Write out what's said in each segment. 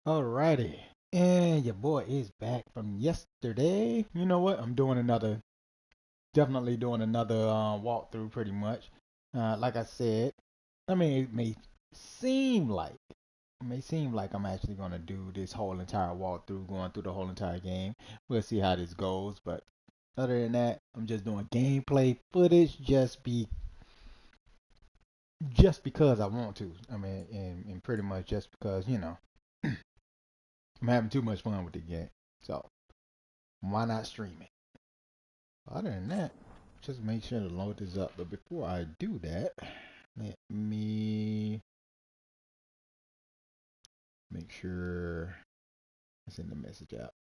Alrighty. And your boy is back from yesterday. You know what? I'm doing definitely doing another walkthrough pretty much. Like I said, it seem like, it may seem like I'm actually going to do this whole entire walkthrough, going through the whole entire game. We'll see how this goes. But other than that, I'm just doing gameplay footage just because I want to. And pretty much just because, I'm having too much fun with the game. So why not stream it? Other than that, just make sure to load this up. But before I do that, let me make sure I send the message out.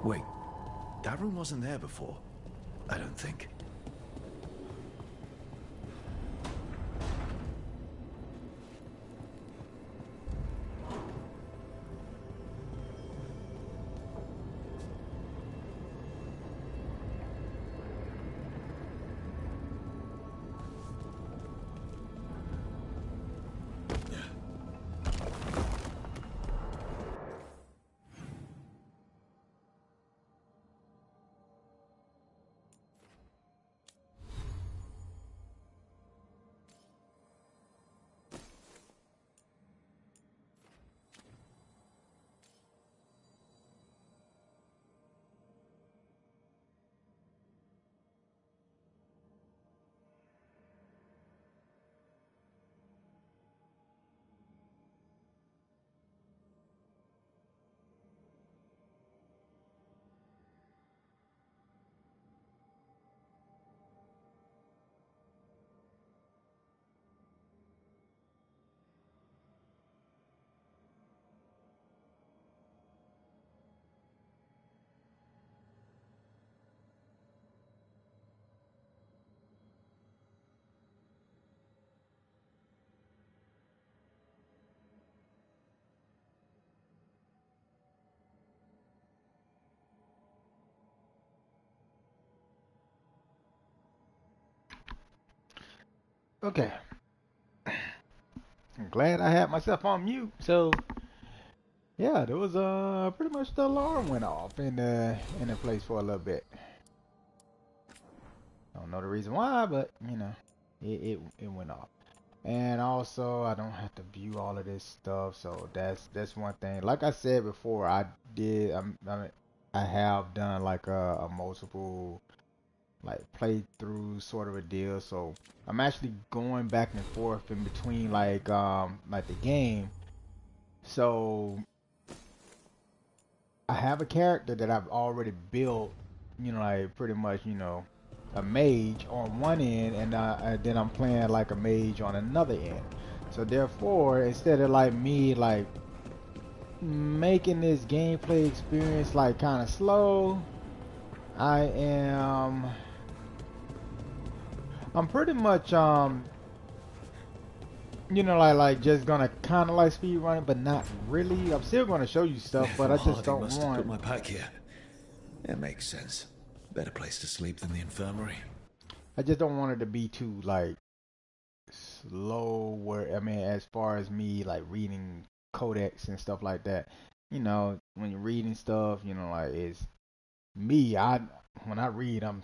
Wait, that room wasn't there before, I don't think. Okay, I'm glad I had myself on mute. So yeah, there was pretty much the alarm went off in the place for a little bit. I don't know the reason why, but it went off. And also, I don't have to view all of this stuff, so that's one thing. Like I said before, I have done like a multiple like playthrough sort of a deal. So I'm actually going back and forth in between like the game. So I have a character that I've already built, like pretty much, a mage on one end, and then I'm playing like a mage on another end. So therefore, instead of like me like making this gameplay experience like kind of slow, I am I'm pretty much like just gonna kind of like speed run it, but not really. I'm still gonna show you stuff, but I Therefore, just Harding don't must have put want. my pack here. It makes sense. Better place to sleep than the infirmary. I just don't want it to be too like slow. Where as far as me like reading codex and stuff like that, when you're reading stuff, like it's me. I when I read, I'm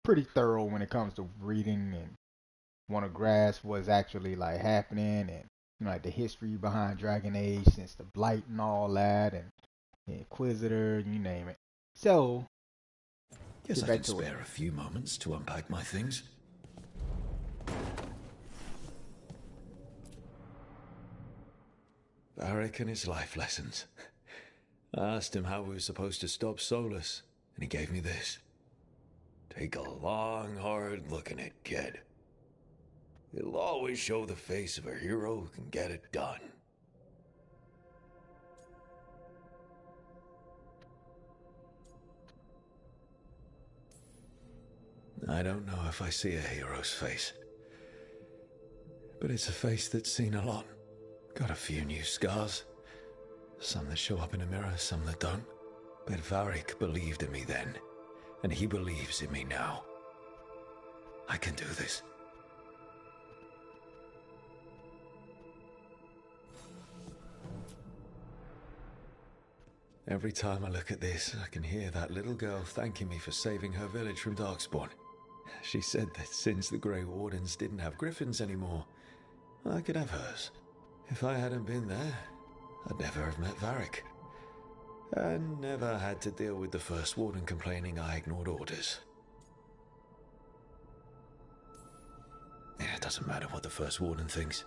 pretty thorough when it comes to reading and want to grasp what's actually like happening you know, like the history behind Dragon Age since the Blight and all that, and the Inquisitor, you name it. So, Guess get I back can to it. spare a few moments to unpack my things. Varric and his life lessons. I asked him how we were supposed to stop Solus, and he gave me this. Take a long, hard look at it, kid. It'll always show the face of a hero who can get it done. I don't know if I see a hero's face, but it's a face that's seen a lot. Got a few new scars. Some that show up in a mirror, some that don't. But Varric believed in me then, and he believes in me now. I can do this. Every time I look at this, I can hear that little girl thanking me for saving her village from Darkspawn. She said that since the Grey Wardens didn't have griffins anymore, I could have hers. If I hadn't been there, I'd never have met Varric. And never had to deal with the First Warden complaining I ignored orders. It doesn't matter what the First Warden thinks.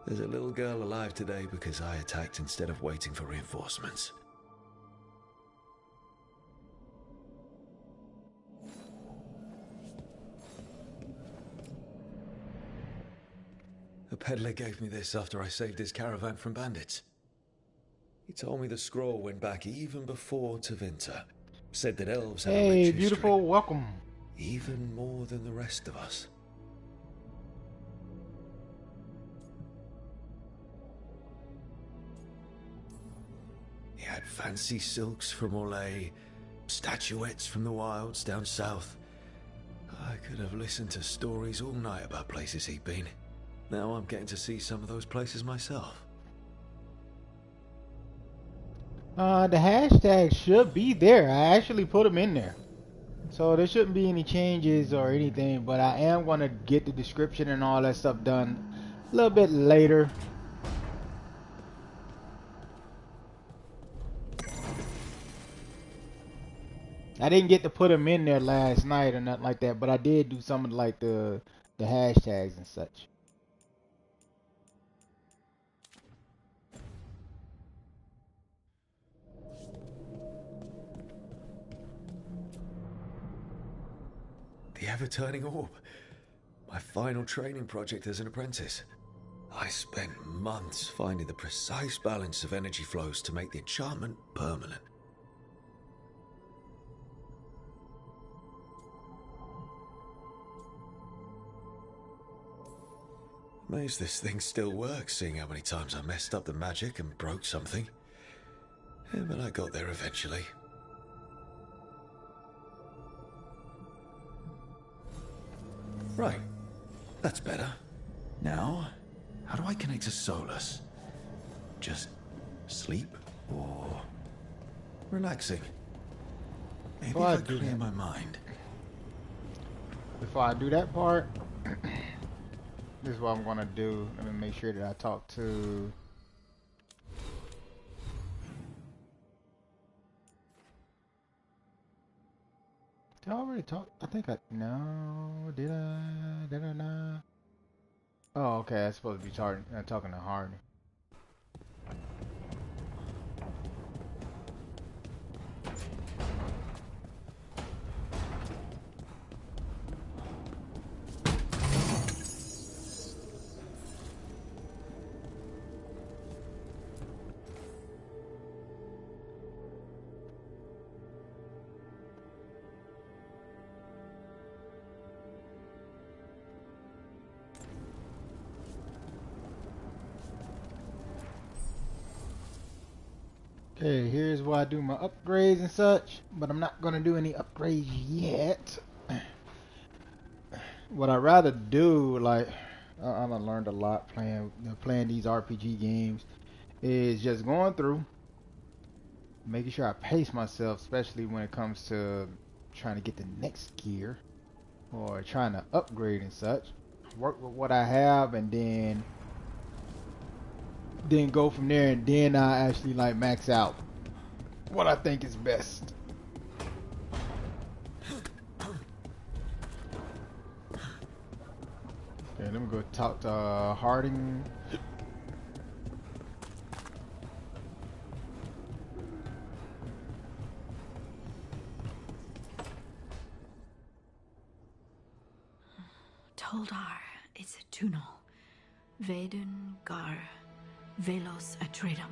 There's a little girl alive today because I attacked instead of waiting for reinforcements. A peddler gave me this after I saved his caravan from bandits. He told me the scroll went back even before Tevinter. Said that elves have a Hey, rich beautiful, history, welcome. even more than the rest of us. He had fancy silks from Orlais, statuettes from the wilds down south. I could have listened to stories all night about places he'd been. Now I'm getting to see some of those places myself. The hashtag should be there. I actually put them in there. So there shouldn't be any changes or anything, but I am going to get the description and all that stuff done a little bit later. I didn't get to put them in there last night or nothing like that, but I did do some of like the hashtags and such. The ever-turning orb. My final training project as an apprentice. I spent months finding the precise balance of energy flows to make the enchantment permanent. Amazed this thing still works, seeing how many times I messed up the magic and broke something. Yeah, but I got there eventually. Right. That's better. Now, how do I connect to Solus? Just sleep or relaxing? Maybe if I clear my mind. Before I do that part, this is what I'm gonna do. Let me make sure that I talk to. Did I already talk? I think I no. Did I? Did I not? Oh, okay. I'm supposed to be talking to Hardy. Okay, here's where I do my upgrades and such, but I'm not gonna do any upgrades yet. What I'd rather do, like, I done learned a lot playing these RPG games, is just going through, making sure I pace myself, especially when it comes to trying to get the next gear or trying to upgrade and such. Work with what I have, and then then go from there, and then I actually like max out what I think is best. Okay, let me go talk to Harding. Toldar, it's a tunnel. Veilguard, Velos Atreidim.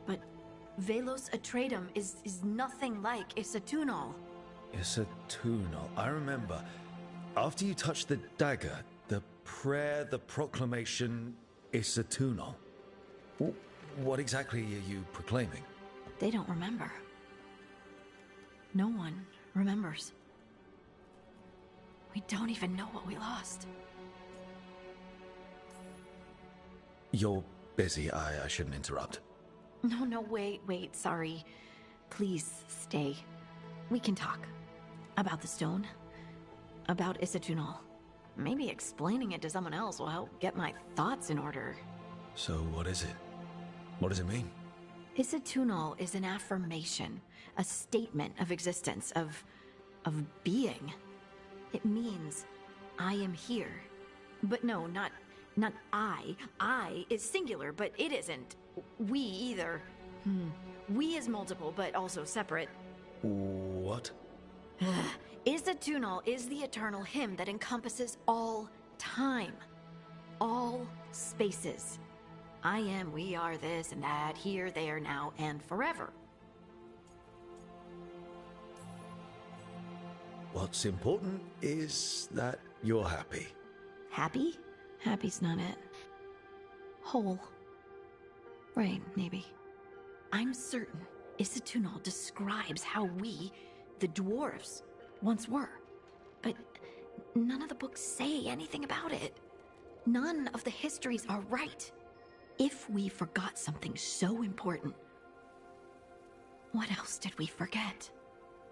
But Velos Atreidim is nothing like Isatunal. Isatunal. I remember. After you touched the dagger, the prayer, the proclamation, Isatunal. What exactly are you proclaiming? They don't remember. No one remembers. We don't even know what we lost. You're busy. I shouldn't interrupt. No, wait, sorry. Please stay. We can talk. About the stone. About Isatunal. Maybe explaining it to someone else will help get my thoughts in order. So what is it? What does it mean? Isatunal is an affirmation, a statement of existence, of being. It means I am here. But no, not I. I is singular, but it isn't. We either. We is multiple, but also separate. What? Isatunal is the eternal hymn that encompasses all time. All spaces. I am, we are, this and that, here, there, now, and forever. What's important is that you're happy. Happy? Happy's not it. Whole. Right, maybe. I'm certain Isatunal describes how we, the dwarves, once were. But none of the books say anything about it. None of the histories are right. If we forgot something so important, what else did we forget?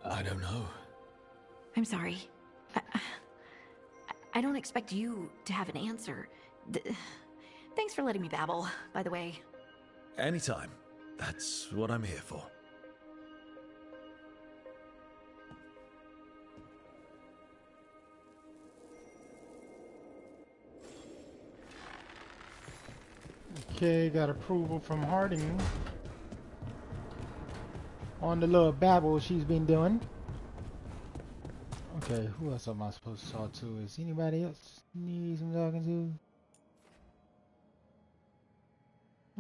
I don't know. I'm sorry. I don't expect you to have an answer. Thanks for letting me babble, by the way. Anytime. That's what I'm here for. Okay, got approval from Harding on the little babble she's been doing. Okay, who else am I supposed to talk to? Is anybody else need some talking to?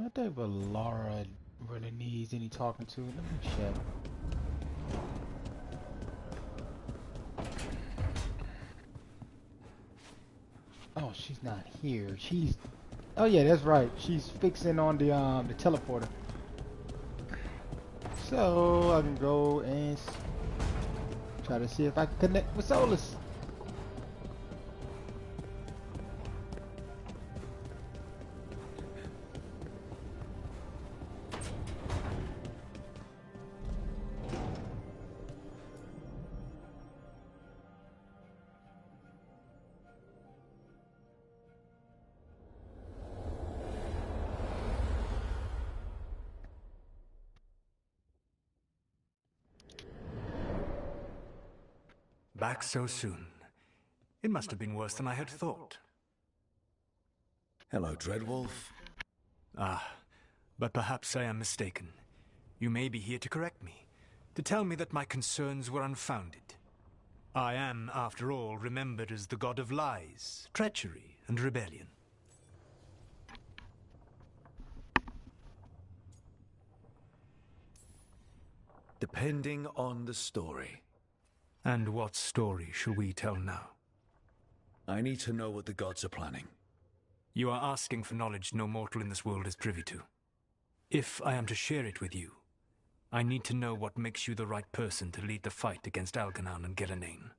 I think but Laura really needs any talking to. Let me check. Oh, she's not here. She's. Oh yeah, that's right. She's fixing on the teleporter. So I can go and try to see if I can connect with Solus. Back so soon. It must have been worse than I had thought. Hello, Dreadwolf. But perhaps I am mistaken. You may be here to correct me, to tell me that my concerns were unfounded. I am, after all, remembered as the god of lies, treachery, and rebellion. Depending on the story. And what story shall we tell now? I need to know what the gods are planning. You are asking for knowledge no mortal in this world is privy to. If I am to share it with you, I need to know what makes you the right person to lead the fight against Algernon and Gillenane.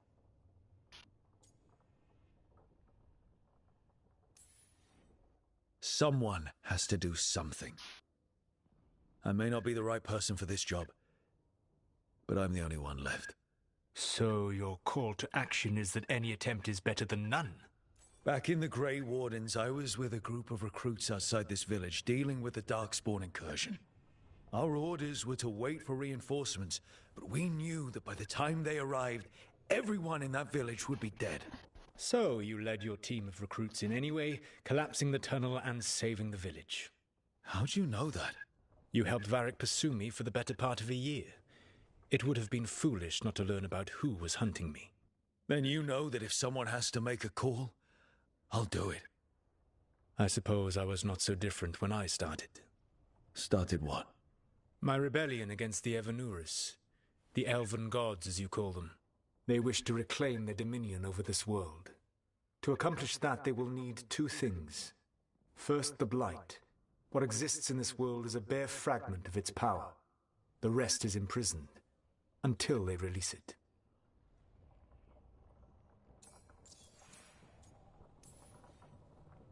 Someone has to do something. I may not be the right person for this job, but I'm the only one left. So your call to action is that any attempt is better than none? Back in the Grey Wardens, I was with a group of recruits outside this village dealing with the Darkspawn incursion. Our orders were to wait for reinforcements, but we knew that by the time they arrived, everyone in that village would be dead. So you led your team of recruits in anyway, collapsing the tunnel and saving the village. How'd you know that? You helped Varric pursue me for the better part of a year. It would have been foolish not to learn about who was hunting me. Then you know that if someone has to make a call, I'll do it. I suppose I was not so different when I started. Started what? My rebellion against the Evanuris. The elven gods, as you call them. They wish to reclaim their dominion over this world. To accomplish that, they will need two things. First, the Blight. What exists in this world is a bare fragment of its power. The rest is imprisoned, until they release it.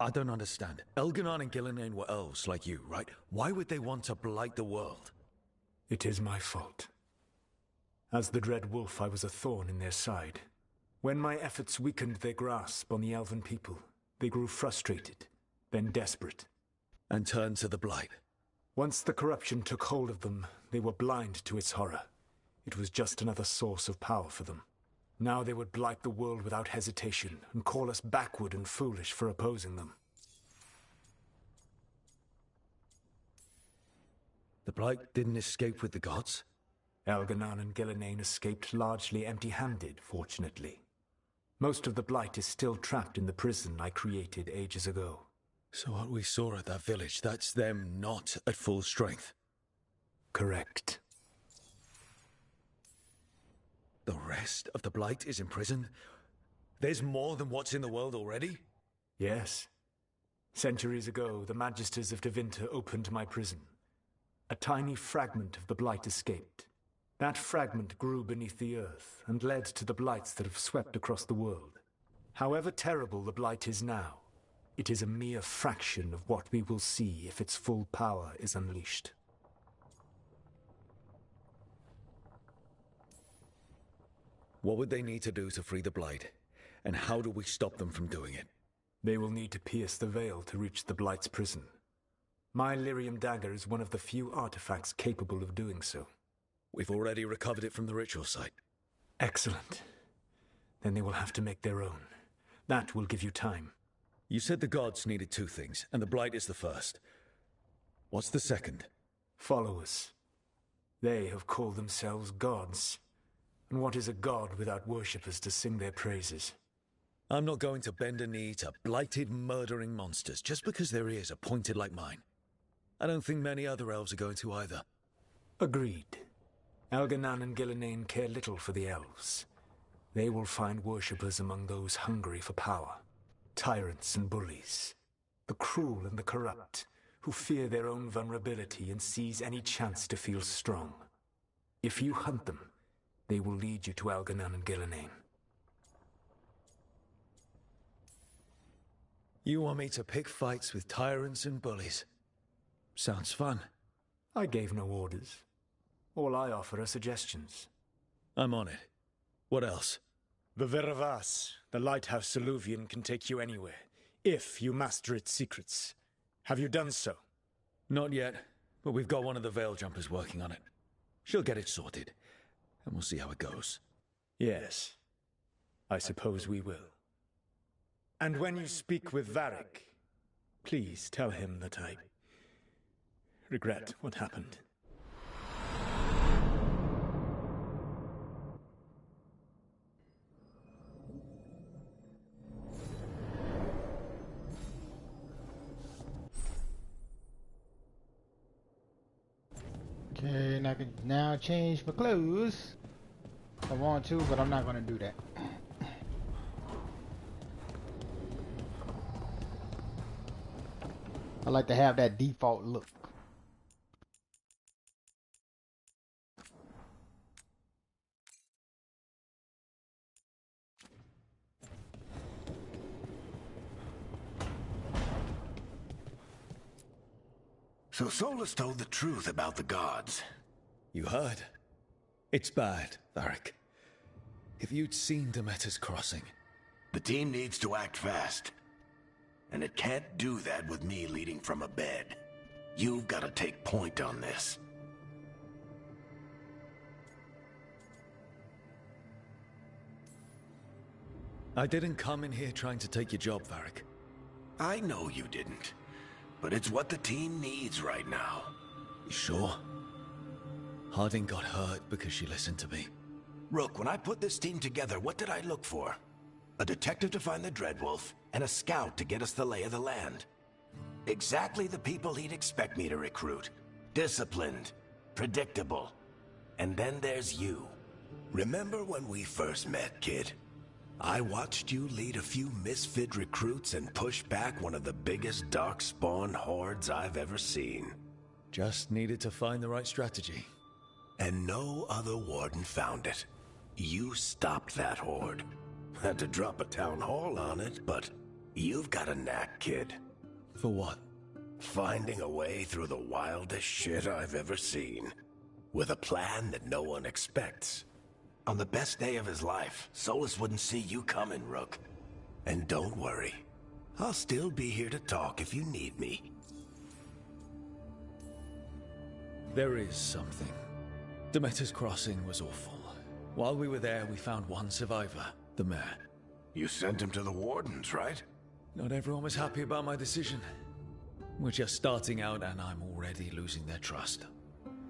I don't understand. Elganon and Gillenane were elves like you, right? Why would they want to blight the world? It is my fault. As the Dread Wolf, I was a thorn in their side. When my efforts weakened their grasp on the elven people, they grew frustrated, then desperate. And turned to the Blight. Once the corruption took hold of them, they were blind to its horror. It was just another source of power for them. Now they would blight the world without hesitation and call us backward and foolish for opposing them. The Blight didn't escape with the gods? Elganon and Gillenane escaped largely empty-handed, fortunately. Most of the Blight is still trapped in the prison I created ages ago. So what we saw at that village, that's them not at full strength? Correct. The rest of the Blight is imprisoned? There's more than what's in the world already? Yes. Centuries ago, the Magisters of Tevinter opened my prison. A tiny fragment of the Blight escaped. That fragment grew beneath the earth and led to the Blights that have swept across the world. However terrible the Blight is now, it is a mere fraction of what we will see if its full power is unleashed. What would they need to do to free the Blight? And how do we stop them from doing it? They will need to pierce the veil to reach the Blight's prison. My Lyrium dagger is one of the few artifacts capable of doing so. We've already recovered it from the ritual site. Excellent. Then they will have to make their own. That will give you time. You said the gods needed two things, and the Blight is the first. What's the second? Followers. They have called themselves gods. And what is a god without worshippers to sing their praises? I'm not going to bend a knee to blighted, murdering monsters just because their ears are pointed like mine. I don't think many other elves are going to either. Agreed. Elganon and Gillenane care little for the elves. They will find worshippers among those hungry for power. Tyrants and bullies. The cruel and the corrupt, who fear their own vulnerability and seize any chance to feel strong. If you hunt them, they will lead you to Elganon and Gillenane. You want me to pick fights with tyrants and bullies? Sounds fun. I gave no orders. All I offer are suggestions. I'm on it. What else? The Veravas, the lighthouse Soluvian, can take you anywhere, if you master its secrets. Have you done so? Not yet, but we've got one of the Veil Jumpers working on it. She'll get it sorted, and we'll see how it goes. Yes. I suppose we will. And when you speak with Varric, please tell him that I regret what happened. Okay, and I can now change my clothes if I want to, but I'm not gonna do that. I like to have that default look. So Solus told the truth about the gods. You heard? It's bad, Varric. If you'd seen Demeter's crossing. The team needs to act fast. And it can't do that with me leading from a bed. You've got to take point on this. I didn't come in here trying to take your job, Varric. I know you didn't, but it's what the team needs right now. You sure? Harding got hurt because she listened to me. Rook, when I put this team together, what did I look for? A detective to find the Dreadwolf, and a scout to get us the lay of the land. Exactly the people he'd expect me to recruit. Disciplined, predictable. And then there's you. Remember when we first met, kid? I watched you lead a few misfit recruits and push back one of the biggest darkspawn hordes I've ever seen. Just needed to find the right strategy. And no other warden found it. You stopped that horde. Had to drop a town hall on it, but you've got a knack, kid. For what? Finding a way through the wildest shit I've ever seen. With a plan that no one expects. On the best day of his life, Solus wouldn't see you coming, Rook. And don't worry. I'll still be here to talk if you need me. There is something. Demeter's Crossing was awful. While we were there, we found one survivor, the mayor. You sent him to the wardens, right? Not everyone was happy about my decision. We're just starting out and I'm already losing their trust.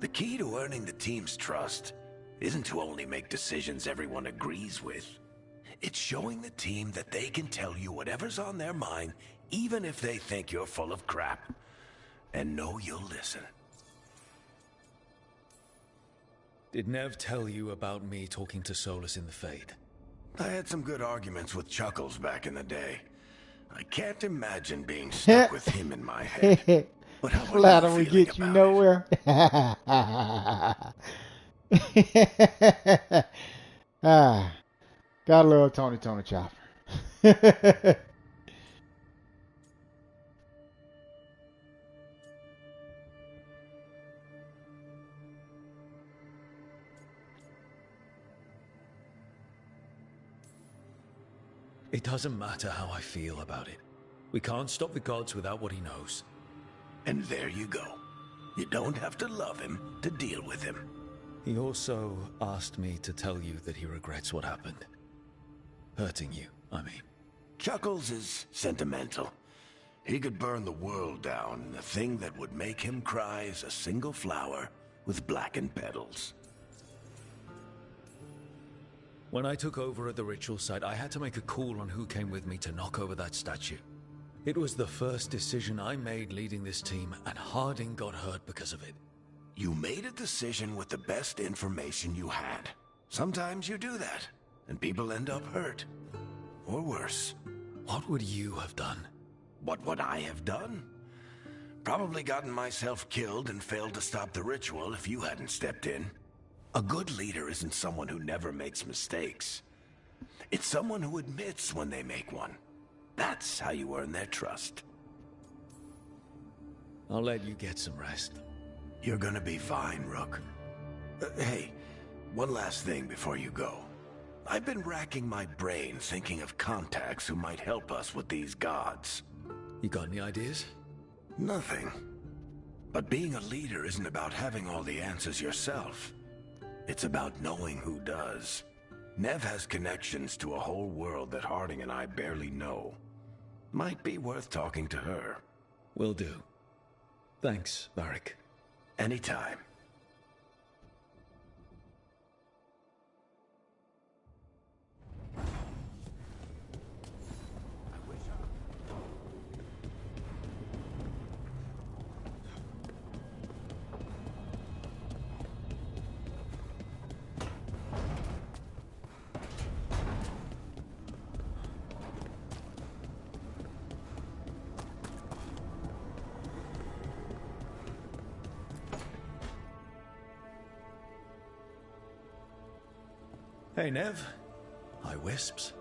The key to earning the team's trust isn't to only make decisions everyone agrees with. It's showing the team that they can tell you whatever's on their mind, even if they think you're full of crap. And know you'll listen. Did Nev tell you about me talking to Solus in the Fade? I had some good arguments with Chuckles back in the day. I can't imagine being stuck with him in my head. But how Flatter are will you feeling get you about nowhere. Ah, gotta love Tony Chopper. It doesn't matter how I feel about it. We can't stop the gods without what he knows. And there you go. You don't have to love him to deal with him. He also asked me to tell you that he regrets what happened. Hurting you, I mean. Chuckles is sentimental. He could burn the world down, and the thing that would make him cry is a single flower with blackened petals. When I took over at the ritual site, I had to make a call on who came with me to knock over that statue. It was the first decision I made leading this team, and Harding got hurt because of it. You made a decision with the best information you had. Sometimes you do that, and people end up hurt. Or worse. What would you have done? What would I have done? Probably gotten myself killed and failed to stop the ritual if you hadn't stepped in. A good leader isn't someone who never makes mistakes. It's someone who admits when they make one. That's how you earn their trust. I'll let you get some rest. You're gonna be fine, Rook. Hey, one last thing before you go. I've been racking my brain thinking of contacts who might help us with these gods. You got any ideas? Nothing. But being a leader isn't about having all the answers yourself. It's about knowing who does. Nev has connections to a whole world that Harding and I barely know. Might be worth talking to her. Will do. Thanks, Varric. Anytime. Hey, Nev. Hi, Wisps.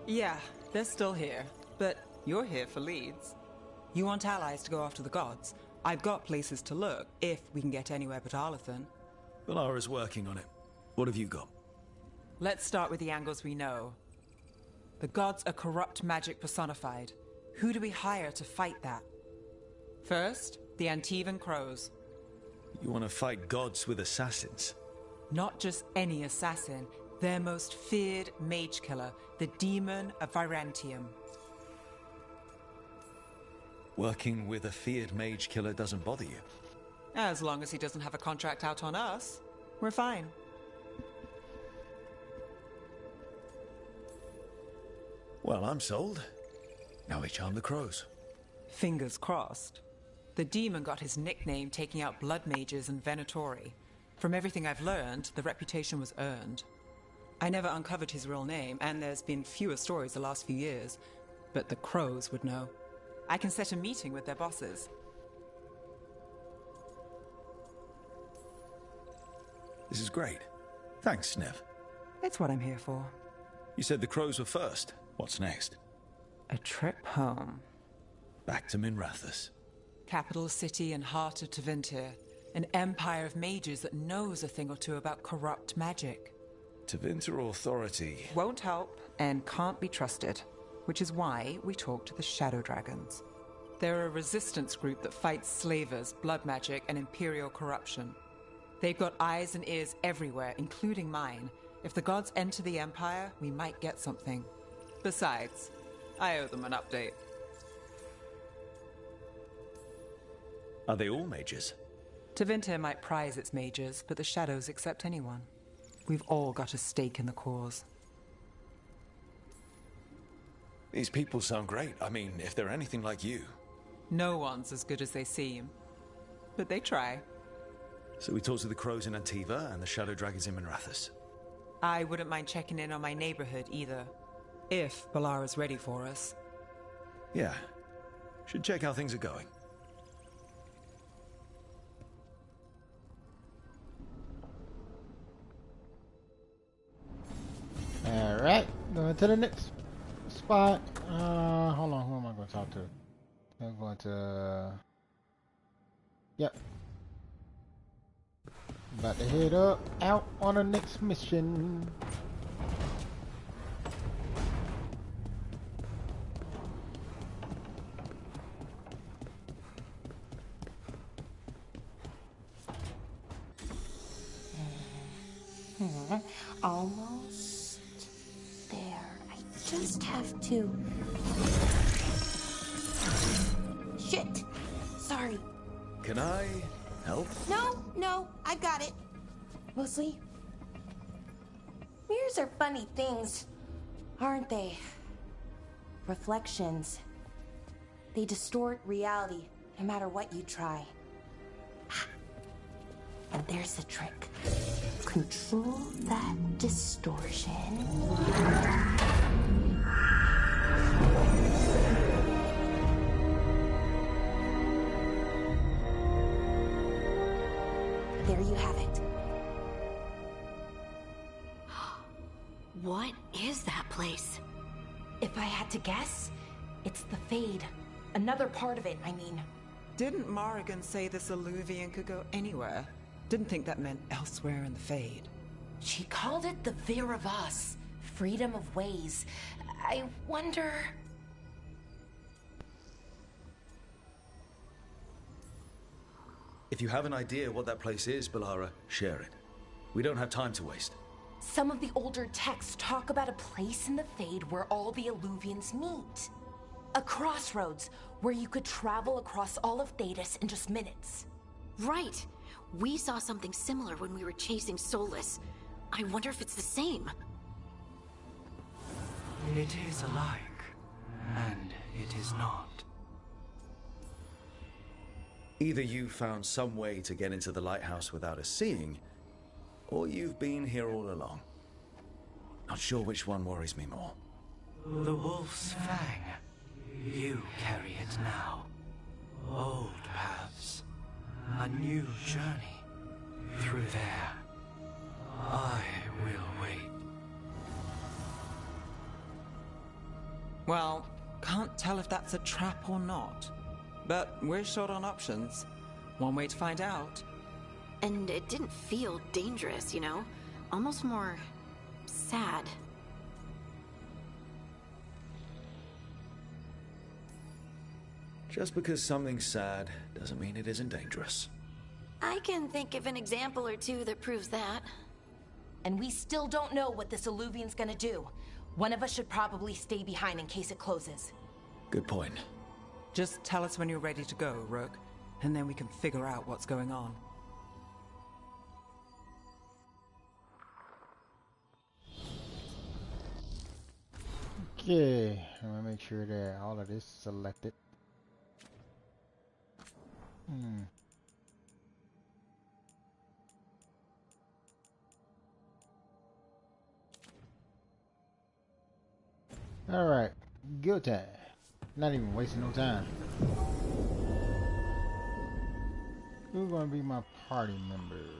Yeah, they're still here. But you're here for leads. You want allies to go after the gods? I've got places to look, if we can get anywhere but Arlathan. Valara's working on it. What have you got? Let's start with the angles we know. The gods are corrupt magic personified. Who do we hire to fight that? First, the Antivan Crows. You want to fight gods with assassins? Not just any assassin, their most feared mage killer, the Demon of Virantium. Working with a feared mage killer doesn't bother you? As long as he doesn't have a contract out on us, we're fine. Well, I'm sold. Now we charm the crows. Fingers crossed. The demon got his nickname taking out blood mages and Venatori. From everything I've learned, the reputation was earned. I never uncovered his real name, and there's been fewer stories the last few years, but the crows would know. I can set a meeting with their bosses. This is great. Thanks, Nev. It's what I'm here for. You said the crows were first. What's next? A trip home. Back to Minrathous. Capital city and heart of Tevinter. An empire of mages that knows a thing or two about corrupt magic. Tevinter Authority. Won't help and can't be trusted, which is why we talk to the Shadow Dragons. They're a resistance group that fights slavers, blood magic, and imperial corruption. They've got eyes and ears everywhere, including mine. If the gods enter the empire, we might get something. Besides, I owe them an update. Are they all mages? Tevinter might prize its mages, but the Shadows accept anyone. We've all got a stake in the cause. These people sound great. I mean, if they're anything like you. No one's as good as they seem. But they try. So we talk to the crows in Antiva and the Shadow Dragons in Minrathous. I wouldn't mind checking in on my neighborhood either. If Balara's ready for us. Yeah. Should check how things are going. Alright, going to the next spot. Hold on, who am I going to talk to? I'm going to... Yep. About to head out on the next mission. Almost there. I just have to... Shit! Sorry. Can I help? No, I got it. Mostly, mirrors are funny things, aren't they? Reflections. They distort reality, no matter what you try. And there's the trick. Control that distortion. There you have it. What is that place? If I had to guess, it's the Fade. Another part of it, I mean. Didn't Morrigan say this Illuvian could go anywhere? Didn't think that meant elsewhere in the Fade. She called it the Vir of Us, freedom of ways. I wonder... If you have an idea what that place is, Balara, share it. We don't have time to waste. Some of the older texts talk about a place in the Fade where all the Illuvians meet. A crossroads where you could travel across all of Thedas in just minutes. Right. We saw something similar when we were chasing Solus. I wonder if it's the same. It is alike, and it is not. Either you found some way to get into the lighthouse without us seeing, or you've been here all along. Not sure which one worries me more. The Wolf's Fang. You carry it now. Old paths. A new journey. Through there. I will wait. Well, can't tell if that's a trap or not. But we're short on options. One way to find out. And it didn't feel dangerous, you know? Almost more... sad. Just because something's sad doesn't mean it isn't dangerous. I can think of an example or two that proves that. And we still don't know what this alluvian's gonna do. One of us should probably stay behind in case it closes. Good point. Just tell us when you're ready to go, Rook, and then we can figure out what's going on. Okay, I'm gonna make sure that all of this is selected. Alright, go time. Not even wasting no time. Who's gonna be my party members?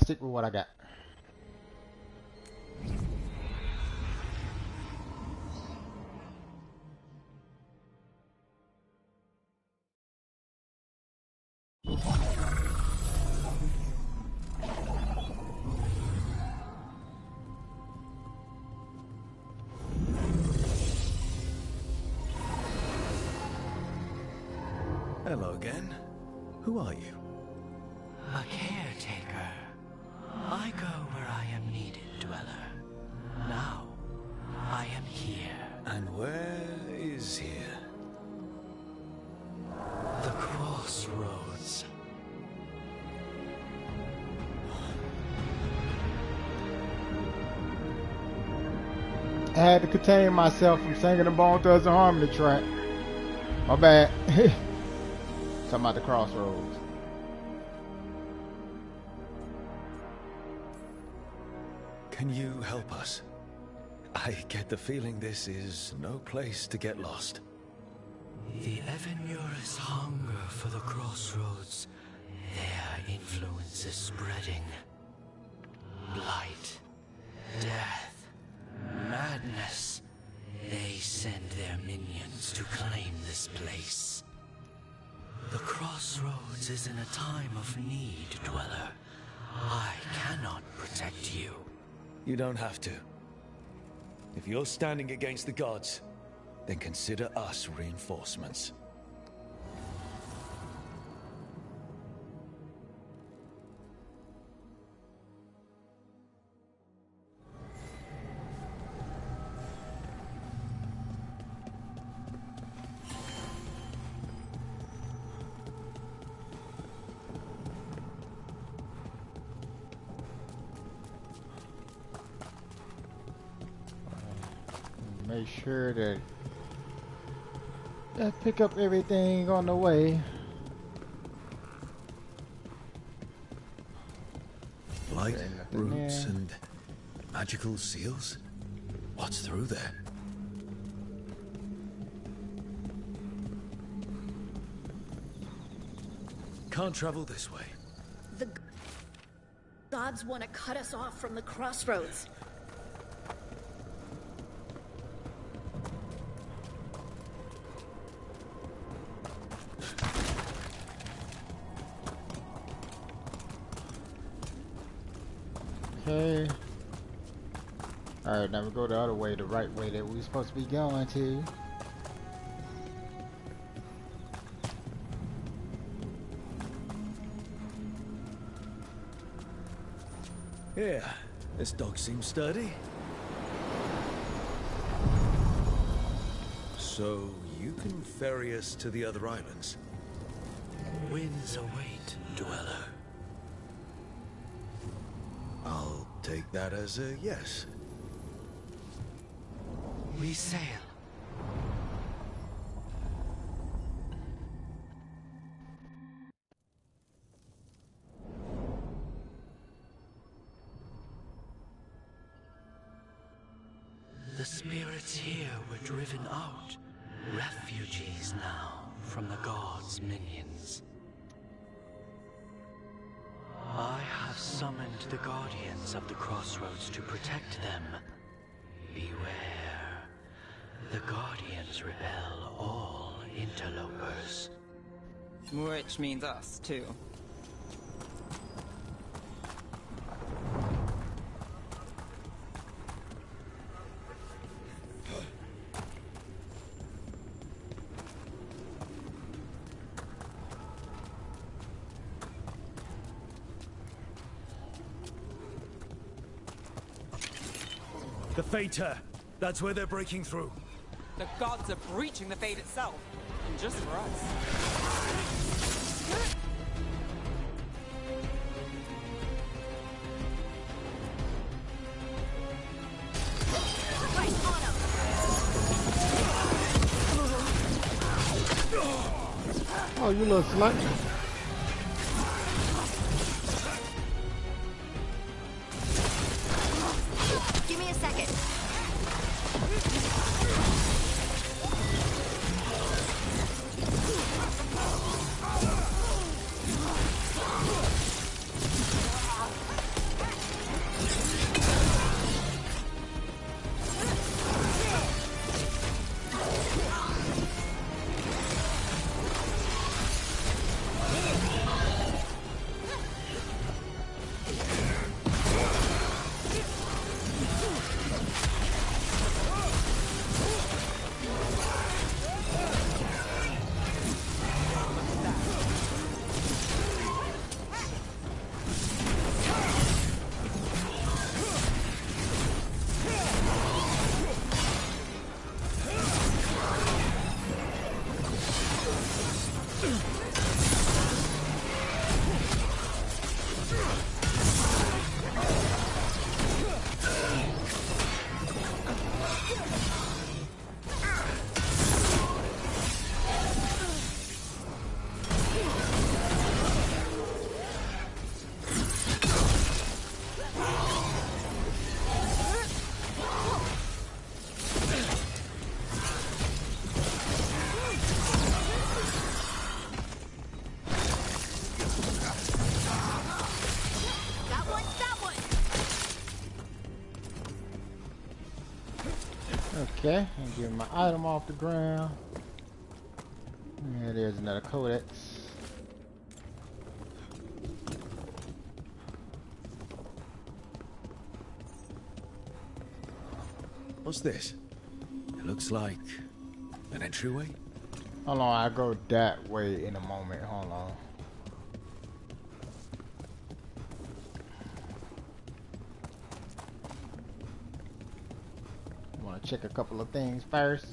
Stick with what I got. Hello again. Who are you? A caretaker. I go where I am needed, Dweller. Now, I am here. And where is here? The crossroads. I had to contain myself from singing the Bone Thugs and Harmony track. My bad. Talking about the crossroads. Can you help us? I get the feeling this is no place to get lost. The Evanurus hunger for the crossroads. Their influence is spreading. Blight, death, madness. They send their minions to claim this place. The crossroads is in a time of need, Dweller. I cannot protect you. You don't have to. If you're standing against the gods, then consider us reinforcements. Make sure that I pick up everything on the way. Blight, nothing roots, there. and magical seals? What's through there? Can't travel this way. The gods want to cut us off from the crossroads. Okay. Alright, now we go the other way, the right way that we're supposed to be going to. Yeah, this dog seems sturdy. So, you can ferry us to the other islands? Winds await, Dweller. I'll take that as a yes. We sail. The spirits here were driven out. Refugees now, from the gods' minions. I have summoned the guardians of the crossroads to protect them. Beware. The guardians repel all interlopers. Which means us, too. The Fater! That's where they're breaking through. The gods are breaching the fate itself. And just for us. Oh, you little slut. Give me a second. Okay, and get my item off the ground. And there's another codex. What's this? It looks like an entryway. Hold on, I go that way in a moment. Hold on. I want to check a couple of things first.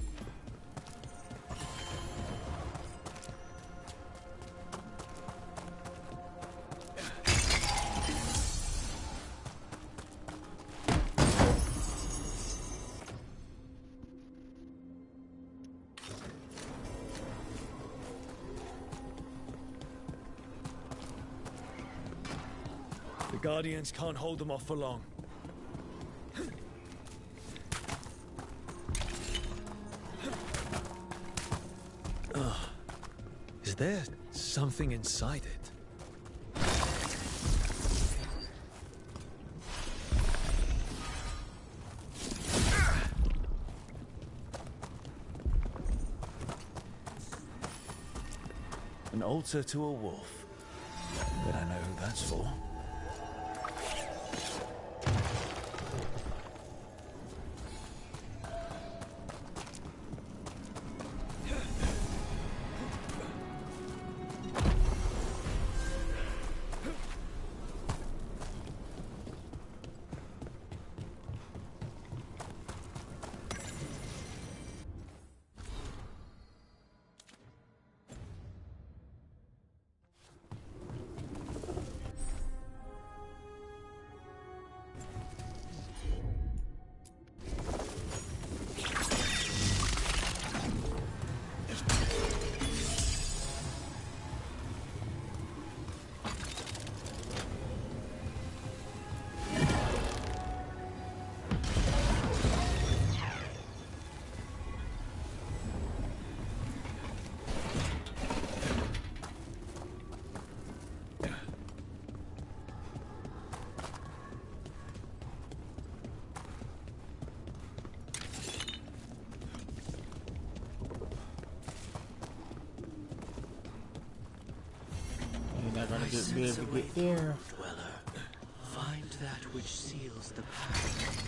The Guardians can't hold them off for long. Is there something inside it? An altar to a wolf. But I know who that's for. You're not gonna be able to get there. Dweller, find that which seals the path.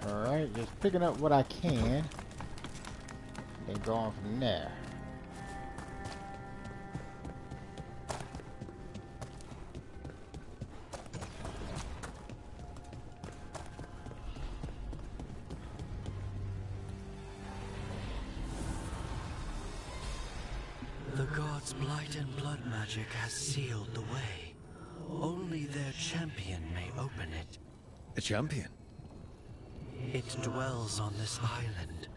Alright, just picking up what I can. Then going from there. The gods' blight and blood magic has sealed the way. Only their champion may open it. A champion? It dwells on this island.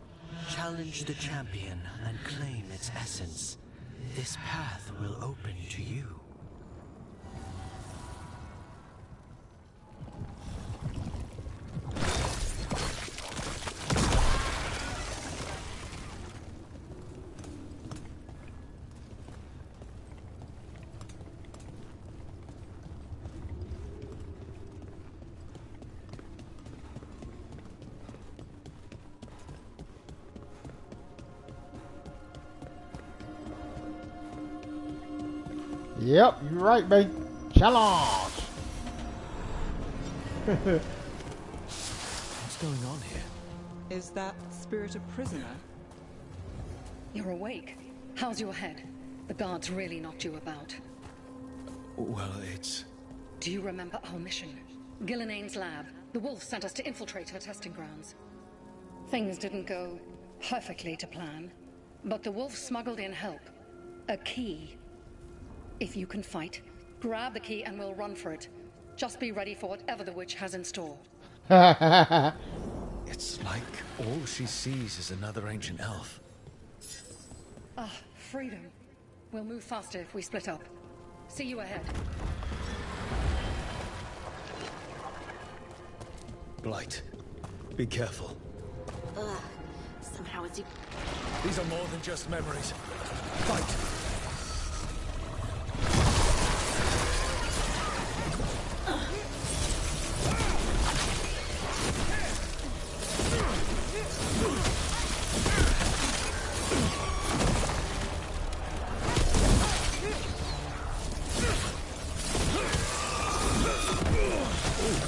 Challenge the champion and claim its essence. This path will open to you. Yep, you're right, babe. Challenge! What's going on here? Is that spirit a prisoner? You're awake. How's your head? The guards really knocked you about. Well, it's... Do you remember our mission? Gillenane's lab. The wolf sent us to infiltrate her testing grounds. Things didn't go perfectly to plan, but the wolf smuggled in help. A key. If you can fight, grab the key and we'll run for it. Just be ready for whatever the witch has in store. It's like all she sees is another ancient elf. Ah, freedom. We'll move faster if we split up. See you ahead. Blight. Be careful. Ugh. Somehow it's... These are more than just memories. Fight!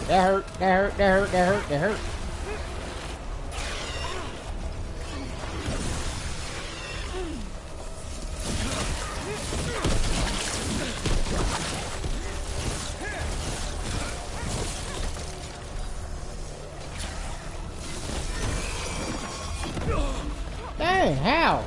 That hurt, that hurt, that hurt, that hurt, that hurt. Dang, how?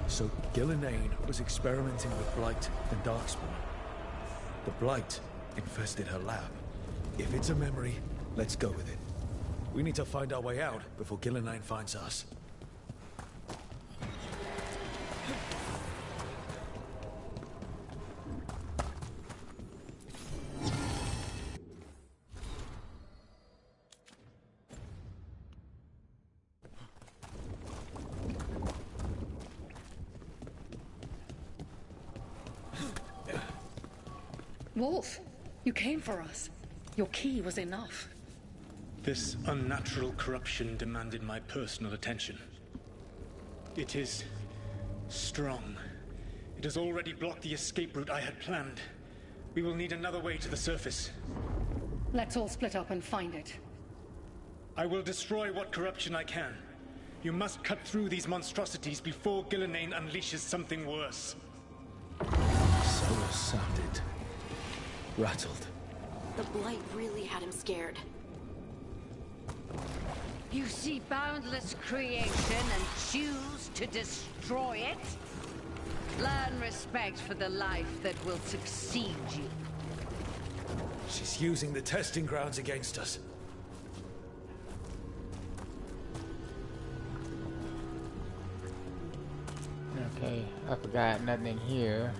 So Gillenane was experimenting with Blight and Darkspawn. The Blight infested her lab. If it's a memory, let's go with it. We need to find our way out before Gillenane finds us. Wolf, you came for us. Your key was enough. This unnatural corruption demanded my personal attention. It is strong. It has already blocked the escape route I had planned. We will need another way to the surface. Let's all split up and find it. I will destroy what corruption I can. You must cut through these monstrosities before Gillenane unleashes something worse. Solar sounded rattled. The Blight really had him scared. You see boundless creation and choose to destroy it? Learn respect for the life that will succeed you. She's using the testing grounds against us. Okay, I forgot nothing here.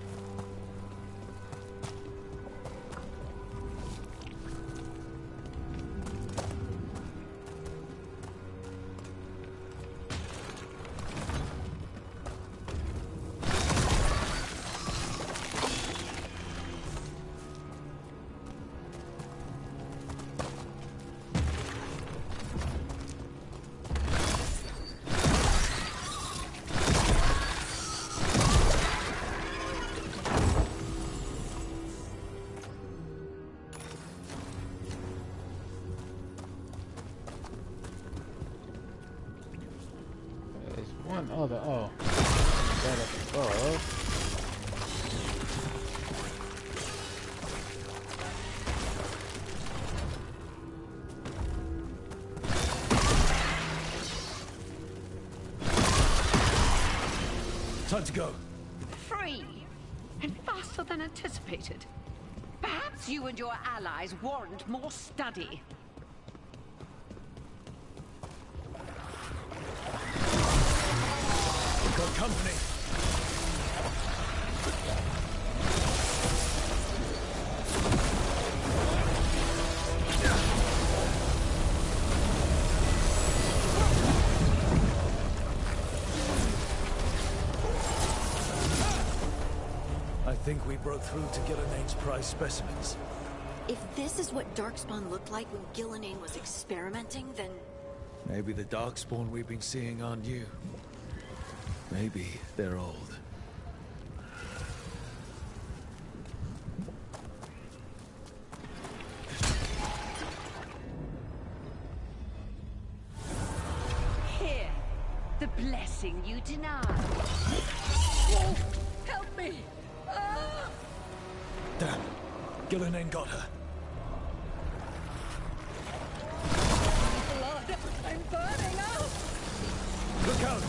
One other, oh, that up above. Time to go. Free! And faster than anticipated. Perhaps you and your allies warrant more study. Got company. I think we broke through to Gillenane's prize specimens. If this is what Darkspawn looked like when Gillenane was experimenting, then... Maybe the Darkspawn we've been seeing aren't new. Maybe they're old. Here, the blessing you denied. Help me! Ah! Damn! Gillenane got her. Blood! I'm burning up! Look out!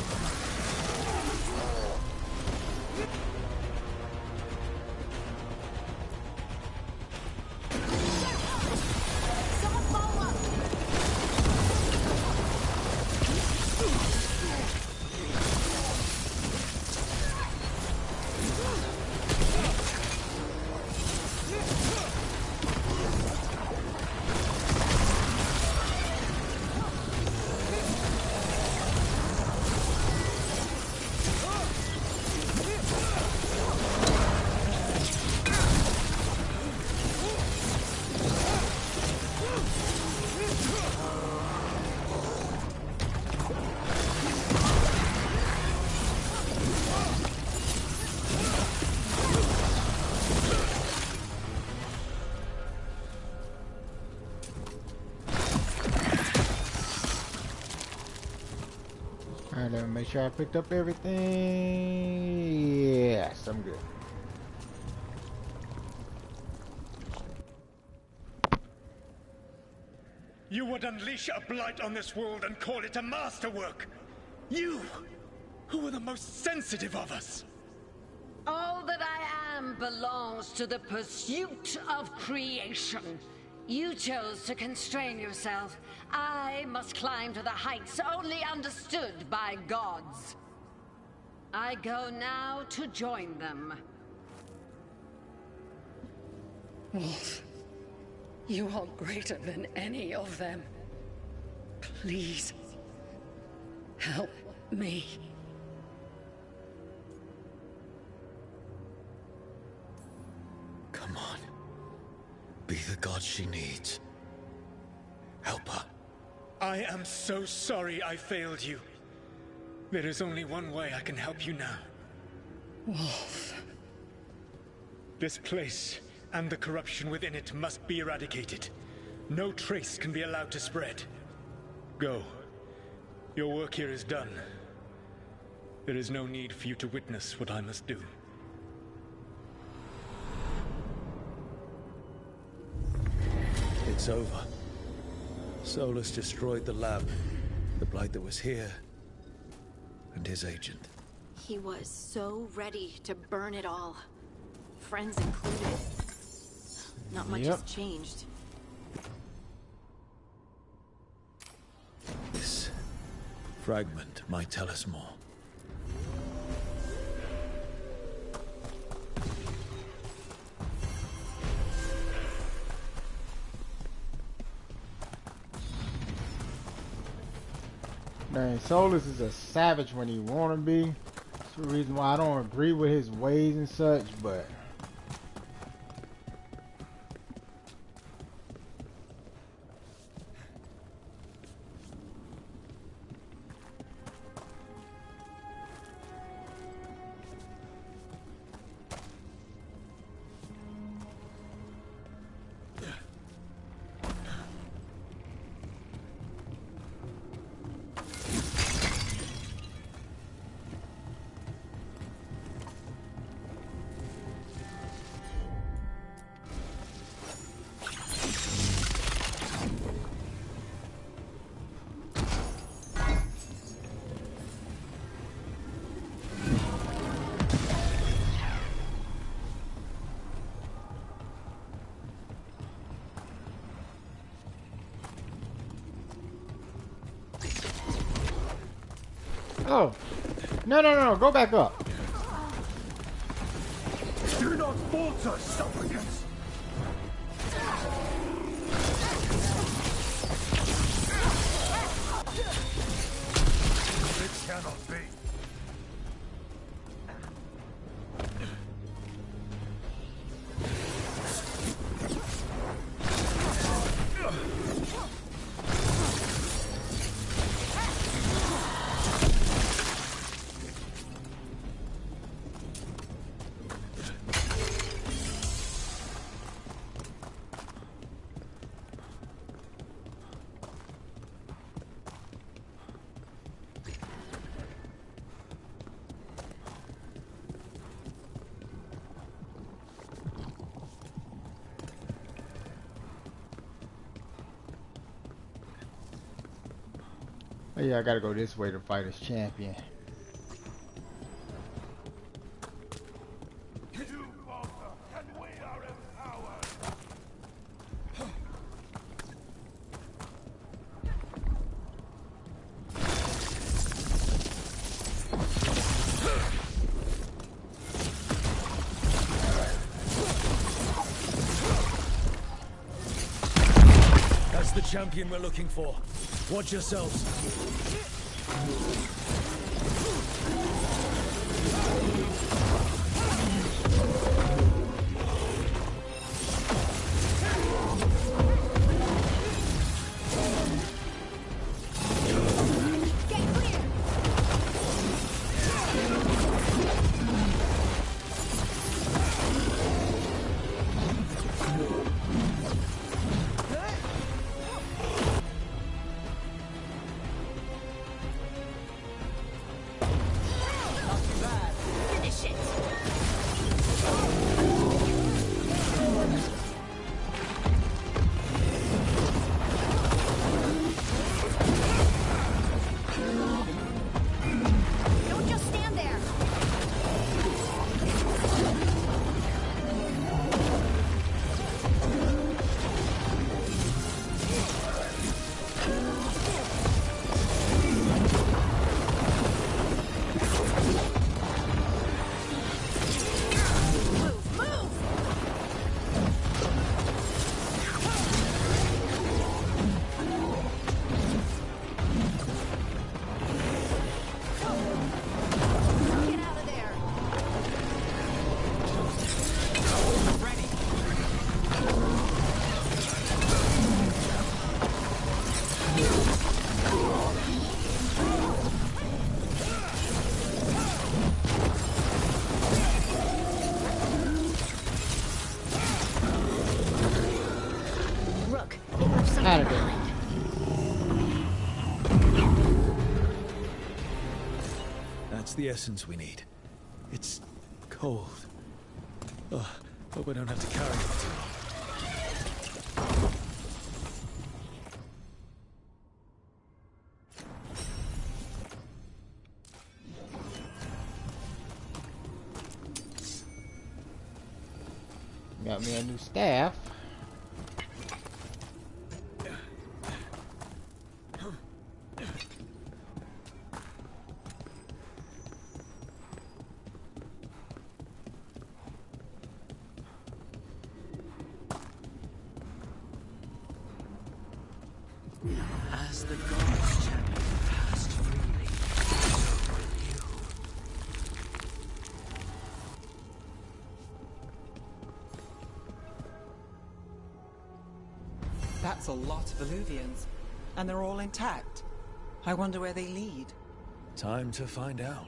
Alright, let me make sure I picked up everything. Yes, I'm good. You would unleash a blight on this world and call it a masterwork! You, who are the most sensitive of us! All that I am belongs to the pursuit of creation. You chose to constrain yourself. I must climb to the heights only understood by gods. I go now to join them. Wolf, you are greater than any of them. Please, help me. Come on. be the god she needs. Help her. I am so sorry I failed you. There is only one way I can help you now. Wolf. This place and the corruption within it must be eradicated. No trace can be allowed to spread. Go. Your work here is done. There is no need for you to witness what I must do. It's over. Solus destroyed the lab, the Blight that was here, and his agent. He was so ready to burn it all. Friends included. Not much has changed. This fragment might tell us more. Dang, Solus is a savage when he wanna be. That's the reason why I don't agree with his ways and such, but oh, no, go back up. Do not falter, supplicants! It cannot be. Oh yeah, I gotta go this way to fight his champion. That's the champion we're looking for. Watch yourselves. the essence we need. It's cold. Oh, hope I don't have to carry it too long. Got me a new staff. As the gods champion passed freely, so will you. That's a lot of Illuvians, and they're all intact. I wonder where they lead. Time to find out.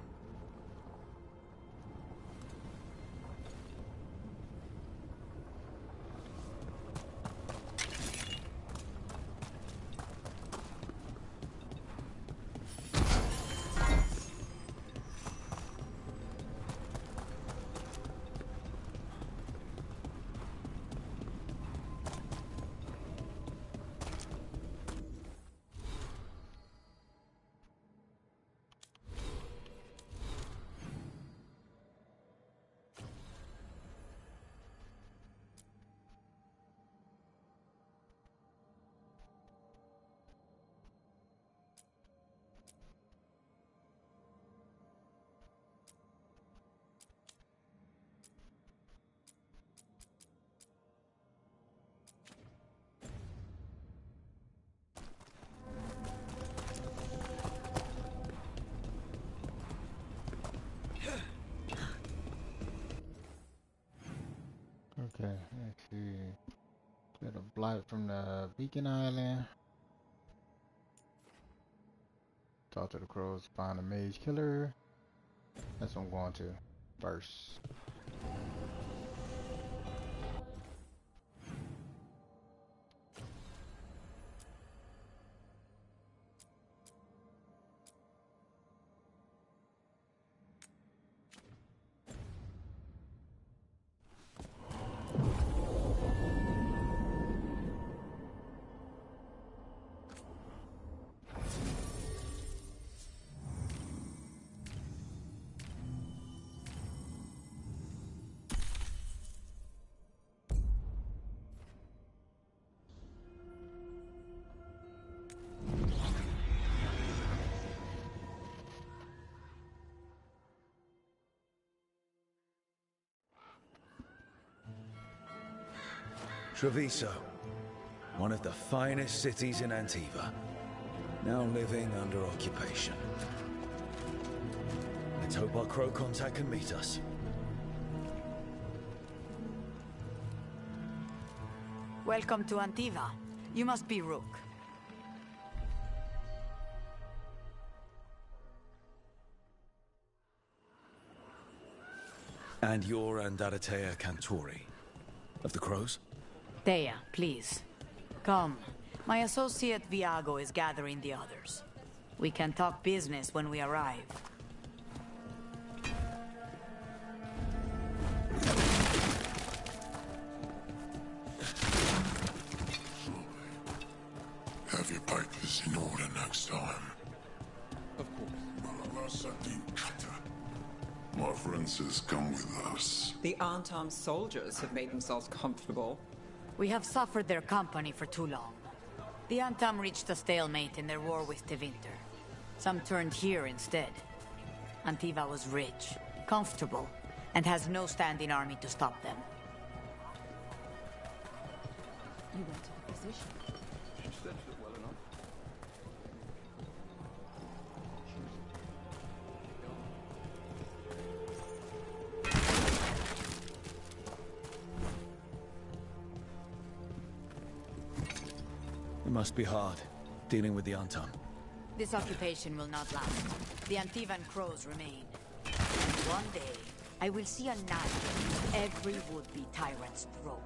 Okay, let's see. Get a blight from the Beacon Island. Talk to the crows, find a mage killer. That's what I'm going to first. Treviso, one of the finest cities in Antiva, now living under occupation. Let's hope our crow contact can meet us. Welcome to Antiva. You must be Rook. And you're Andaratea Cantori, of the crows? Thea, please. Come. My associate Viago is gathering the others. We can talk business when we arrive. Have your papers in order next time. Of course. My friend says come with us. The Antam soldiers have made themselves comfortable. We have suffered their company for too long. The Antam reached a stalemate in their war with Tevinter. Some turned here instead. Antiva was rich, comfortable, and has no standing army to stop them. You went to the physician. She said it well enough. It must be hard, dealing with the Antam. This occupation will not last. The Antivan crows remain. And one day, I will see a knife in every would-be tyrant's throat.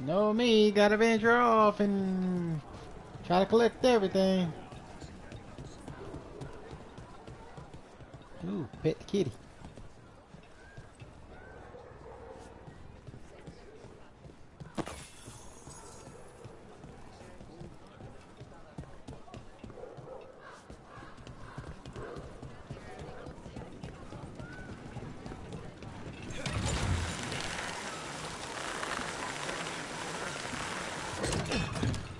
Know me, gotta venture off and try to collect everything. Ooh, pet the kitty.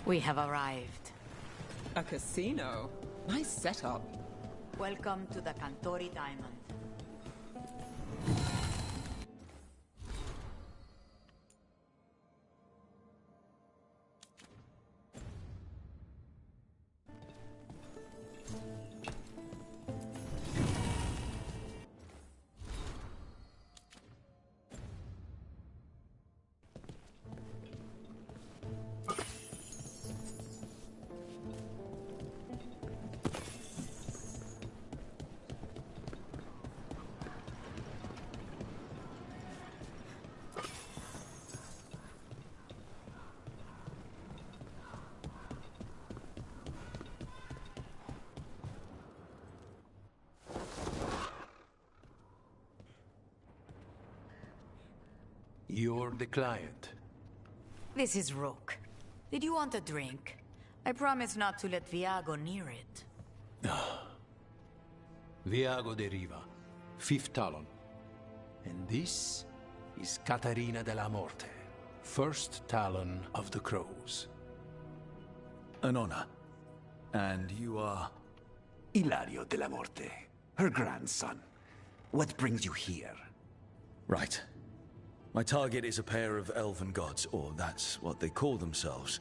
We have arrived. A casino? Nice setup. Welcome to the Cantori Diamond. You're the client. This is Rook. Did you want a drink? I promise not to let Viago near it. Viago de Riva, fifth talon. And this is Caterina de la Morte, first talon of the Crows. An honor. And you are? Ilario de la Morte, her grandson. What brings you here? Right. My target is a pair of elven gods, or that's what they call themselves.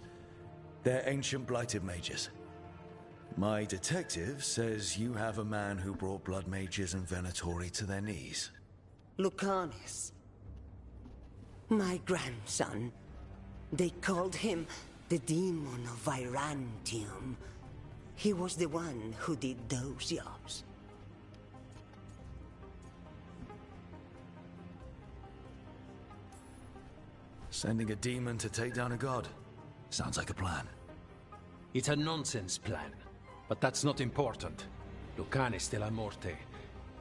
They're ancient blighted mages. My detective says you have a man who brought blood mages and Venatori to their knees. Lucanis. My grandson. They called him the Demon of Virantium. He was the one who did those jobs. Sending a demon to take down a god. Sounds like a plan. It's a nonsense plan, but that's not important. Lucanis de la Morte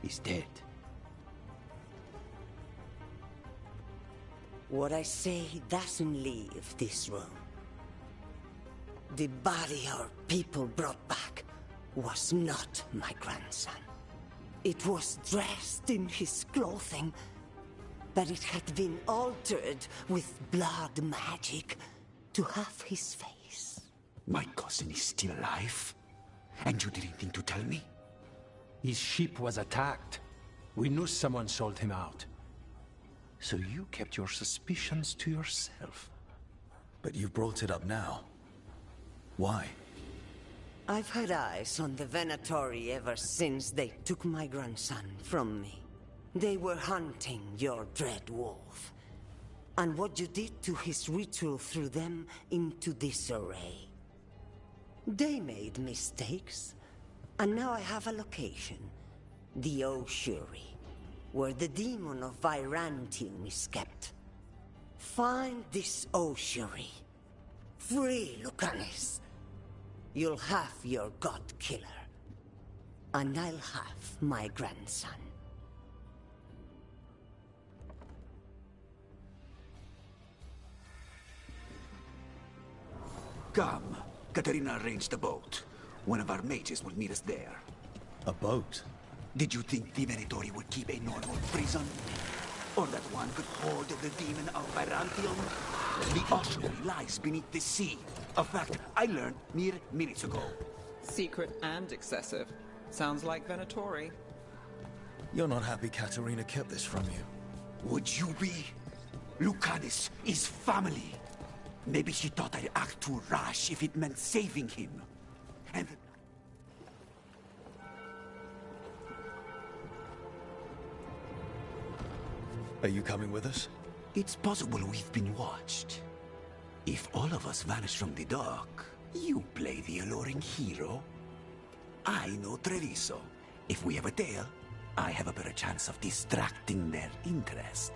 is dead. What I say doesn't leave this room. The body our people brought back was not my grandson. It was dressed in his clothing, but it had been altered with blood magic to have his face. My cousin is still alive? And you didn't think to tell me? His ship was attacked. We knew someone sold him out. So you kept your suspicions to yourself. But you brought it up now. Why? I've had eyes on the Venatori ever since they took my grandson from me. They were hunting your dread wolf. And what you did to his ritual threw them into disarray. They made mistakes, and now I have a location. The Ossuary, where the demon of Virantium is kept. Find this Ossuary. Free Lucanis. You'll have your god killer. And I'll have my grandson. Come. Katerina arranged a boat. One of our mages will meet us there. A boat? Did you think the Venatori would keep a normal prison? Or that one could hold the demon of Virantium? The ossuary lies beneath the sea. A fact I learned mere minutes ago. Secret and excessive. Sounds like Venatori. You're not happy Katerina kept this from you. Would you be? Lucanis is family. Maybe she thought I'd act too rash if it meant saving him. And... Are you coming with us? It's possible we've been watched. If all of us vanish from the dock, you play the alluring hero. I know Treviso. If we have a tail, I have a better chance of distracting their interest.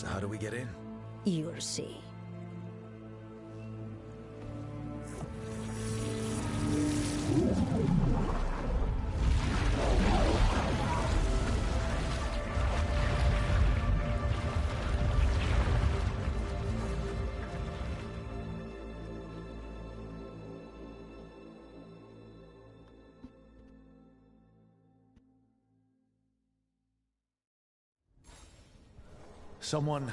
So how do we get in? You'll see. Someone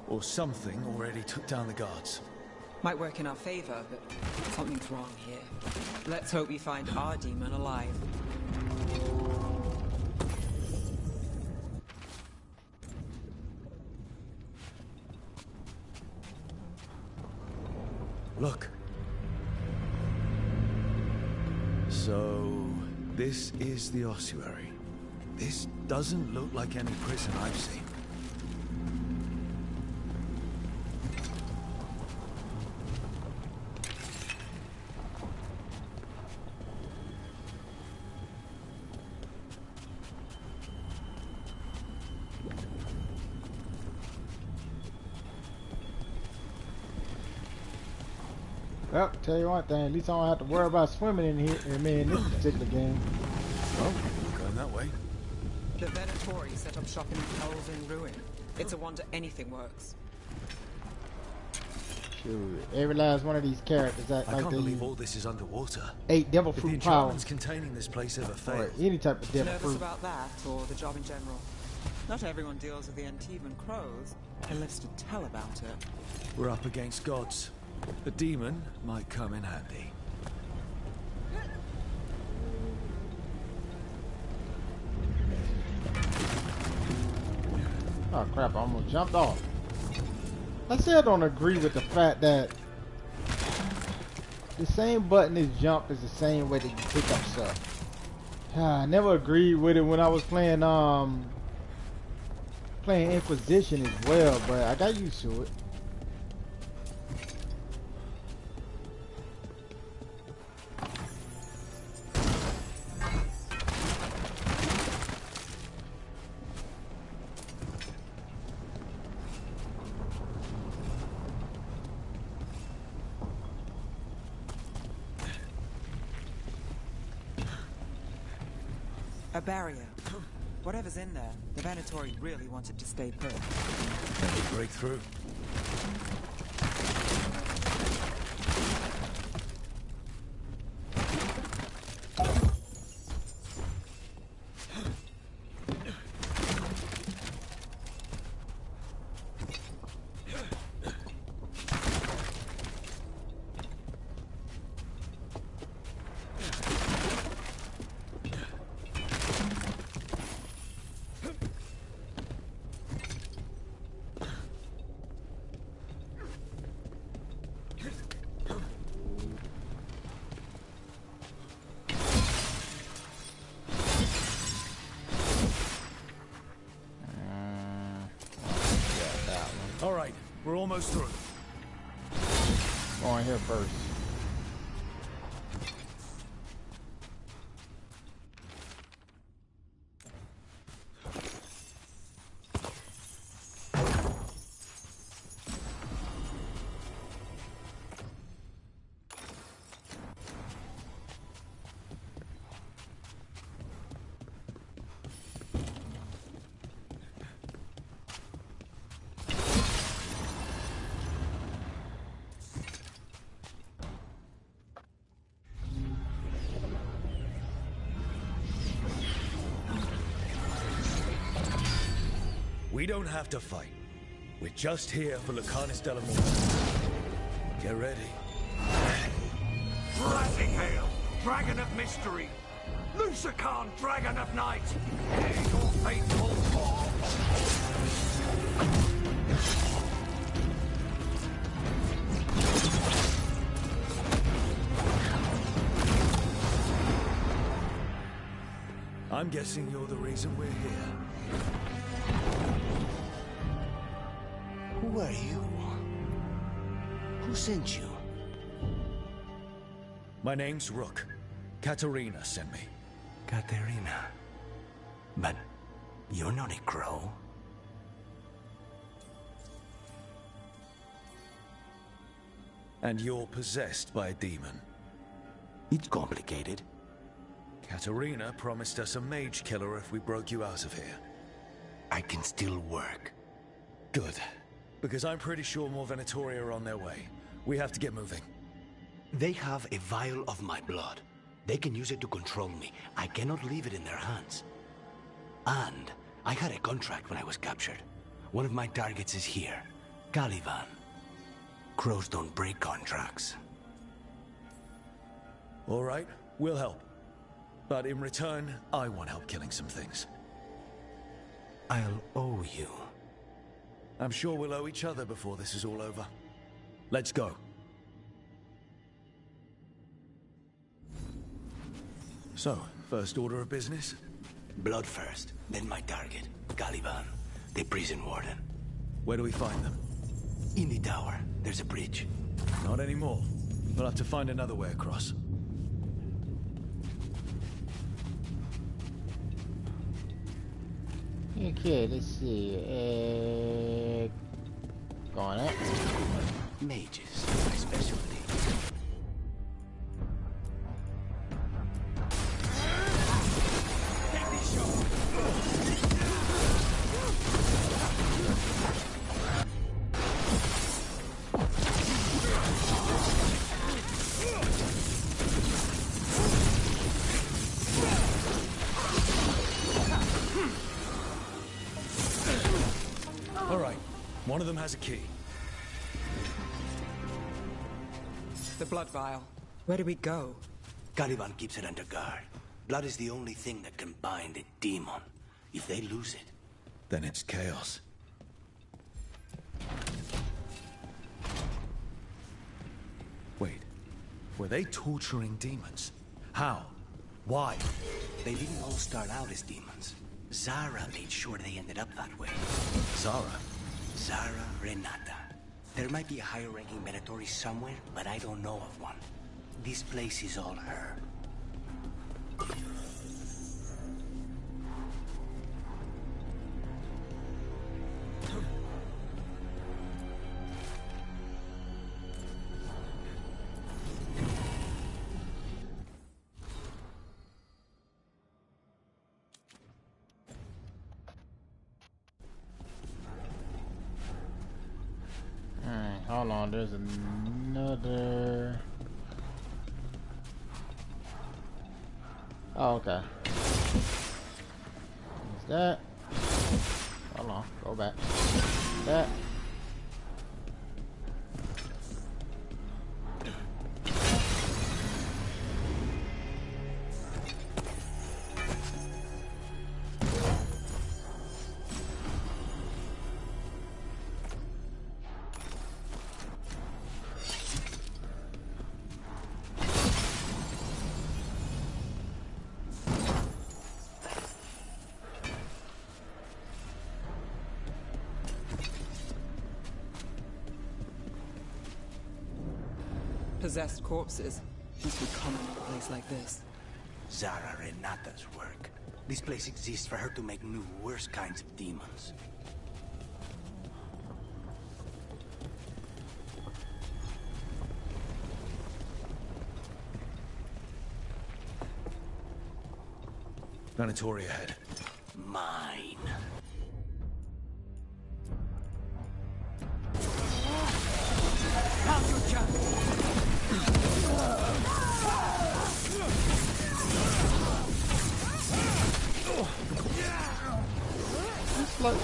or something already took down the guards. Might work in our favor, but something's wrong here. Let's hope we find our demon alive. Look. So, this is the ossuary. This doesn't look like any prison I've seen. Well, tell you one thing, at least I don't have to worry about swimming in here in this particular game. Well, going that way. The Venatori set up shop in Elven Ruin. It's a wonder anything works. Shoot, every last one of these characters act I like can't they believe all this is underwater. ate devil If the fruit power. enchantments containing this place ever Or fail. any type of devil Nervous fruit. about that, or the job in general? Not everyone deals with the Antivan crows and lives to tell about it. We're up against gods. A demon might come in handy. Oh crap, I almost jumped off. I still don't agree with the fact that the same button as jump is the same way that you pick up stuff. I never agreed with it when I was playing playing Inquisition as well, but I got used to it. A barrier. Whatever's in there, the Venatori really wanted to stay put. Let me break through. All right, we're almost through. Going here first. We don't have to fight. We're just here for Lucanus Delamore. Get ready. Rising Hail, Dragon of Mystery! Lucican, Dragon of Night! Hear your fateful fall! I'm guessing you're the reason we're here. Who are you? Who sent you? My name's Rook. Katerina sent me. Katerina. But you're not a crow. And you're possessed by a demon. It's complicated. Katerina promised us a mage killer if we broke you out of here. I can still work. Good. Because I'm pretty sure more Venatori are on their way. We have to get moving. They have a vial of my blood. They can use it to control me. I cannot leave it in their hands. And I had a contract when I was captured. One of my targets is here, Caliban. Crows don't break contracts. All right, we'll help. But in return, I want help killing some things. I'll owe you. I'm sure we'll owe each other before this is all over. Let's go. So, first order of business? Blood first, then my target, Caliban, the prison warden. Where do we find them? In the tower. There's a bridge. Not anymore. We'll have to find another way across. Okay, let's see. Going up. Mages, my specialty. One of them has a key. The blood vial. Where do we go? Caliban keeps it under guard. Blood is the only thing that can bind a demon. If they lose it, then it's chaos. Wait, were they torturing demons? How? Why? They didn't all start out as demons. Zara made sure they ended up that way. Zara? Zara Renata. There might be a higher-ranking Venatori somewhere, but I don't know of one. This place is all her. Hold on, there's another. Oh, okay. Is that? Hold on, go back. That. Possessed corpses must be common in a place like this. Zara Renata's work. This place exists for her to make new, worse kinds of demons. Venatori ahead. Mine. How's your job? It's like...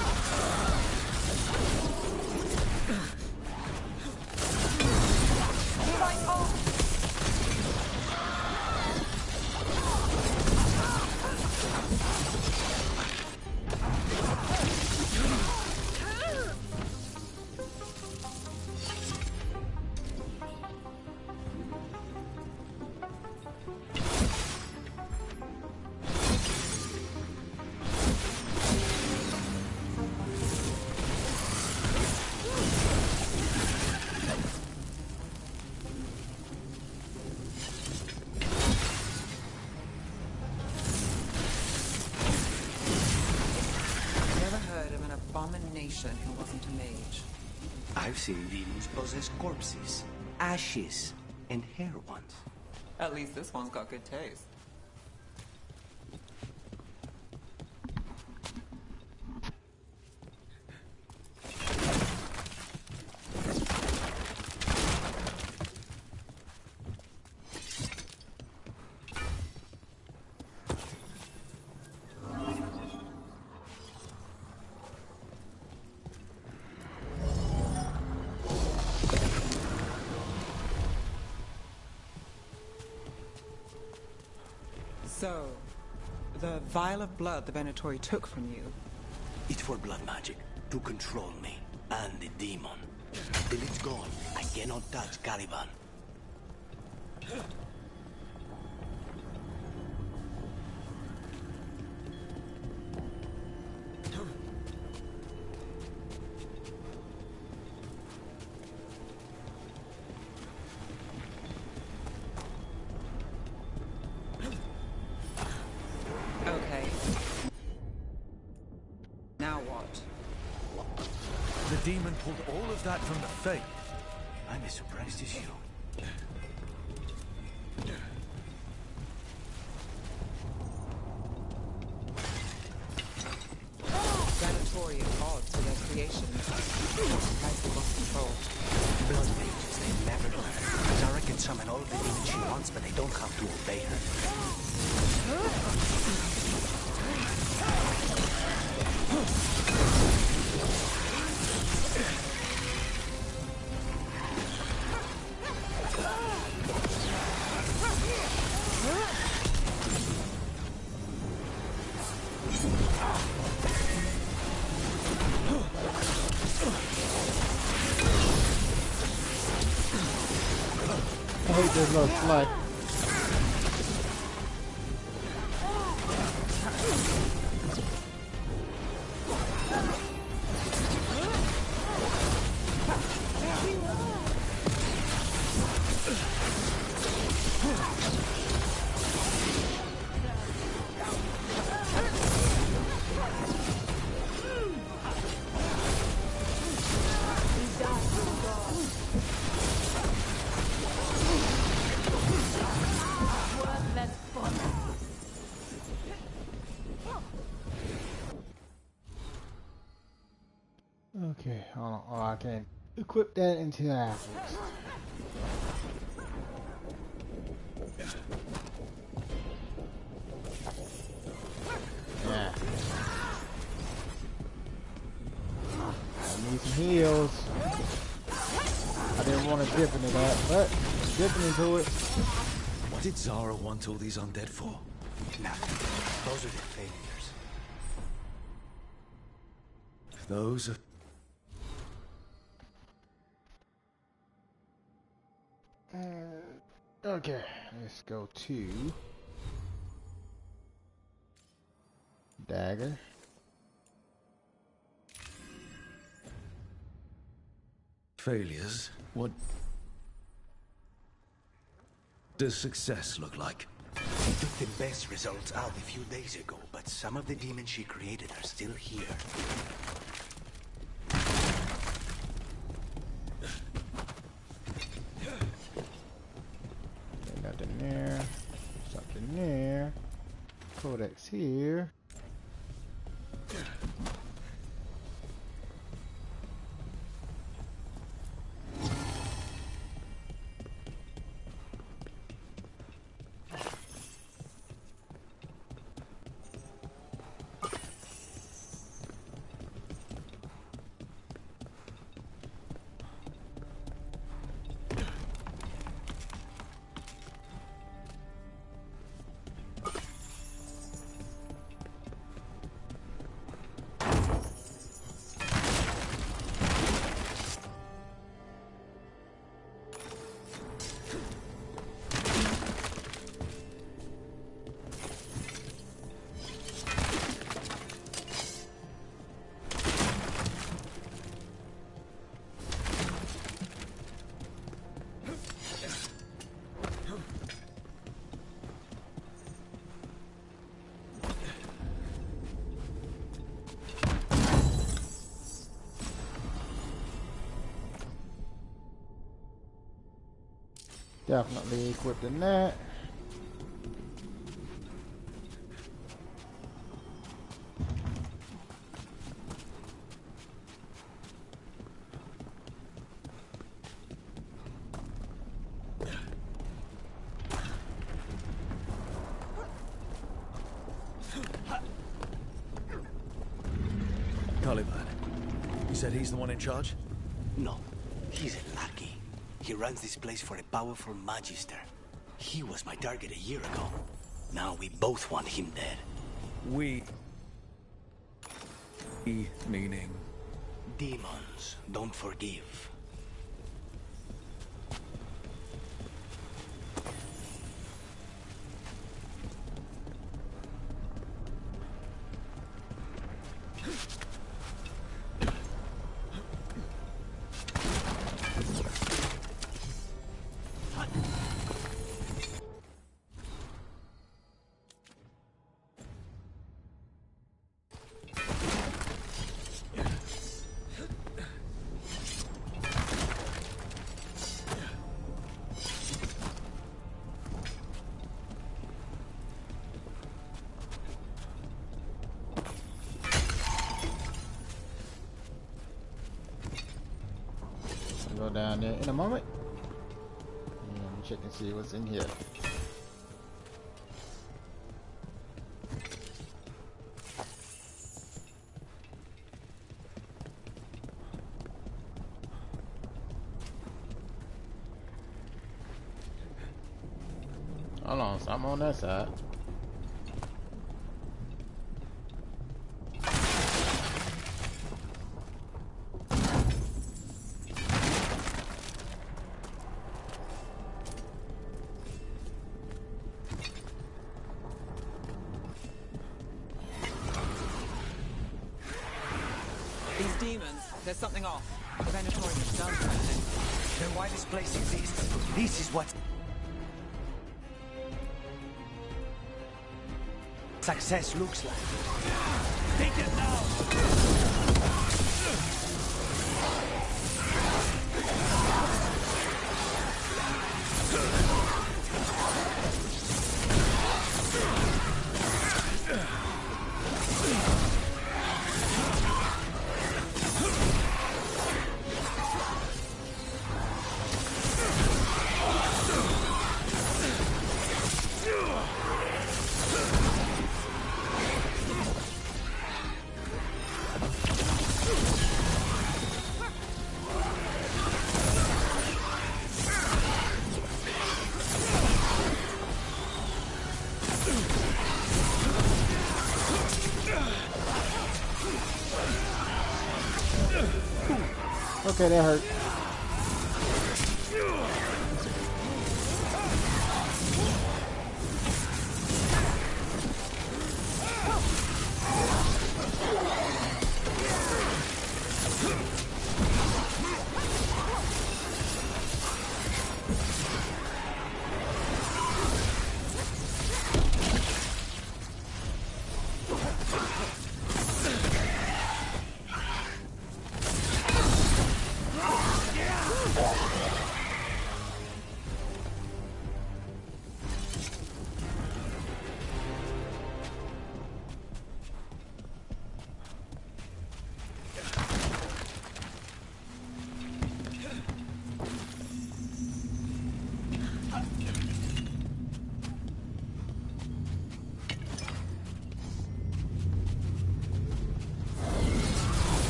Abomination who wasn't a mage. I've seen demons possess corpses. ashes and hair ones. At least this one's got good taste. So, the vial of blood the Venatori took from you. It's for blood magic, to control me, and the demon. Till it's gone, I cannot touch Caliban. Okay. Now what? The demon pulled all of that from the Fate. I'm as surprised as you. Venatori is odd to their creations. Surprisingly lost control. Blood mages, they never learn. Zara can summon all the demons she wants, but they don't have to obey her. I hate this little slut. Okay, hold on. Oh, I can't equip that until afterwards. Yeah. I need some heals. I didn't want to dip into that, but dipping into it. What did Zara want all these undead for? Nothing. Those are the failures. Those are... Okay, let's go to dagger. failures. What does success look like? She took the best results out a few days ago, but some of the demons she created are still here. Nothing there. Something there. Codex here. Definitely equipped in that. Caliban. You said he's the one in charge? No, he's a lackey. He runs this place for a powerful magister. He was my target a year ago. Now we both want him dead. We, meaning? Demons don't forgive. Go down there in a moment. And check and see what's in here. Hold on, so I'm on that side. These demons, there's something off. The Venatorium has done something. Then why this place exists? This is what success looks like. Take it now! Okay, that hurt.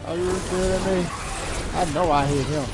Are you kidding me? I know I hit him.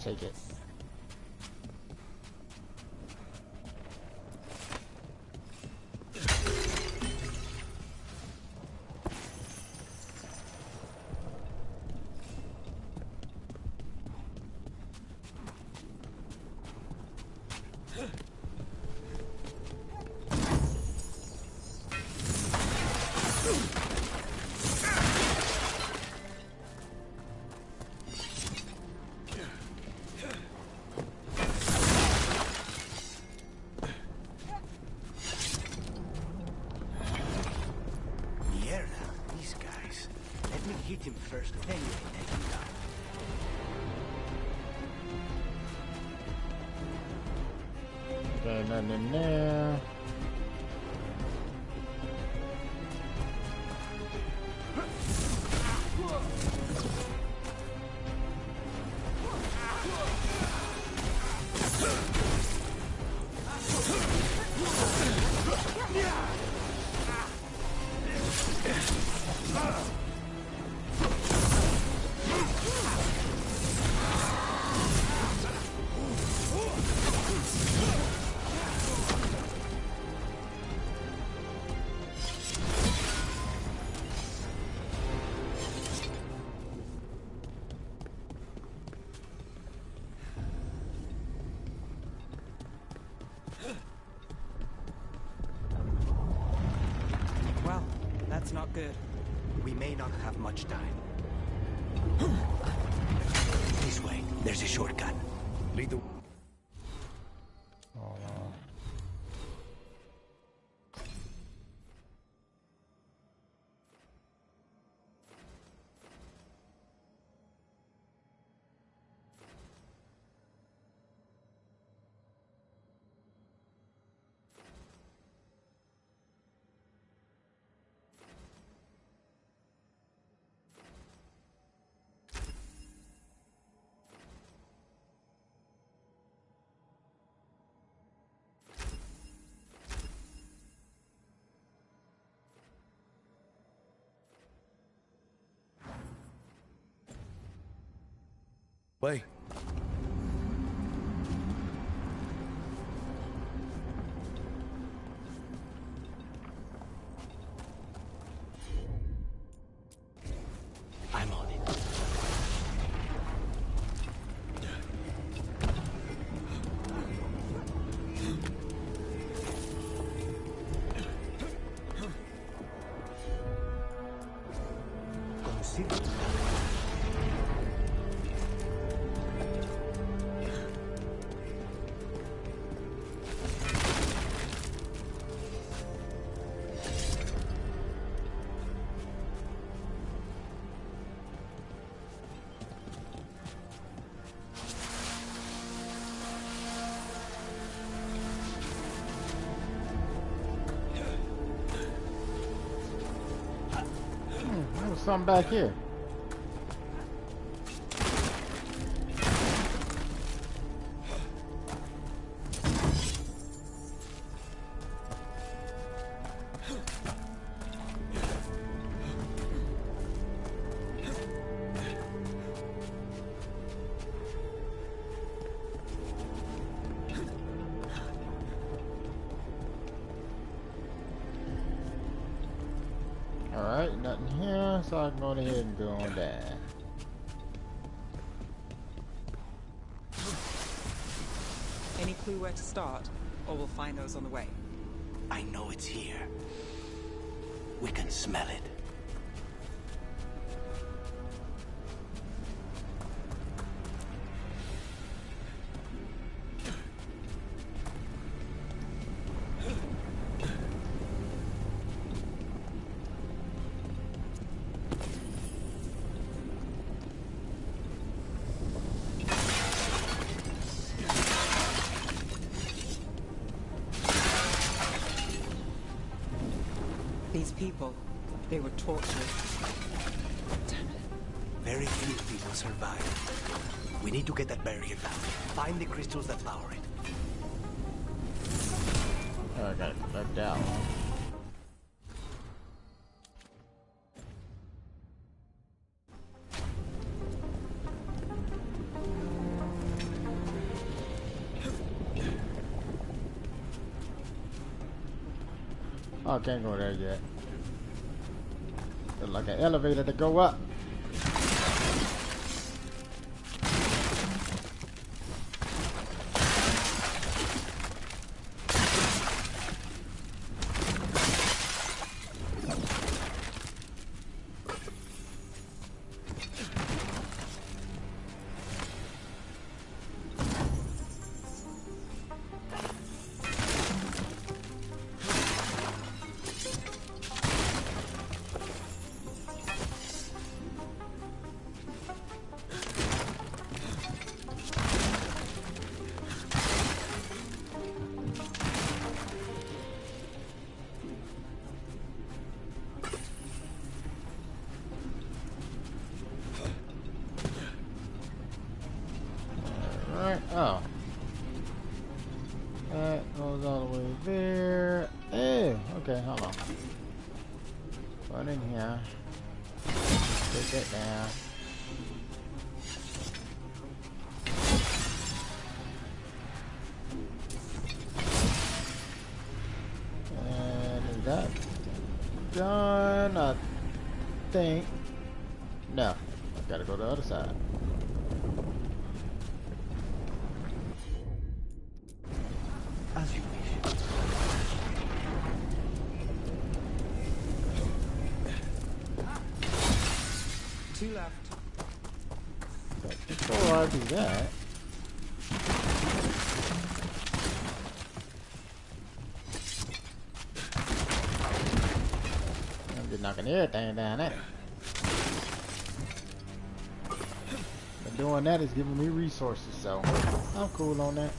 take it. Him first, then you can take him down. Okay, nothing in there. Well, that's not good. We may not have much time. This way. There's a shortcut. Lead the... way. I'm on it. Consider. There's something back here. Alright, nothing here, so I can go ahead and go on that. Any clue where to start, or we'll find those on the way? I know it's here. We can smell it. These people, they were tortured. Very few people survive. We need to get that barrier down. Find the crystals that power it. Oh, I gotta put that down. Oh, I can't go there yet. There's like an elevator to go up. Oh. That goes all the way there. Hey, okay, hold on. Put in here. Take that down. And is that done? I think. No. I gotta go to the other side. As you wish. 2 left. But before I do that, I'm just knocking everything down there. But doing that is giving me resources, so I'm cool on that.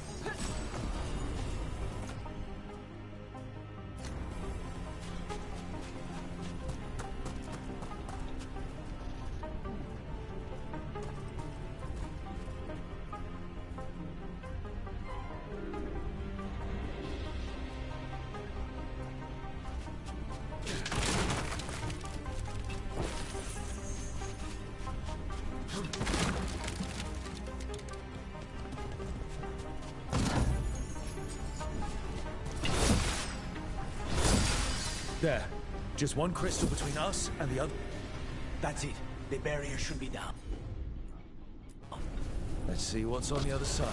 There. Just one crystal between us and the other. That's it. The barrier should be down. Let's see what's on the other side.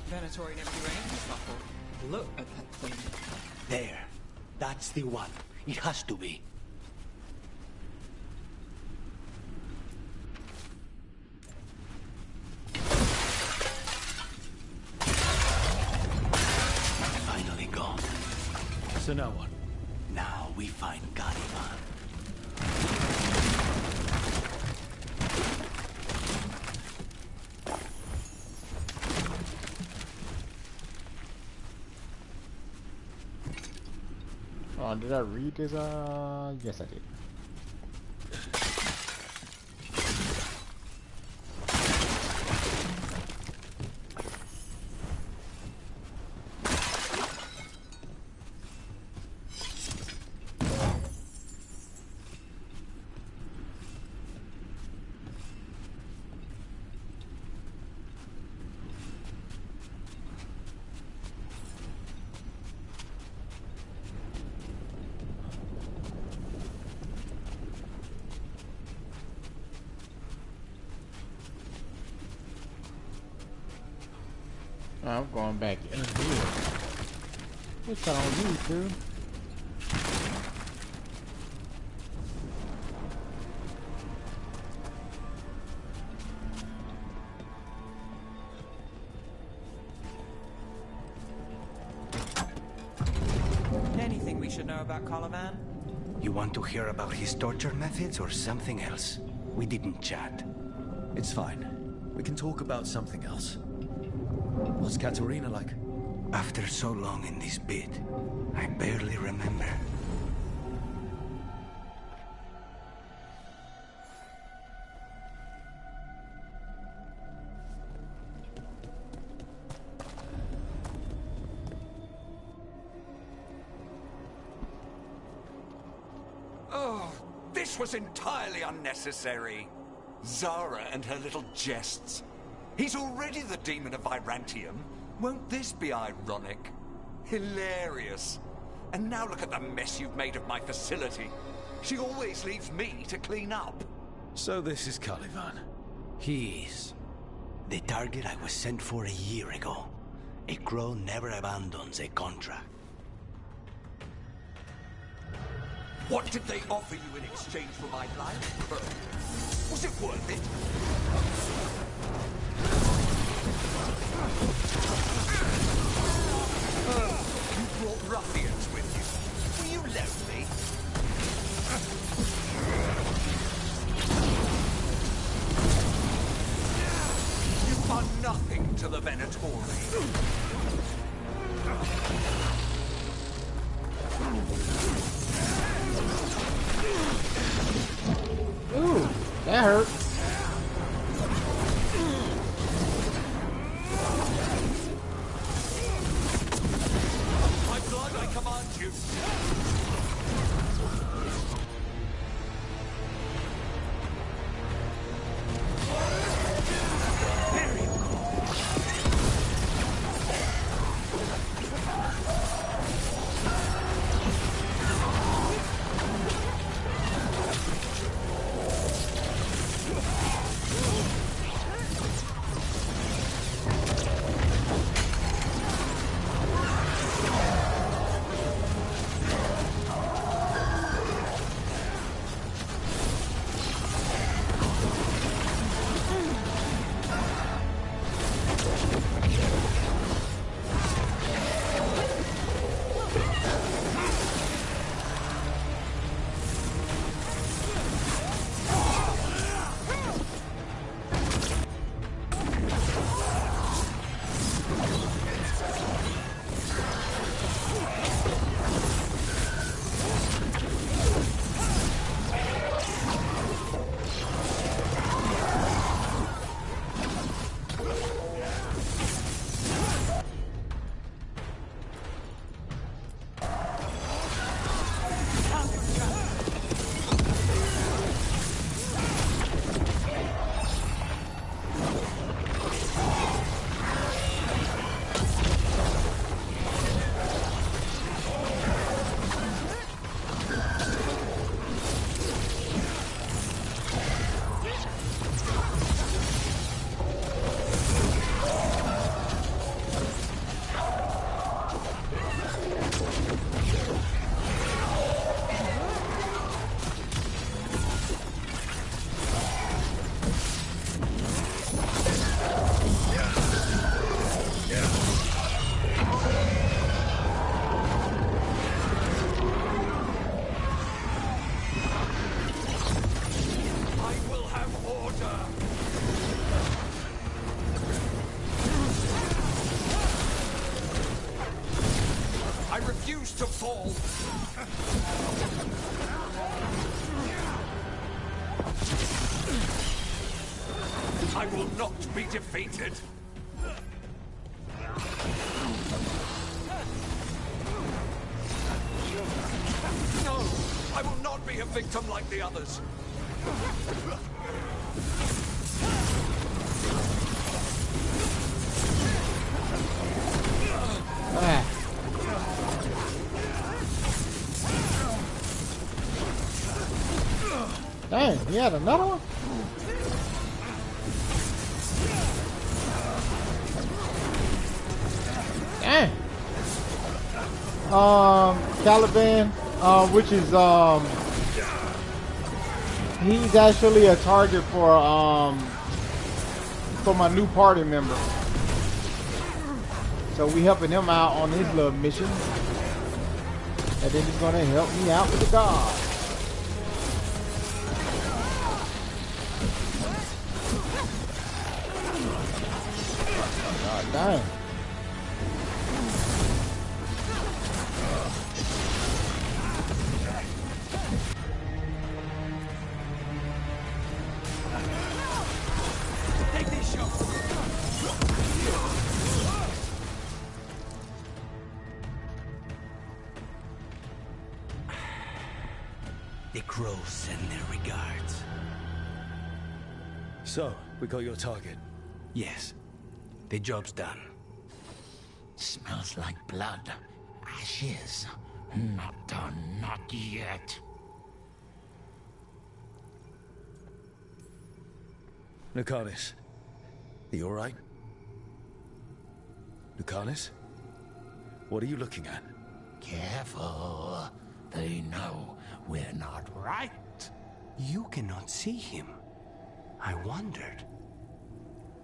Venatory never do anything subtle. Look at that thing. There. That's the one. It has to be. Finally gone. So now what? Now we find Gariman. Oh, did I read this? Yes, I did. I'm going back in here. Which I don't need to. Anything we should know about Coloman? You want to hear about his torture methods or something else? We didn't chat. It's fine. We can talk about something else. What's Katerina like? After so long in this pit, I barely remember. Oh, This was entirely unnecessary. Zara and her little jests. He's already the demon of Virantium. Won't this be ironic? Hilarious. And now look at the mess you've made of my facility. She always leaves me to clean up. So this is Caliban. He is. The target I was sent for a year ago. A crow never abandons a contract. What did they offer you in exchange for my life? Was it worth it? You brought ruffians with you. Were you lonely? You are nothing to the Venatori. Ooh, that hurt. My blood, I command you. To fall. I will not be defeated. No, I will not be a victim like the others. Dang, he had another one? Dang. Caliban, which is, he's actually a target for my new party member. So we helping him out on his little mission. And then he's gonna help me out with the god. God damn. Take these shots. The crows send their regards. So, we got your target. Yes. The job's done. Smells like blood. Ashes. Not done, not yet. Lucanus, are you alright? Lucanus? What are you looking at? Careful. They know we're not right. You cannot see him. I wondered.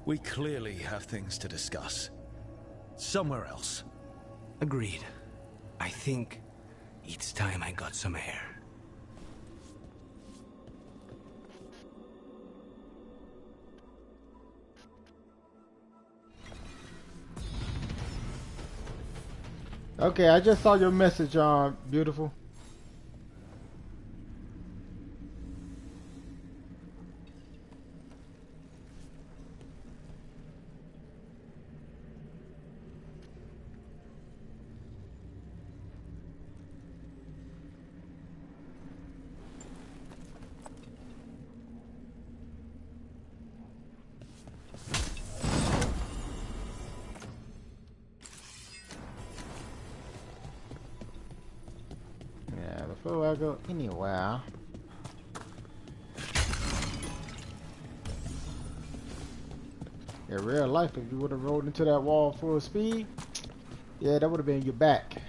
We clearly have things to discuss. Somewhere else. Agreed. I think it's time I got some air. Okay, I just saw your message, beautiful. Before I go anywhere, in real life, if you would have rolled into that wall full speed, yeah, that would have been your back.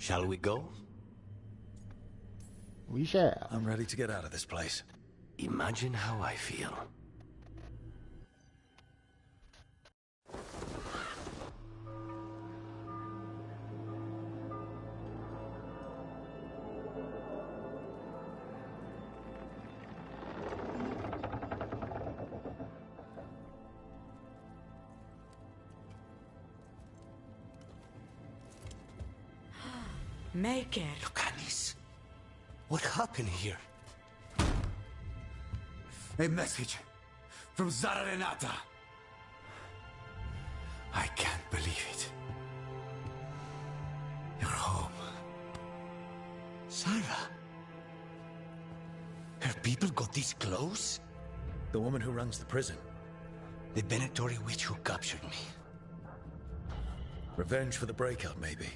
Shall we go? We shall. I'm ready to get out of this place. Imagine how I feel. Make it. Lucanus, what happened here? A message from Zara Renata. I can't believe it. You're home. Sarah? Her people got this close? The woman who runs the prison. The Venatori witch who captured me. Revenge for the breakout, maybe.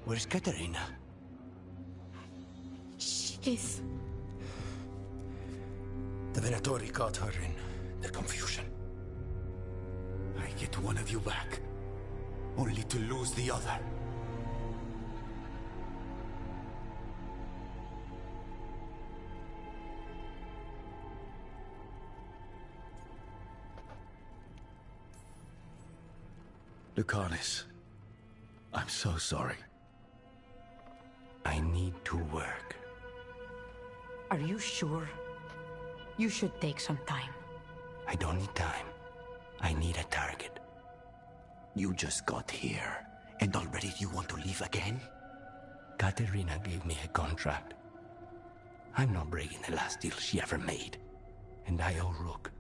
Where's Katerina? She's... The Venatori caught her in their confusion. I get one of you back, only to lose the other. Lucanus, I'm so sorry. I need to work. Are you sure? You should take some time. I don't need time. I need a target. You just got here, and already you want to leave again? Katerina gave me a contract. I'm not breaking the last deal she ever made. And I owe Rook.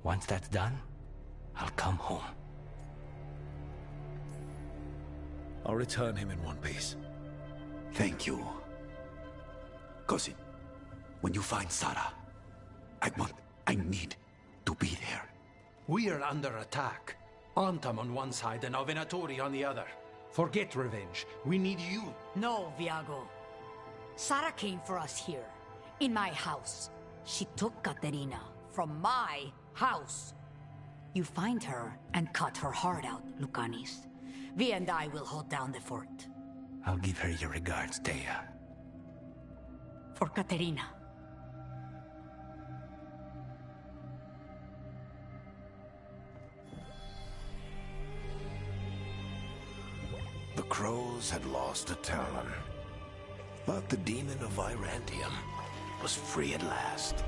Once that's done, I'll come home. I'll return him in one piece. Thank you. Cousin, when you find Sarah, I need to be there. We are under attack. Antam on one side and Venatori on the other. Forget revenge. We need you. No, Viago. Sarah came for us here, in my house. She took Katerina from my house. You find her and cut her heart out, Lucanis. Vi and I will hold down the fort. I'll give her your regards, Thea. For Katerina. The crows had lost a talon, but the demon of Virantium was free at last.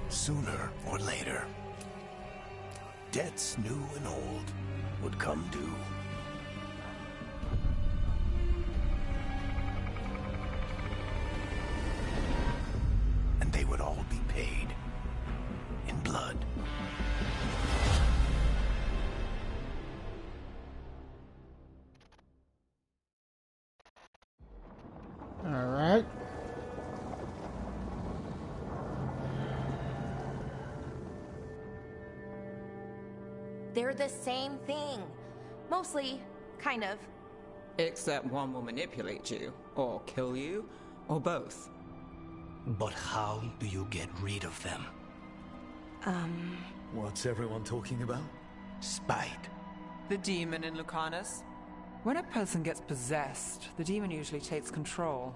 Sooner or later, debts new and old would come due. And they would all be paid in blood. All right. They're the same thing. Mostly, kind of. Except one will manipulate you, or kill you, or both. But how do you get rid of them? What's everyone talking about? Spite. The demon in Lucanus. When a person gets possessed, the demon usually takes control.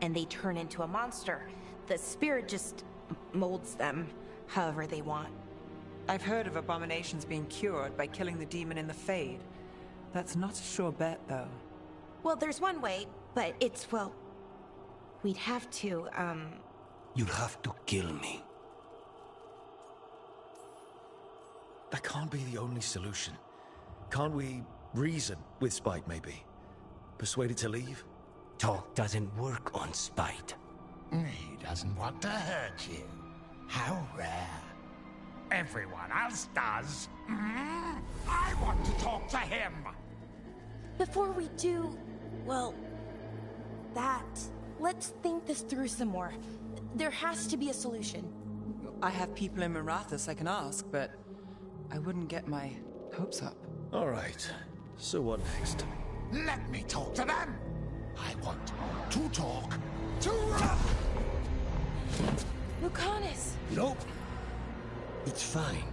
And they turn into a monster. The spirit just molds them however they want. I've heard of abominations being cured by killing the demon in the Fade. That's not a sure bet, though. Well, there's one way, but it's, well... We'd have to, You'd have to kill me. That can't be the only solution. Can't we reason with Spite, maybe? Persuade it to leave? Talk doesn't work on Spite. He doesn't want to hurt you. How rare. Everyone else does. I want to talk to him. Before we do, well, that... Let's think this through some more. There has to be a solution. I have people in Marathas I can ask, but I wouldn't get my hopes up. All right. So what next? Let me talk to them. I want to talk to... Lucanus! Nope. It's fine.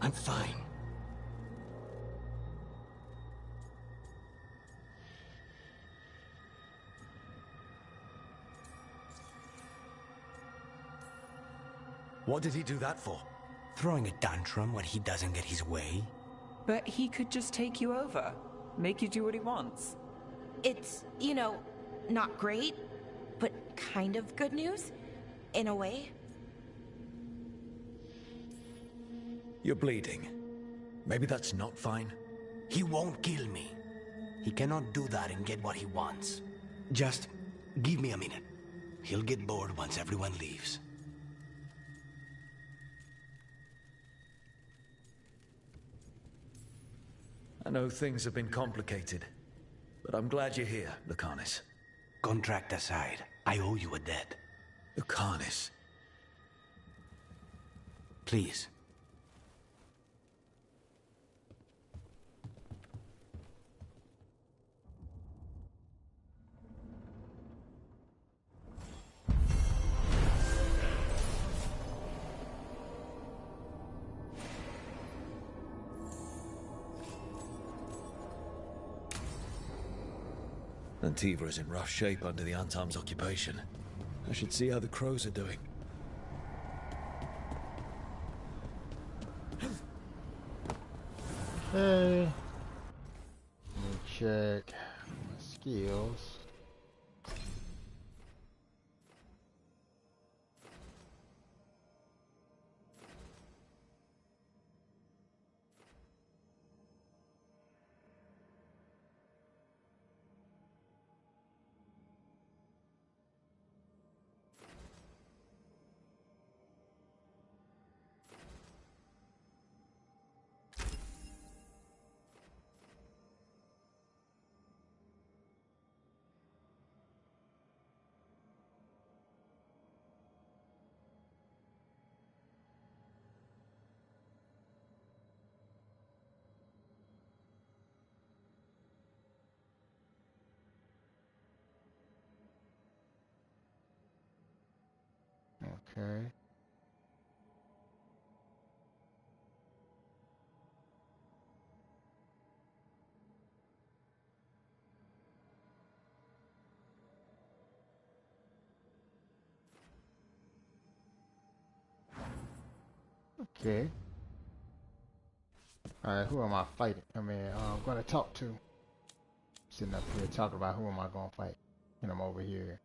I'm fine. What did he do that for? Throwing a tantrum when he doesn't get his way? But he could just take you over. Make you do what he wants. It's, you know, not great, but kind of good news, in a way. You're bleeding. Maybe that's not fine. He won't kill me. He cannot do that and get what he wants. Just give me a minute. He'll get bored once everyone leaves. I know things have been complicated, but I'm glad you're here, Lucanus. Contract aside, I owe you a debt. Lucanus. Please. Antiva is in rough shape under the Antarm's occupation. I should see how the crows are doing. Okay. Let me check my skills. Okay. Okay. Alright, who am I fighting? I mean, I'm gonna talk to. Sitting up here talking about who am I gonna fight. And I'm over here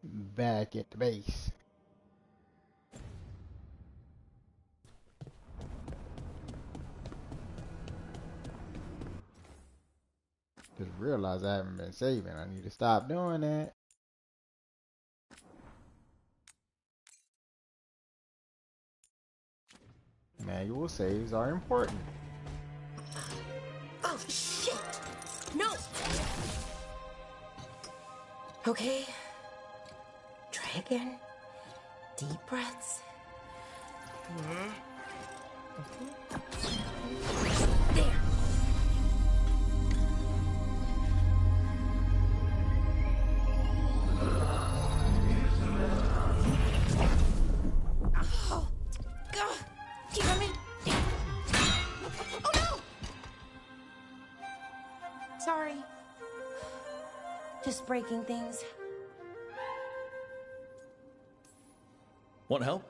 back at the base. Just realized I haven't been saving. I need to stop doing that. Manual saves are important. Oh, shit! No! Okay. Try again. Deep breaths. There. Oh, God. Damn it. Oh, no! Sorry. Just breaking things. Want help?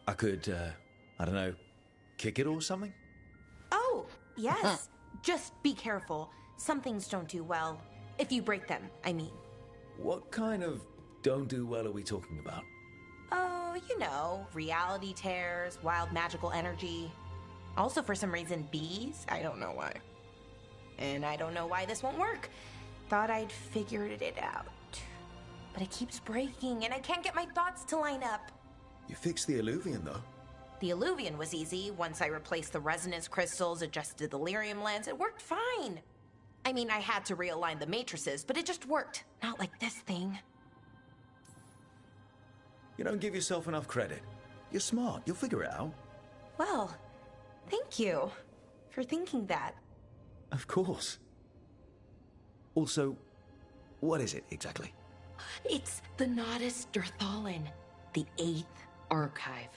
I could, I don't know, kick it or something? Oh, yes. Just be careful. Some things don't do well. If you break them, I mean. What kind of don't do well are we talking about? Oh, you know, reality tears, wild magical energy. Also, for some reason, bees. I don't know why. And I don't know why this won't work. Thought I'd figured it out. But it keeps breaking, and I can't get my thoughts to line up. You fixed the Illuvian, though. The Illuvian was easy. Once I replaced the resonance crystals, adjusted the lyrium lens, it worked fine. I mean, I had to realign the matrices, but it just worked. Not like this thing. You don't give yourself enough credit. You're smart. You'll figure it out. Well, thank you for thinking that. Of course. Also, what is it exactly? It's the Nodus Dirthalin, the 8th archive.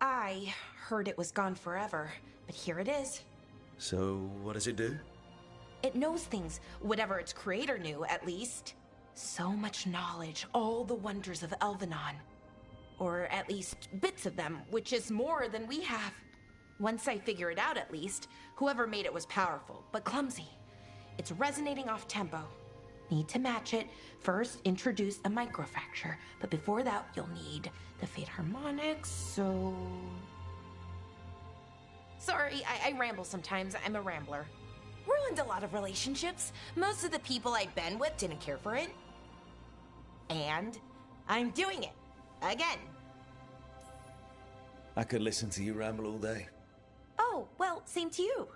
I heard it was gone forever, but here it is. So, what does it do? It knows things, whatever its creator knew, at least. So much knowledge, all the wonders of Elvenon. Or at least bits of them, which is more than we have. Once I figure it out, at least, whoever made it was powerful, but clumsy. It's resonating off tempo. Need to match it. First, introduce a microfracture, but before that, you'll need the Fate harmonics, so... Sorry, I ramble sometimes. I'm a rambler. Ruined a lot of relationships. Most of the people I'd been with didn't care for it. And I'm doing it. Again. I could listen to you ramble all day. Oh, well, same to you.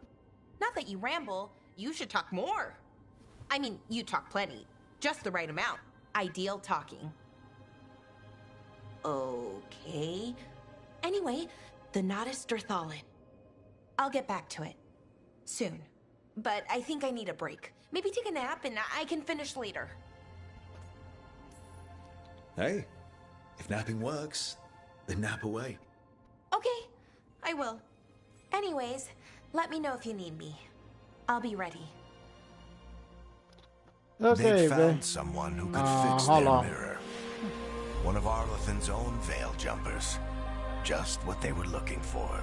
Not that you ramble. You should talk more. I mean, you talk plenty. Just the right amount. Ideal talking. Okay. Anyway, the Nodus Dirthalin. I'll get back to it. Soon. But I think I need a break. Maybe take a nap and I can finish later. Hey, if napping works, then nap away. Okay, I will. Anyways, let me know if you need me. I'll be ready. Okay, They'd found babe. someone who could fix their hold on. mirror. One of Arlethan's own veil jumpers. Just what they were looking for.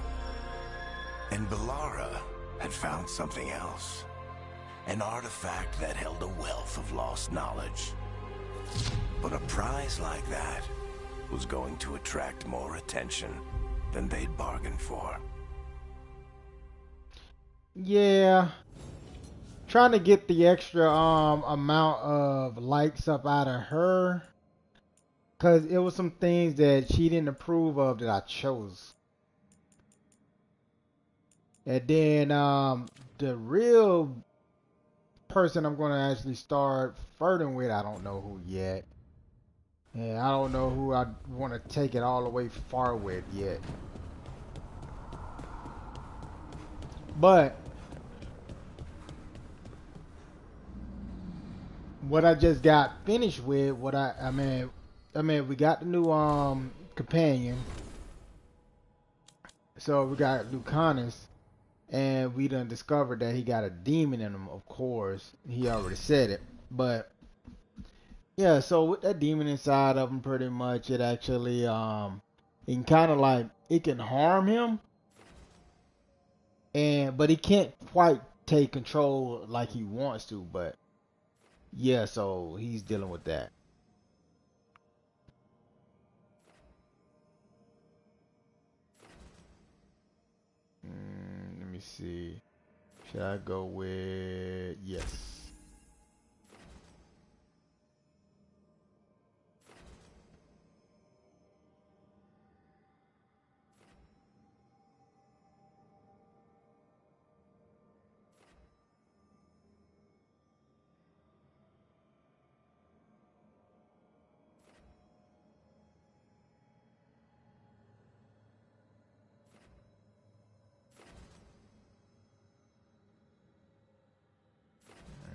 And Bellara had found something else. An artifact that held a wealth of lost knowledge. But a prize like that was going to attract more attention than they'd bargained for. Yeah. Trying to get the extra amount of likes up out of her. Cause it was some things that she didn't approve of that I chose. And then the real person I'm gonna actually start flirting with, I don't know who yet. And I don't know who I want to take it all the way far with yet. But what I just got finished with, I mean, I mean, we got the new companion. So we got Lucanus, and we done discovered that he got a demon in him. Of course, he already said it, but yeah. So with that demon inside of him, pretty much, it actually it can kind of like it can harm him, and but he can't quite take control like he wants to. But yeah, so he's dealing with that. Let me see. Should I go with yes?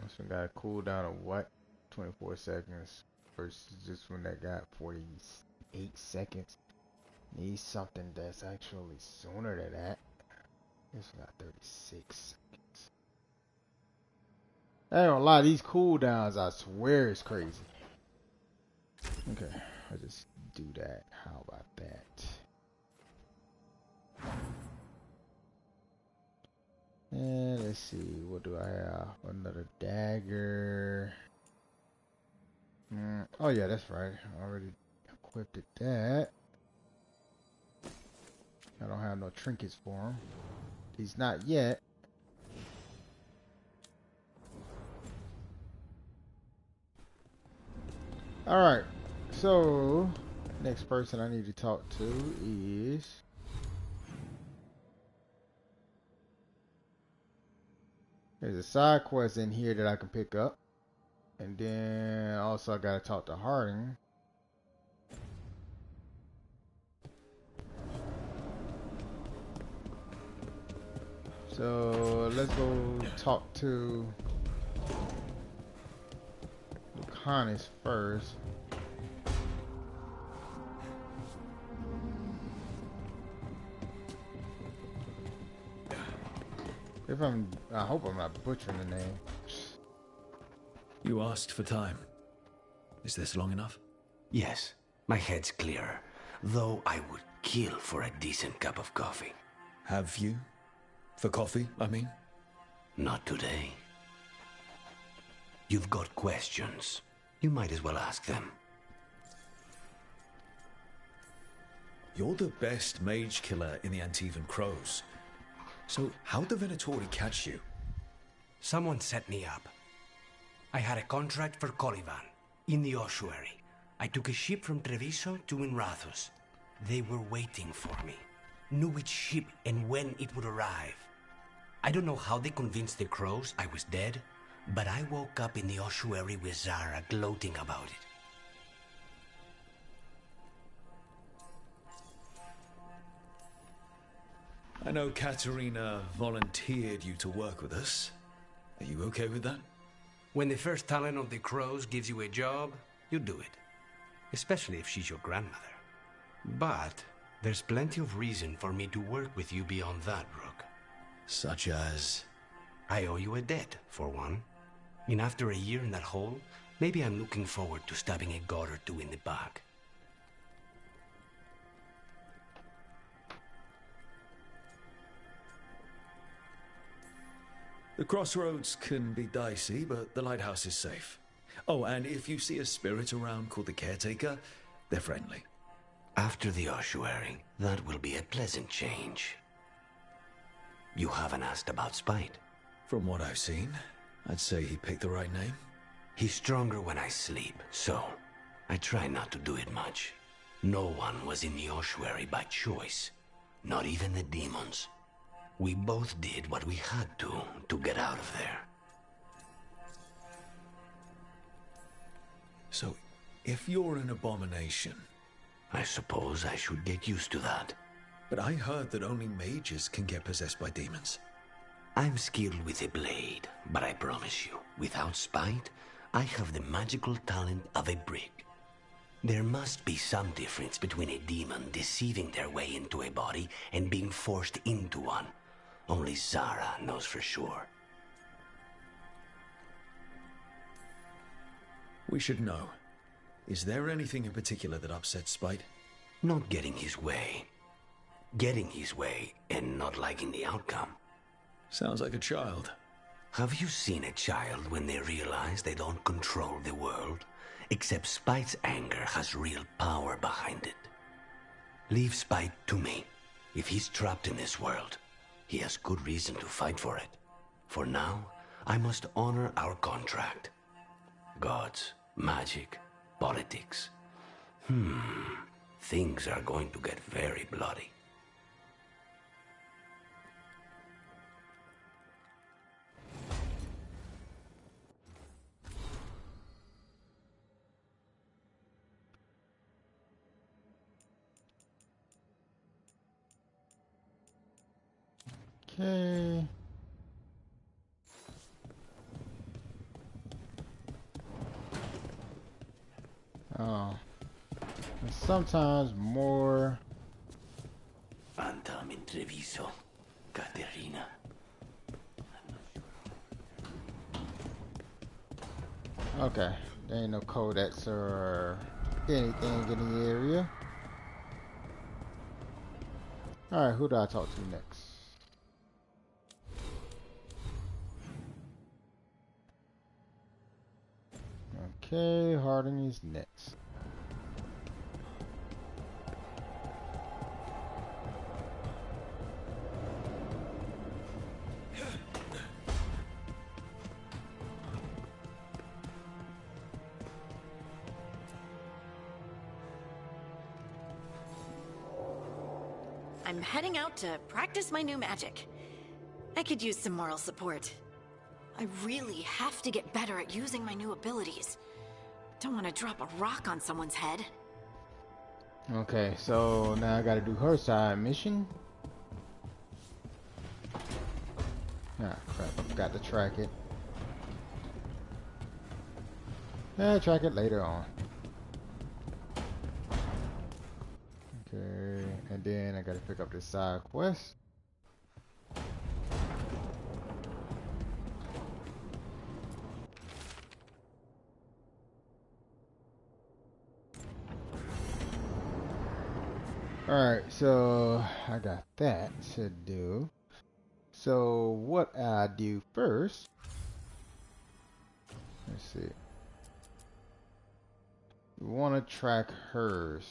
This one got a cooldown of what? 24 seconds versus this one that got 48 seconds. Need something that's actually sooner than that. This one got 36 seconds. I ain't gonna lie, these cooldowns, I swear, is crazy. Okay, I'll just do that. How about that? And let's see, what do I have? Another dagger. Oh yeah, that's right. I already equipped that. I don't have no trinkets for him. He's not yet. Alright, so next person I need to talk to is there's a side quest in here that I can pick up. And then also I gotta talk to Harding. So let's go talk to Lucanus first. I hope I'm not butchering the name. You asked for time. Is this long enough? Yes, my head's clearer. Though I would kill for a decent cup of coffee. Have you? For coffee, I mean? Not today. You've got questions. You might as well ask them. You're the best mage killer in the Antivan Crows. So how'd the Venatori catch you? Someone set me up. I had a contract for Colivan, in the ossuary. I took a ship from Treviso to Inrathus. They were waiting for me. Knew which ship and when it would arrive. I don't know how they convinced the Crows I was dead, but I woke up in the ossuary with Zara gloating about it. I know Katerina volunteered you to work with us. Are you okay with that? When the first talent of the Crows gives you a job, you do it. Especially if she's your grandmother. But there's plenty of reason for me to work with you beyond that, Rook. Such as? I owe you a debt, for one. And after a year in that hole, maybe I'm looking forward to stabbing a god or two in the back. The crossroads can be dicey, but the lighthouse is safe. Oh, and if you see a spirit around called the Caretaker, they're friendly. After the ossuary, that will be a pleasant change. You haven't asked about Spite? From what I've seen, I'd say he picked the right name. He's stronger when I sleep, so I try not to do it much. No one was in the ossuary by choice, not even the demons. We both did what we had to get out of there. So, if you're an abomination... I suppose I should get used to that. But I heard that only mages can get possessed by demons. I'm skilled with a blade, but I promise you, without Spite, I have the magical talent of a brick. There must be some difference between a demon deceiving their way into a body and being forced into one. Only Zara knows for sure. We should know. Is there anything in particular that upsets Spite? Not getting his way. Getting his way and not liking the outcome. Sounds like a child. Have you seen a child when they realize they don't control the world? Except Spite's anger has real power behind it. Leave Spite to me. If he's trapped in this world, he has good reason to fight for it. For now, I must honor our contract. Gods, magic, politics. Things are going to get very bloody. Okay. Oh. And sometimes more. Antam in Treviso, Caterina. Okay. There ain't no codex or anything in the area. Alright, who do I talk to next? Okay, Harding is next. I'm heading out to practice my new magic. I could use some moral support. I really have to get better at using my new abilities. Don't want to drop a rock on someone's head. Okay, so now I gotta do her side mission. Ah, crap, forgot to track it. Yeah, track it later on. Okay, and then I gotta pick up this side quest. Alright, so I got that to do. So what I do first, let's see. We want to track hers.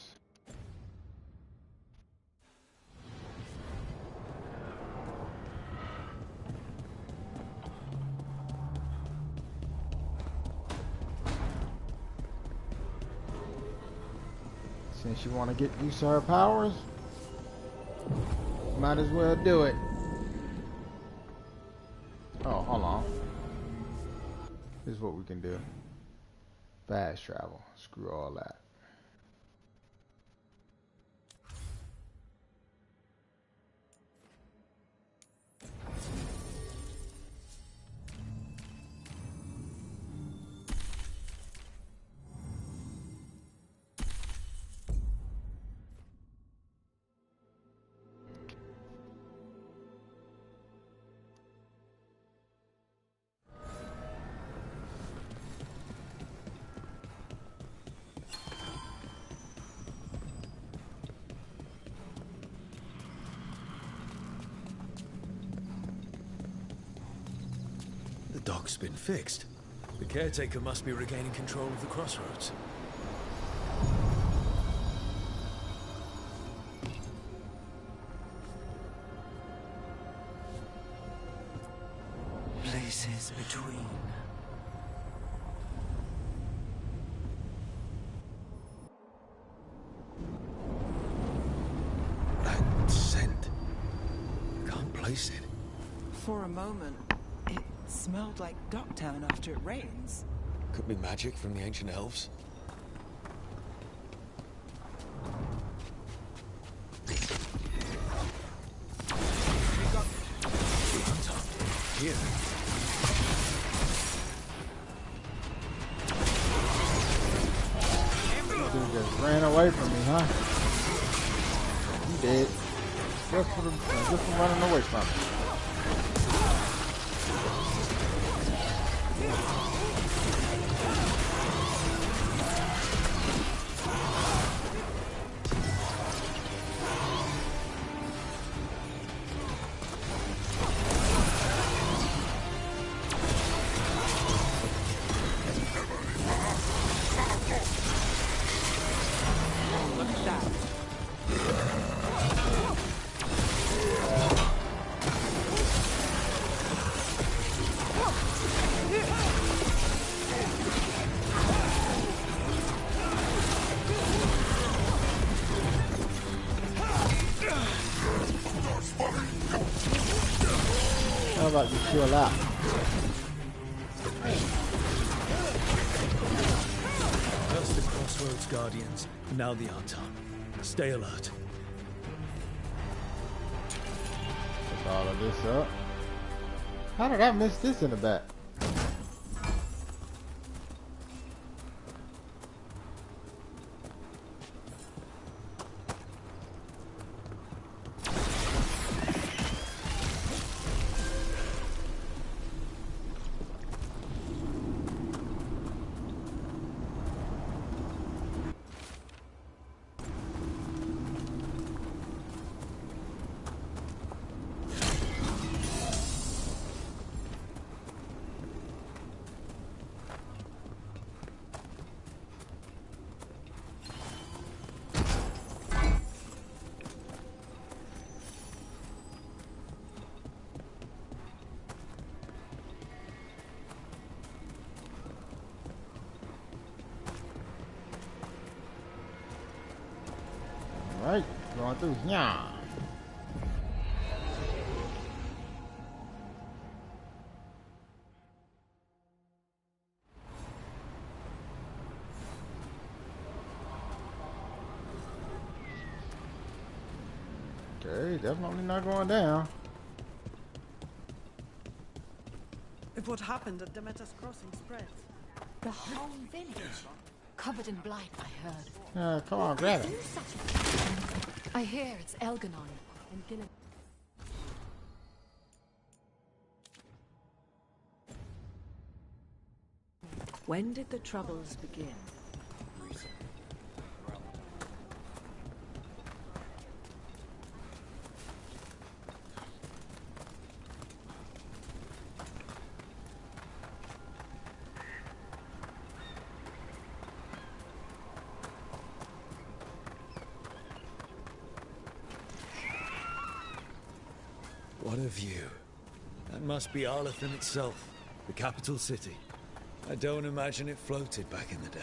Since you want to get used to her powers, might as well do it. Oh, hold on. This is what we can do. Fast travel. Screw all that. The dock's been fixed. The caretaker must be regaining control of the crossroads. Places between. That scent. Can't place it. For a moment, it smelled like Docktown after it rains. Could be magic from the ancient elves. Here. Dude just ran away from me, huh? You dead. Just for running away from me. How about you chill out? First the Crossroads Guardians, now the Anton. Stay alert. Pick all of this up. How did I miss this in the back? Alright, going through here. Okay, definitely not going down. If what happened at Demeter's Crossing spreads, the whole village covered in blight, I heard. Come on, grab it. I hear it's Elganon and Gillen. when did the troubles begin? What a view. That must be Arlathan itself, the capital city. I don't imagine it floated back in the day.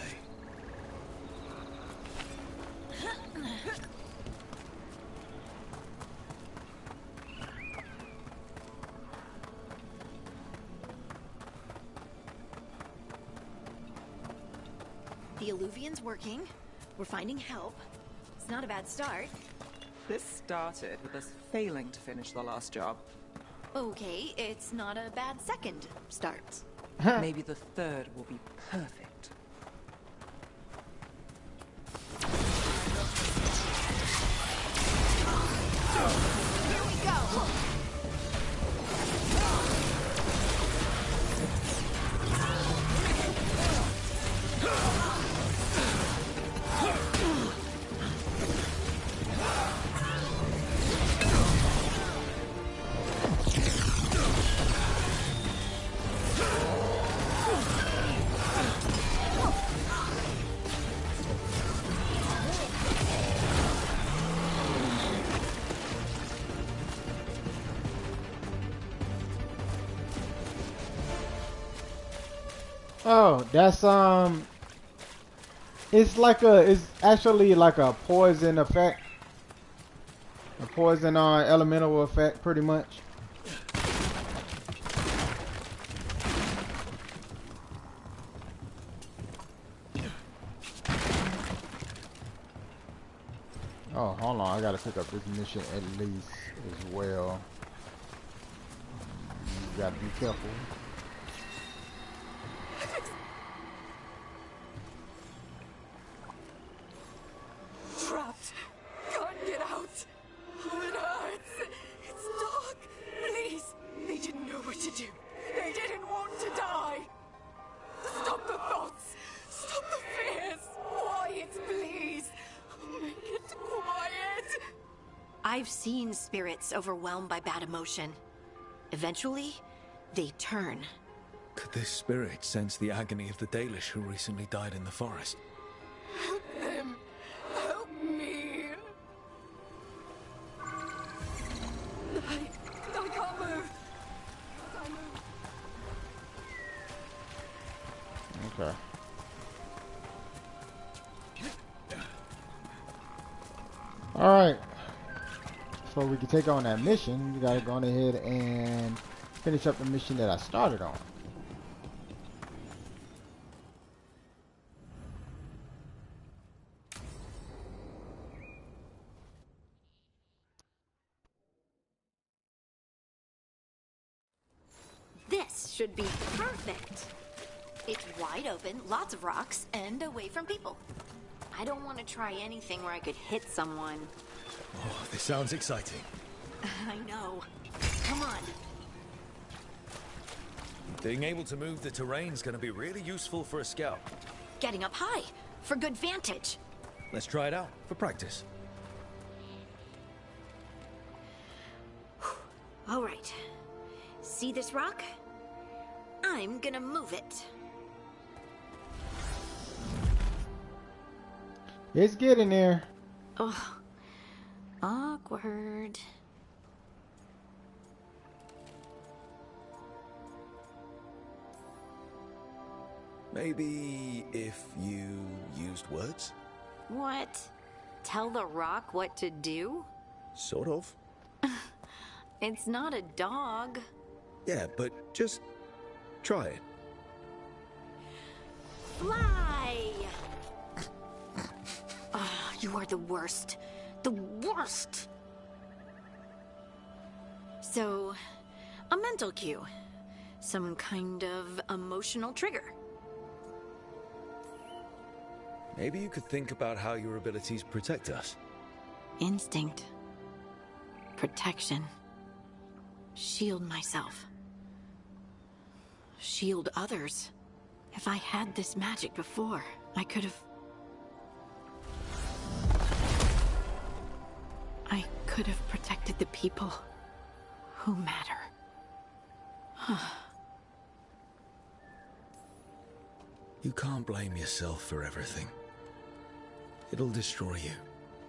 The Alluvian's working. We're finding help. It's not a bad start. This started with us failing to finish the last job. Okay, it's not a bad second start. Maybe the third will be perfect. Here we go! Oh, that's it's actually like a poison effect. A poison elemental effect pretty much. Oh, hold on, I gotta pick up this mission at least as well. You gotta be careful. I've seen spirits overwhelmed by bad emotion. Eventually, they turn. Could this spirit sense the agony of the Dalish who recently died in the forest? Help them! Help me! I can't move! Okay. Alright. So we can take on that mission. We gotta go on ahead and finish up the mission that I started on. This should be perfect. It's wide open, lots of rocks, and away from people. I don't want to try anything where I could hit someone. Oh, this sounds exciting. I know. Come on. Being able to move the terrain's gonna be really useful for a scout. Getting up high, for good vantage. Let's try it out, for practice. All right. See this rock? I'm gonna move it. It's getting there. Oh, awkward. Maybe if you used words? What? Tell the rock what to do? Sort of. It's not a dog. Yeah, but just try it. Fly! Oh, you are the worst. The worst! So, a mental cue. Some kind of emotional trigger. Maybe you could think about how your abilities protect us. Instinct. Protection. Shield myself. Shield others. If I had this magic before, I could have... I could have protected the people who matter. You can't blame yourself for everything. It'll destroy you.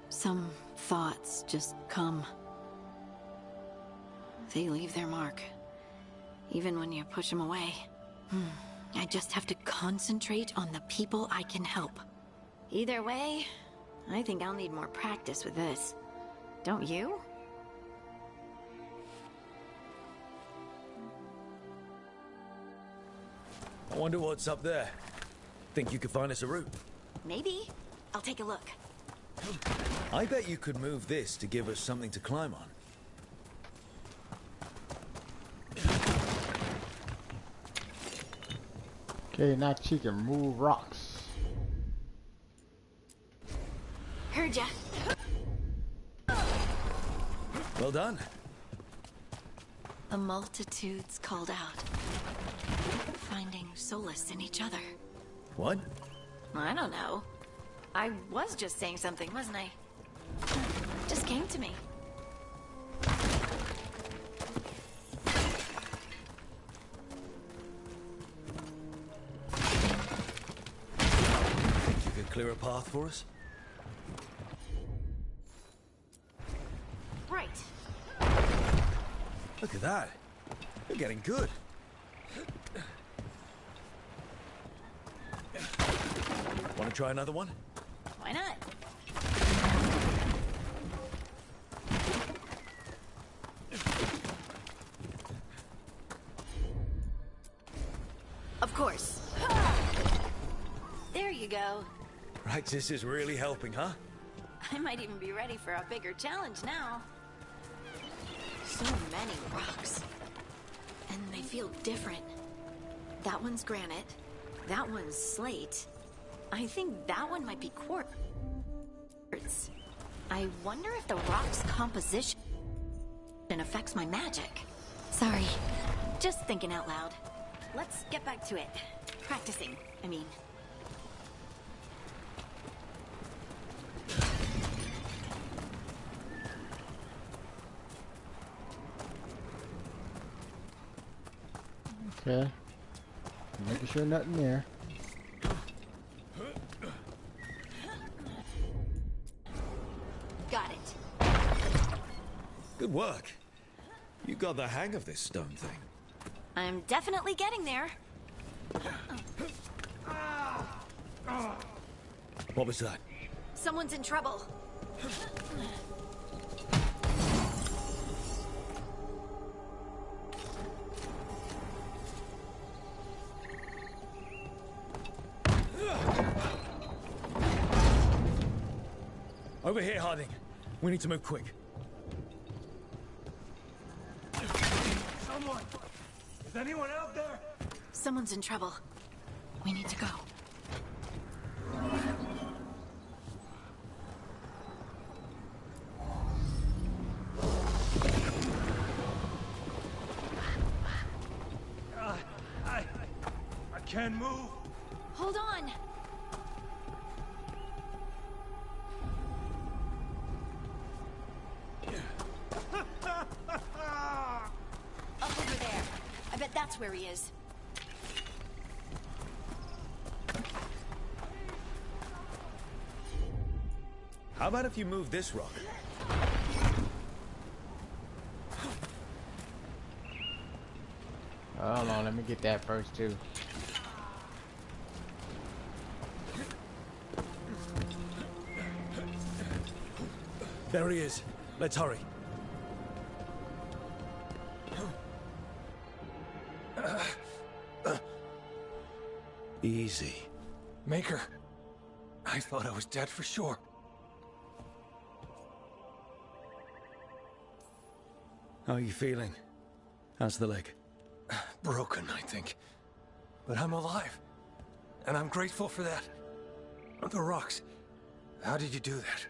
Some thoughts just come. They leave their mark, even when you push them away. I just have to concentrate on the people I can help. Either way, I think I'll need more practice with this. Don't you? I wonder what's up there. Think you could find us a route? Maybe. I'll take a look. I bet you could move this to give us something to climb on. Okay, now she can move rocks. Heard ya. Well done. The multitudes called out, finding solace in each other. What? I don't know. I was just saying something, wasn't I? Just came to me. Think you could clear a path for us? Right. Look at that. You're getting good. Want to try another one? Why not? Of course. There you go. Practice is really helping, huh? I might even be ready for a bigger challenge now. So many rocks. And they feel different. That one's granite. That one's slate. I think that one might be quartz. I wonder if the rock's composition affects my magic. Sorry, just thinking out loud. Let's get back to it. Practicing, I mean. Okay. Making sure nothing there. Got it. Good work. You got the hang of this stone thing. I'm definitely getting there. What was that? Someone's in trouble. Over here, Harding. We need to move quick. Someone! Is anyone out there? Someone's in trouble. We need to go. I can't move. Hold on. Up over there. I bet that's where he is. How about if you move this rock? Hold on, let me get that first too. There he is. Let's hurry. Easy. Maker. I thought I was dead for sure. How are you feeling? How's the leg? Broken, I think. But I'm alive. And I'm grateful for that. The rocks. How did you do that?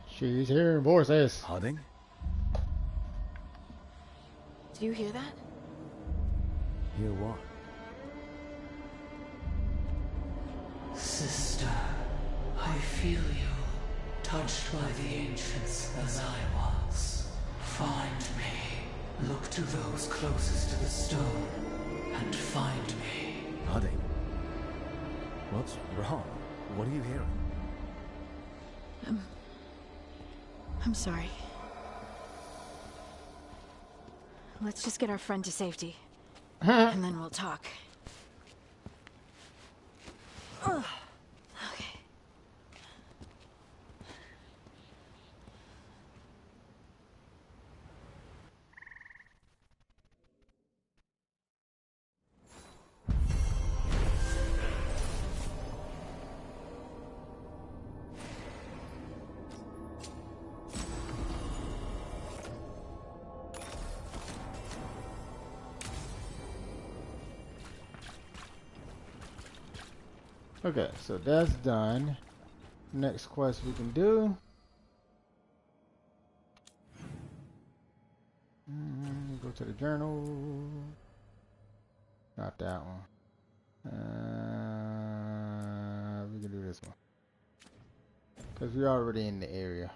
She's hearing voices. Harding? Do you hear that? Hear what? Sister, I feel you, touched by the ancients as I was. Find me. Look to those closest to the stone, and find me. Harding? What's wrong? What are you hearing? I'm sorry. Let's just get our friend to safety. And then we'll talk. Okay. Okay, so that's done. Next quest we can do. Go to the journal. Not that one. We can do this one. Because we're already in the area.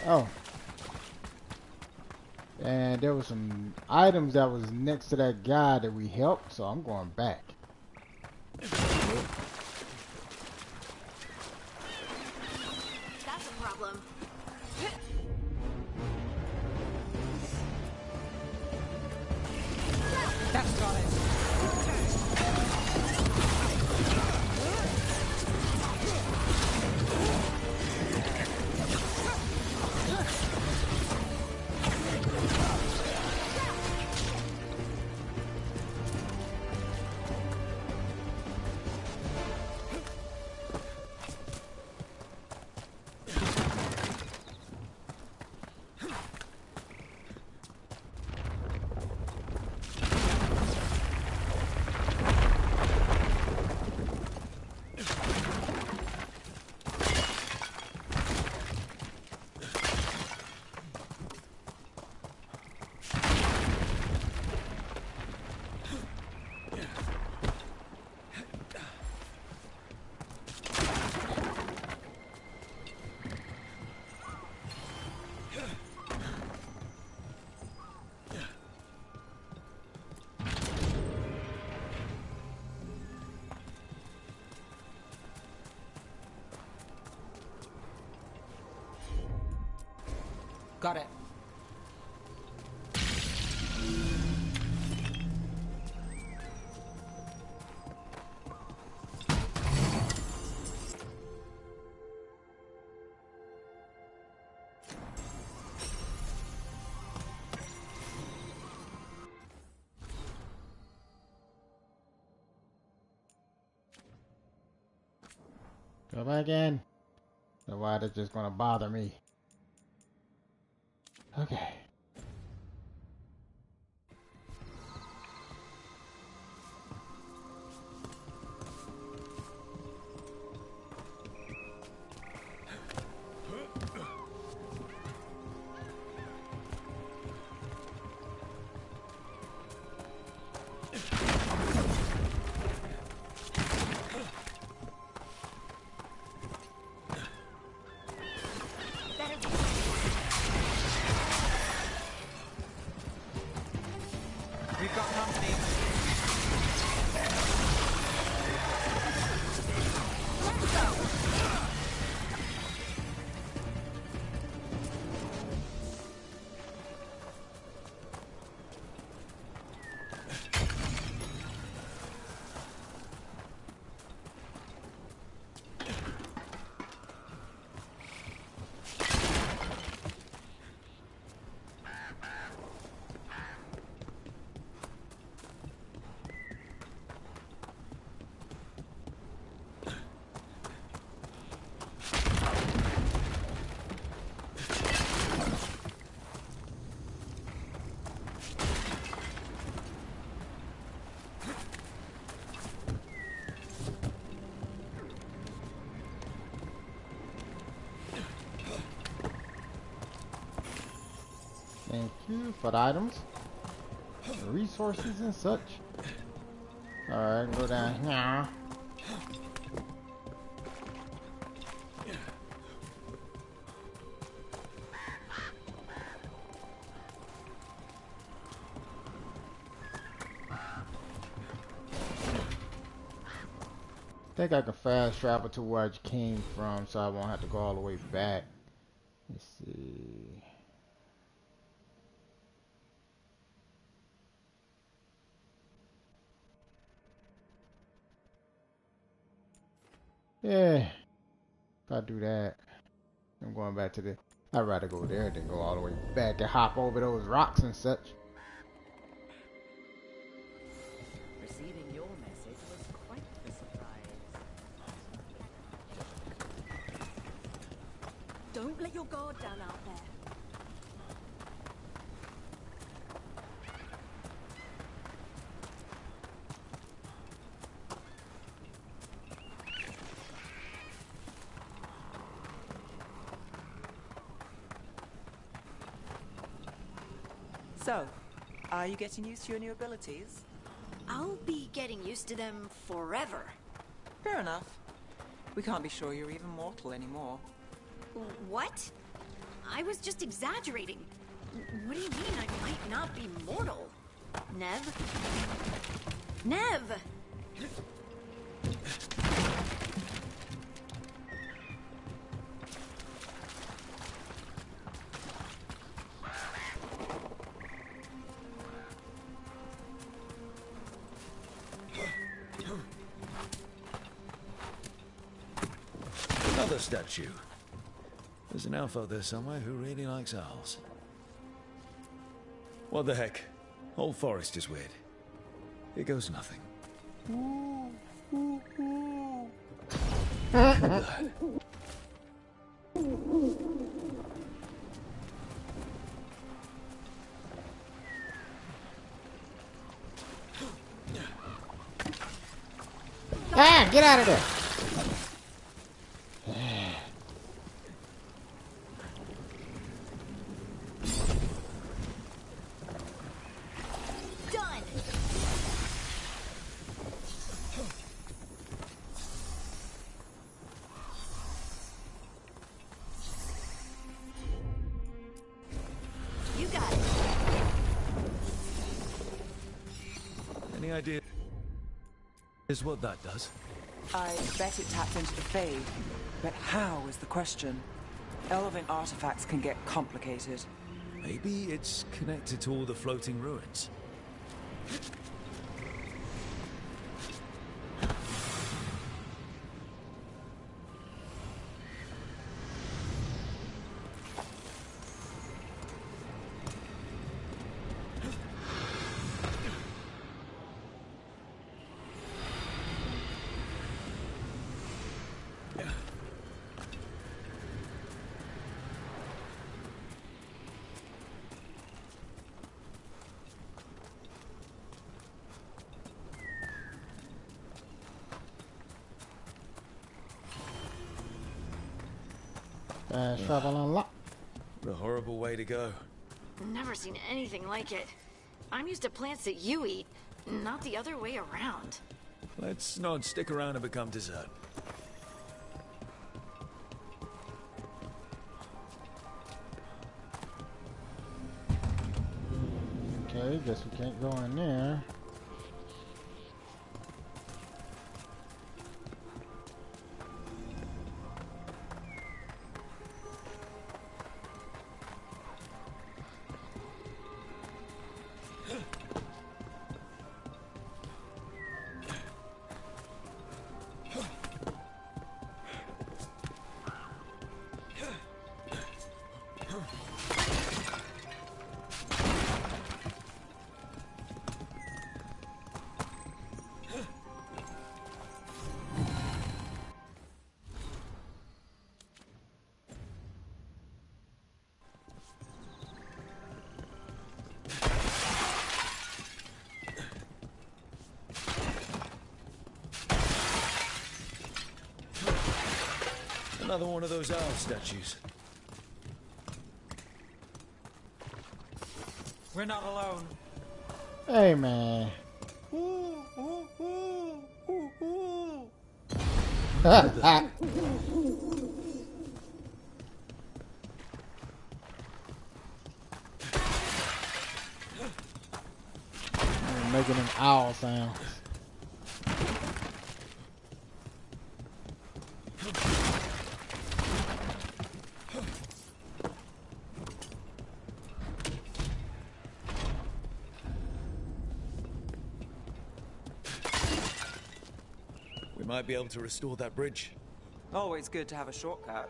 Oh. And there was some items that was next to that guy that we helped, so I'm going back. That's a problem. That's got it. Got it. Go back in. Otherwise, it's just gonna bother me. Okay. We've got company. Let's go. Thank you for the items, resources, and such. Alright, go down here. I think I can fast travel to where I came from so I won't have to go all the way back. Let's see. Yeah, if I do that, I'm going back to the... I'd rather go there than go all the way back and hop over those rocks and such. Receiving your message was quite the surprise. Don't let your guard down out there. So, are you getting used to your new abilities? I'll be getting used to them forever. Fair enough. We can't be sure you're even mortal anymore. What? I was just exaggerating. What do you mean I might not be mortal? Nev? Nev! Another statue. There's an elf out there somewhere who really likes owls. What the heck? Whole forest is weird. Here goes nothing. Ah, get out of there! Any idea is what that does? I bet it tapped into the Fade, but how is the question? Elven artifacts can get complicated. Maybe it's connected to all the floating ruins. Travel unlocked. What a horrible way to go. Never seen anything like it. I'm used to plants that you eat, not the other way around. Let's not stick around and become dessert. Okay, guess we can't go in there. Another one of those owl statues. We're not alone. Hey, man. Making them owl sounds. We might be able to restore that bridge. Always good to have a shortcut.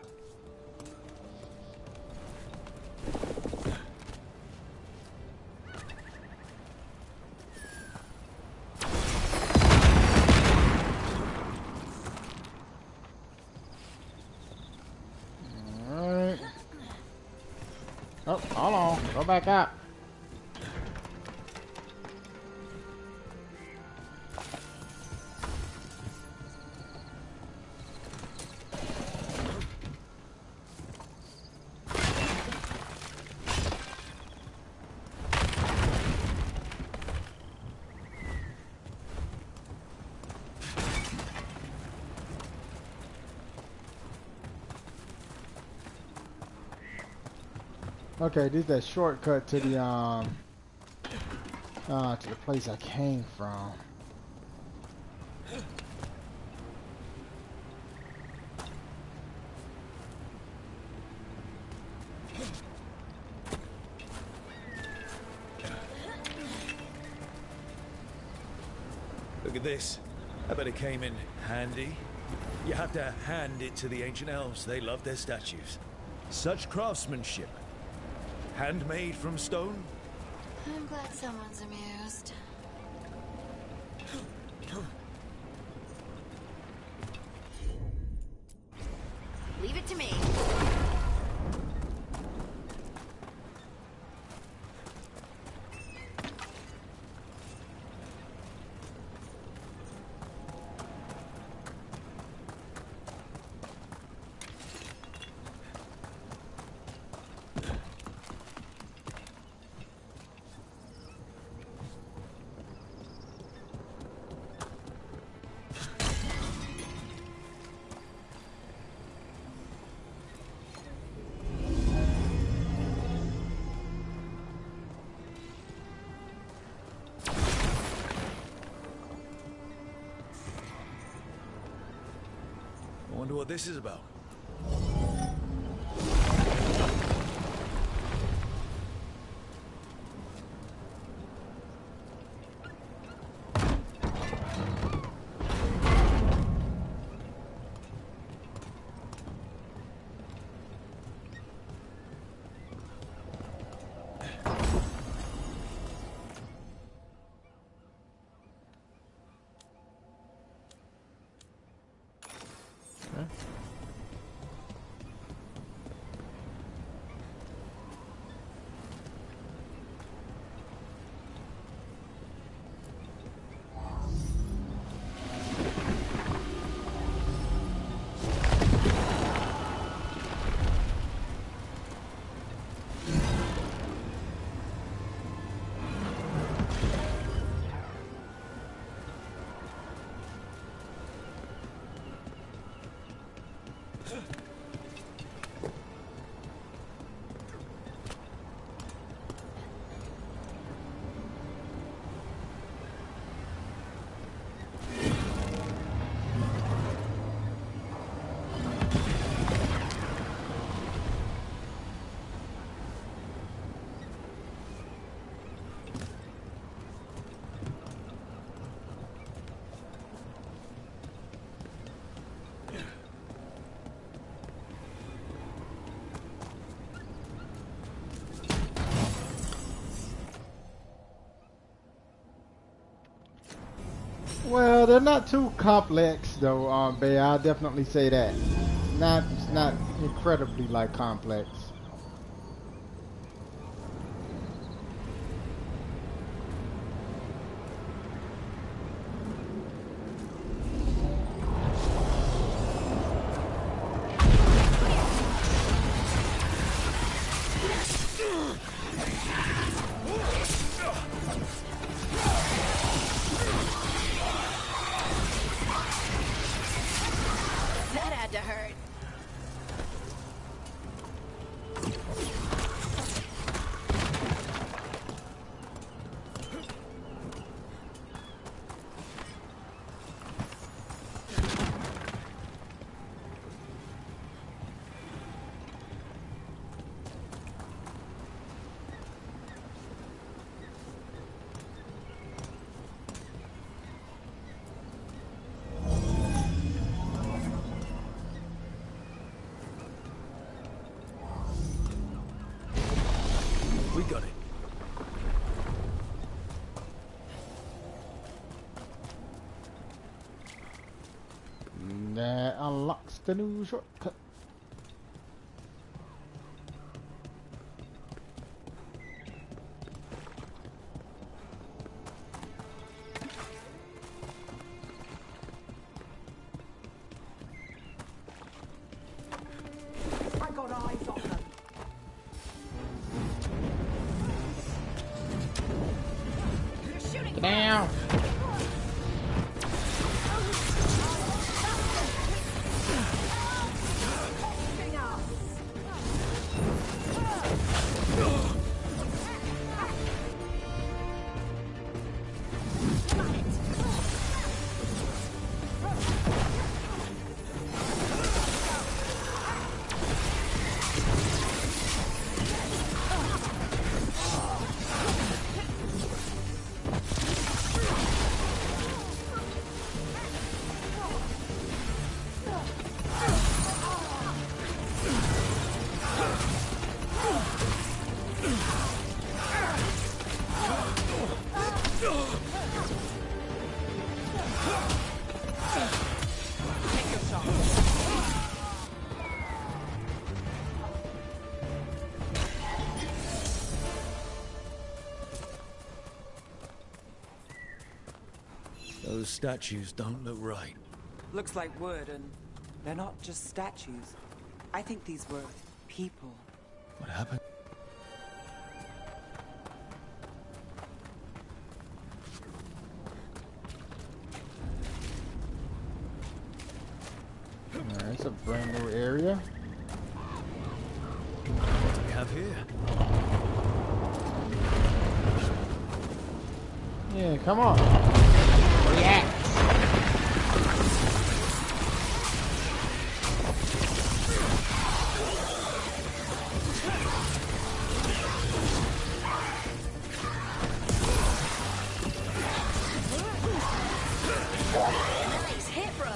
Alright. Oh, hold on. Go back out. Okay, this is that shortcut to the place I came from. Look at this. I bet it came in handy. You have to hand it to the ancient elves. They love their statues. Such craftsmanship. Handmade from stone? I'm glad someone's amused. Leave it to me. I wonder what this is about. Well, they're not too complex though, Bay. I'll definitely say that. It's not incredibly like complex. That had to hurt. We got it. That unlocks the new shortcut. I got eyes on them. Get down. Those statues don't look right. Looks like wood, and they're not just statues. I think these were people. What happened? Alright, it's a brand new area. What do we have here? Yeah, come on. Yeah. Nice hit, Brooke.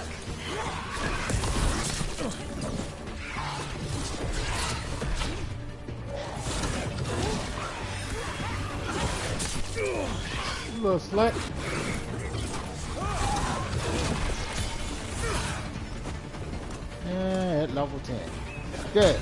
Little slut. Yeah, at level 10. Good.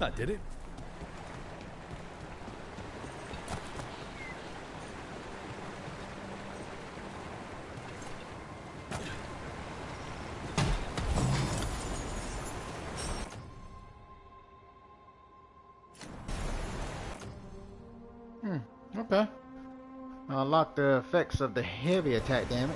That did it. Okay. Unlock the effects of the heavy attack damage.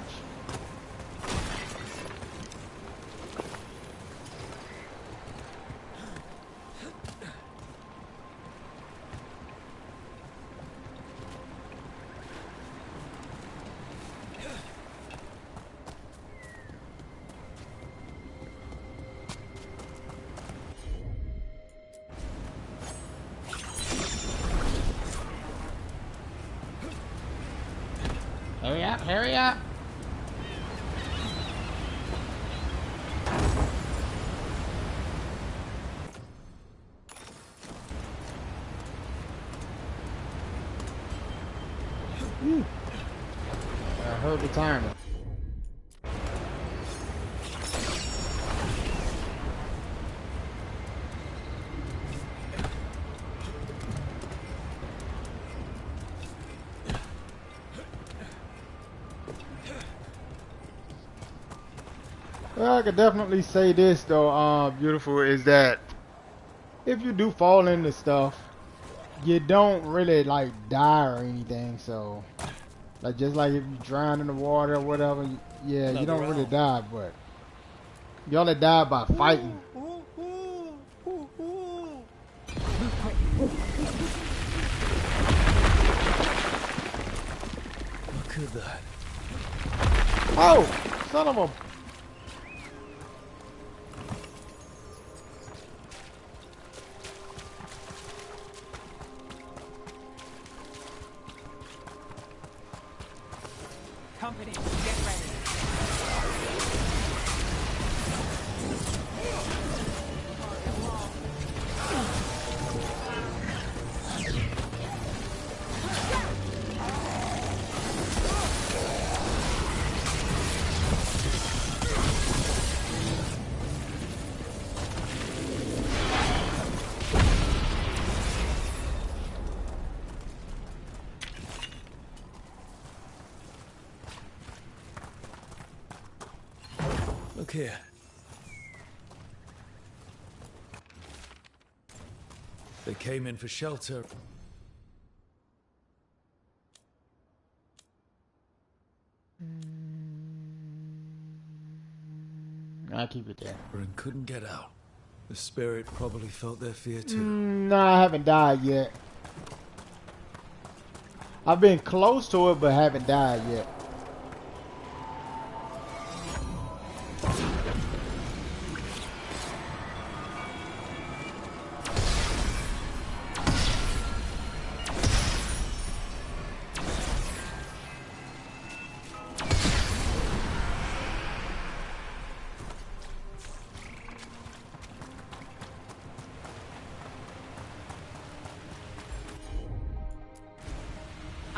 Hurry up, hurry up! I heard the timer. Well, I could definitely say this though, beautiful, is that if you do fall into stuff, you don't really like die or anything. So, like just like if you drown in the water or whatever, yeah, you don't really die, but you only die by fighting. Look at that. Oh, son of a... Company, get ready. Look here. They came in for shelter. I'll keep it there. And couldn't get out. The spirit probably felt their fear too. No, I haven't died yet. I've been close to it, but haven't died yet.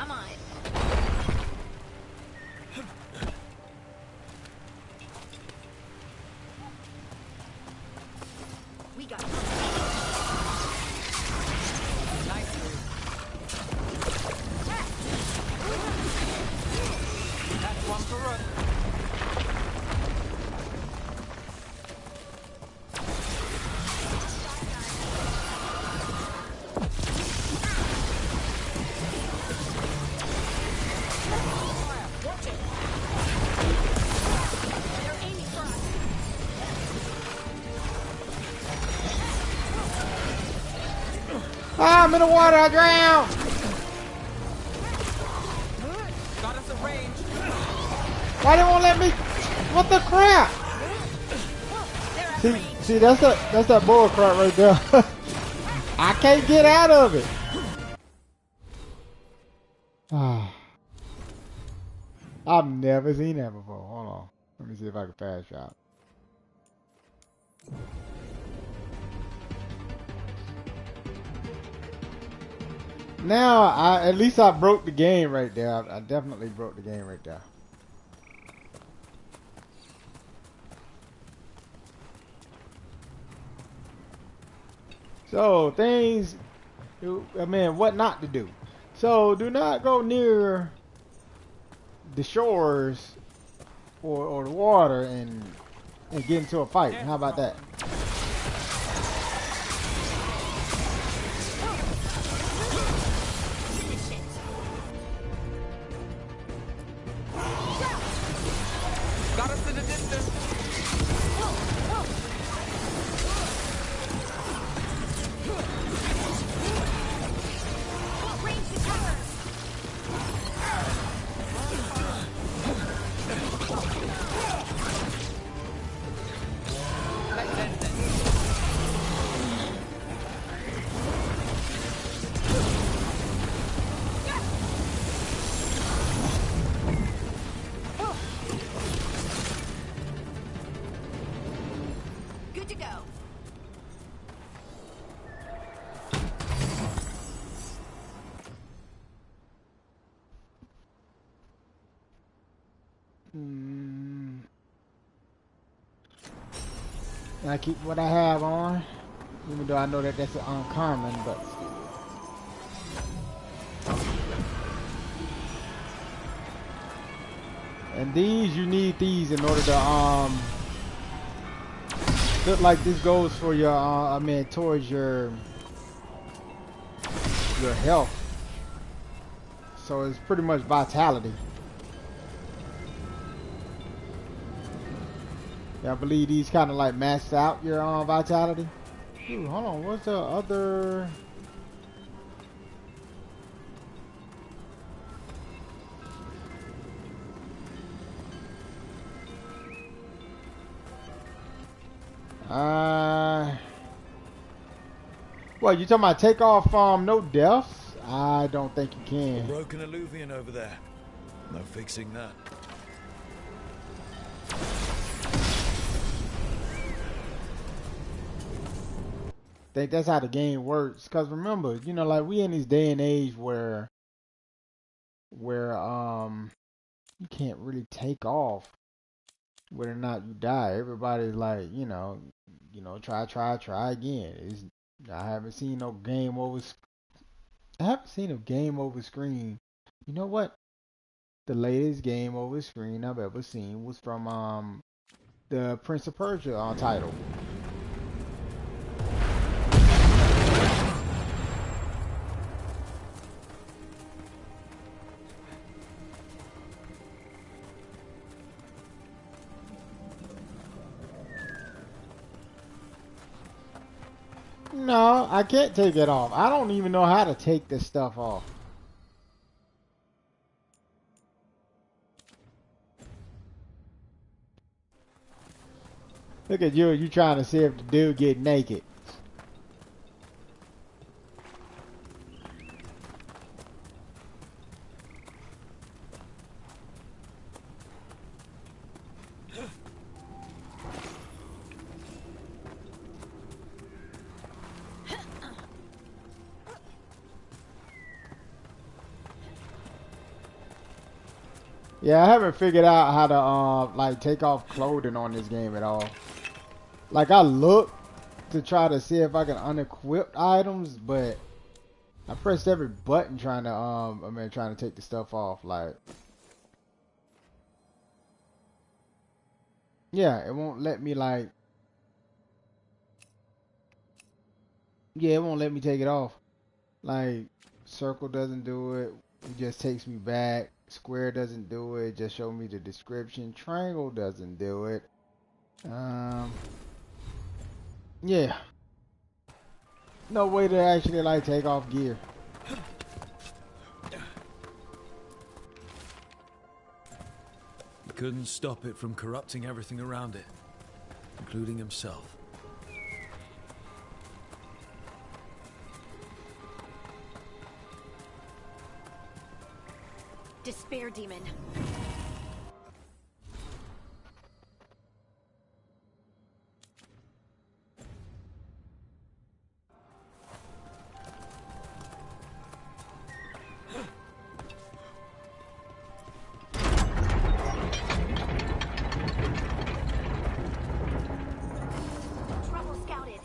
I'm on it. We got it. Nice move. That's one for us. Ah, I'm in the water, I drowned! Got us a range. Why they won't let me? What the crap? See, that's that bull crap right there. I can't get out of it. Ah, I've never seen that before. Hold on, let me see if I can fast shot. Now, at least I broke the game right there. I definitely broke the game right there. So things, I mean, what not to do. So do not go near the shores or the water and get into a fight. How about that? Got us in the distance. Good to go. I keep what I have on, even though I know that that's uncommon, but and these, you need these in order to look like this goes for your I mean towards your health. So it's pretty much vitality. Yeah, I believe these kind of like max out your vitality. Ooh, hold on, what's the other? What, you talking about take off no deaths? I don't think you can. Broken alluvian over there. No fixing that. I think that's how the game works. Cause remember, you know, like we in this day and age where you can't really take off whether or not you die. Everybody's like, try again. I haven't seen no game over. I haven't seen a game over screen. You know what? The latest game over screen I've ever seen was from the Prince of Persia title. No, I can't take it off. I don't even know how to take this stuff off. Look at you trying to see if the dude get naked. Yeah, I haven't figured out how to like take off clothing on this game at all. Like I look to try to see if I can unequip items, but I pressed every button trying to trying to take the stuff off. Like, yeah, it won't let me like. Yeah, it won't let me take it off. Like, circle doesn't do it. It just takes me back. Square doesn't do it. Just show me the description. Triangle doesn't do it. Yeah. No way to actually like take off gear. He couldn't stop it from corrupting everything around it, including himself. Despair demon. Trouble scouted.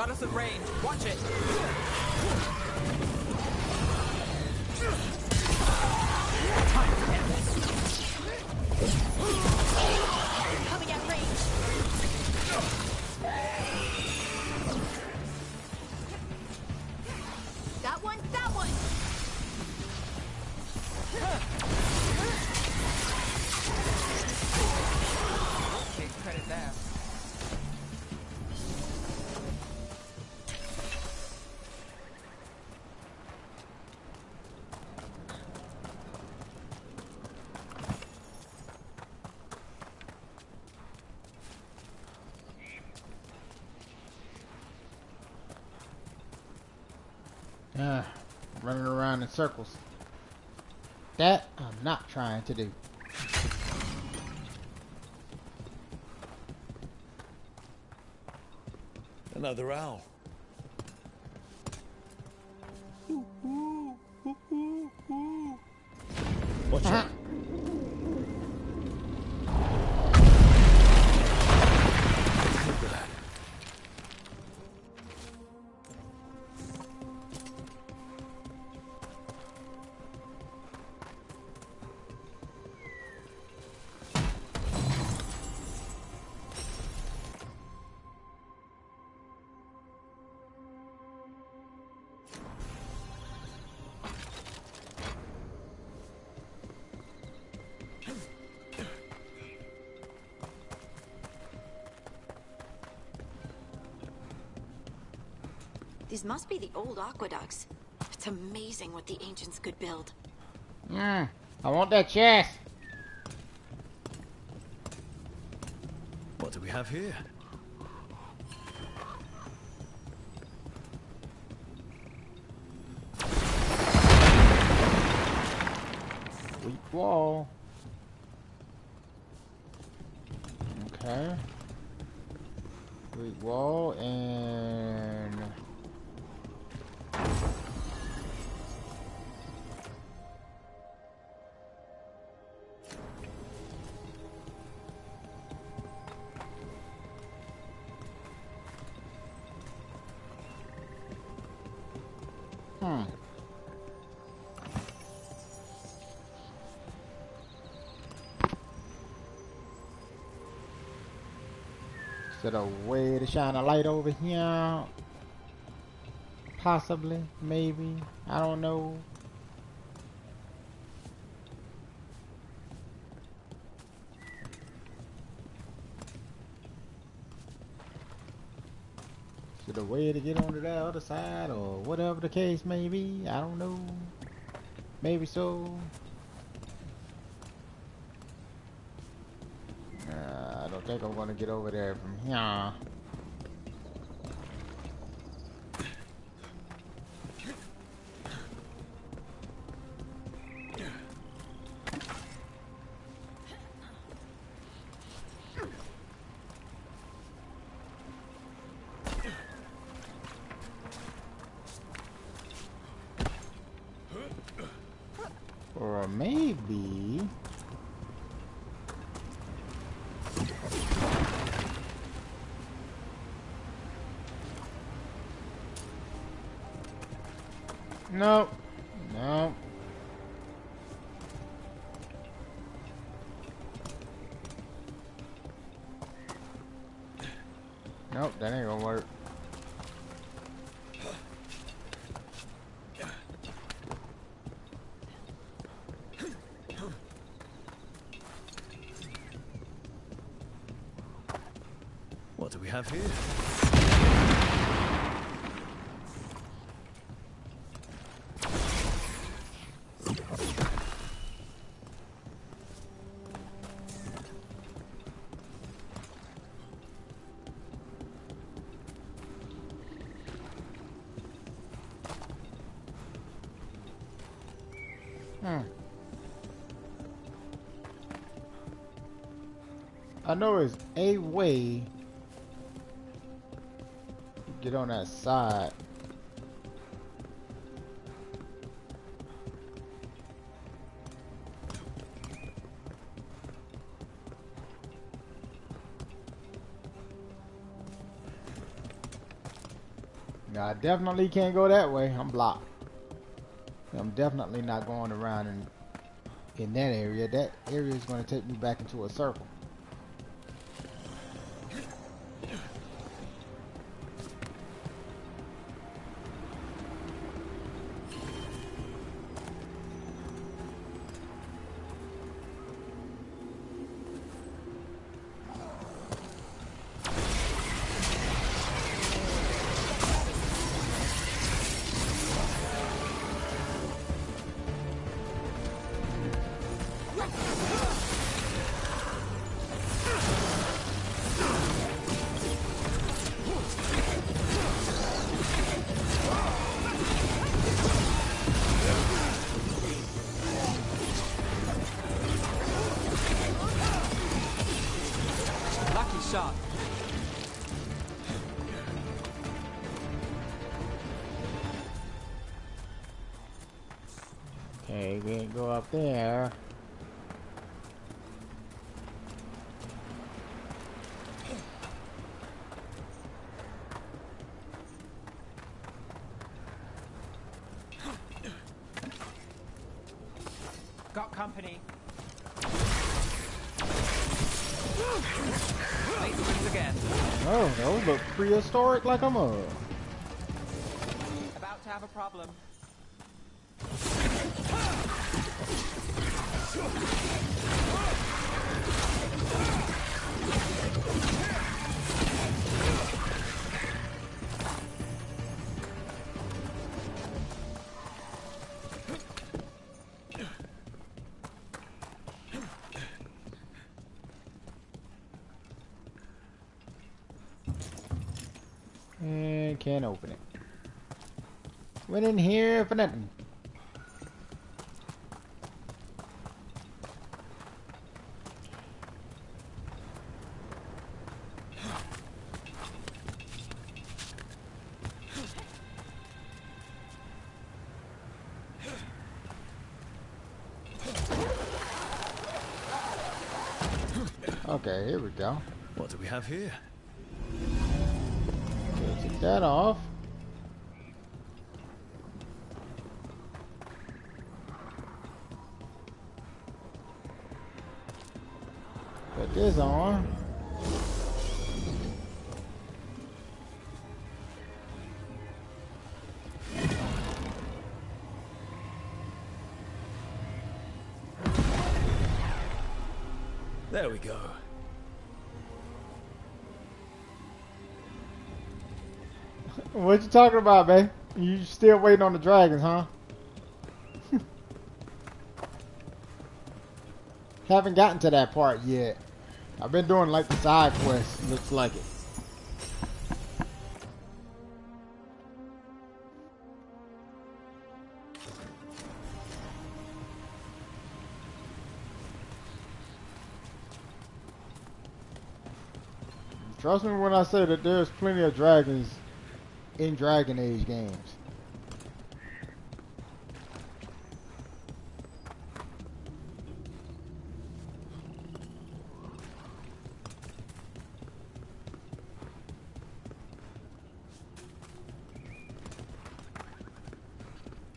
Got us at range. Watch it. Time to end this. Coming at range. That one, that one. Take credit there. Running around in circles. That I'm not trying to do. Another owl. Watch out. Look at that. These must be the old aqueducts. It's amazing what the ancients could build. I want that chest. What do we have here? Weak wall. Okay. Weak wall and is there a way to shine a light over here? Possibly, maybe. I don't know. Is there a way to get onto that other side or whatever the case may be? I don't know. Maybe so. I don't think I'm gonna get over there from here. Or maybe no. No. Nope, that ain't gonna work. What do we have here? I know there's a way to get on that side. I definitely can't go that way. I'm blocked. I'm definitely not going around in that area. That area is going to take me back into a circle. Shot. Okay, we can't go up there. Got company. Again. Oh, those look prehistoric like I'm a. About to have a problem. And can't open it. Went in here for nothing. Okay, here we go. What do we have here? Okay, take that off. Put this on. There we go. What you talking about, babe? You still waiting on the dragons, huh? Haven't gotten to that part yet. I've been doing like the side quests, looks like it. Trust me when I say that there's plenty of dragons in Dragon Age games.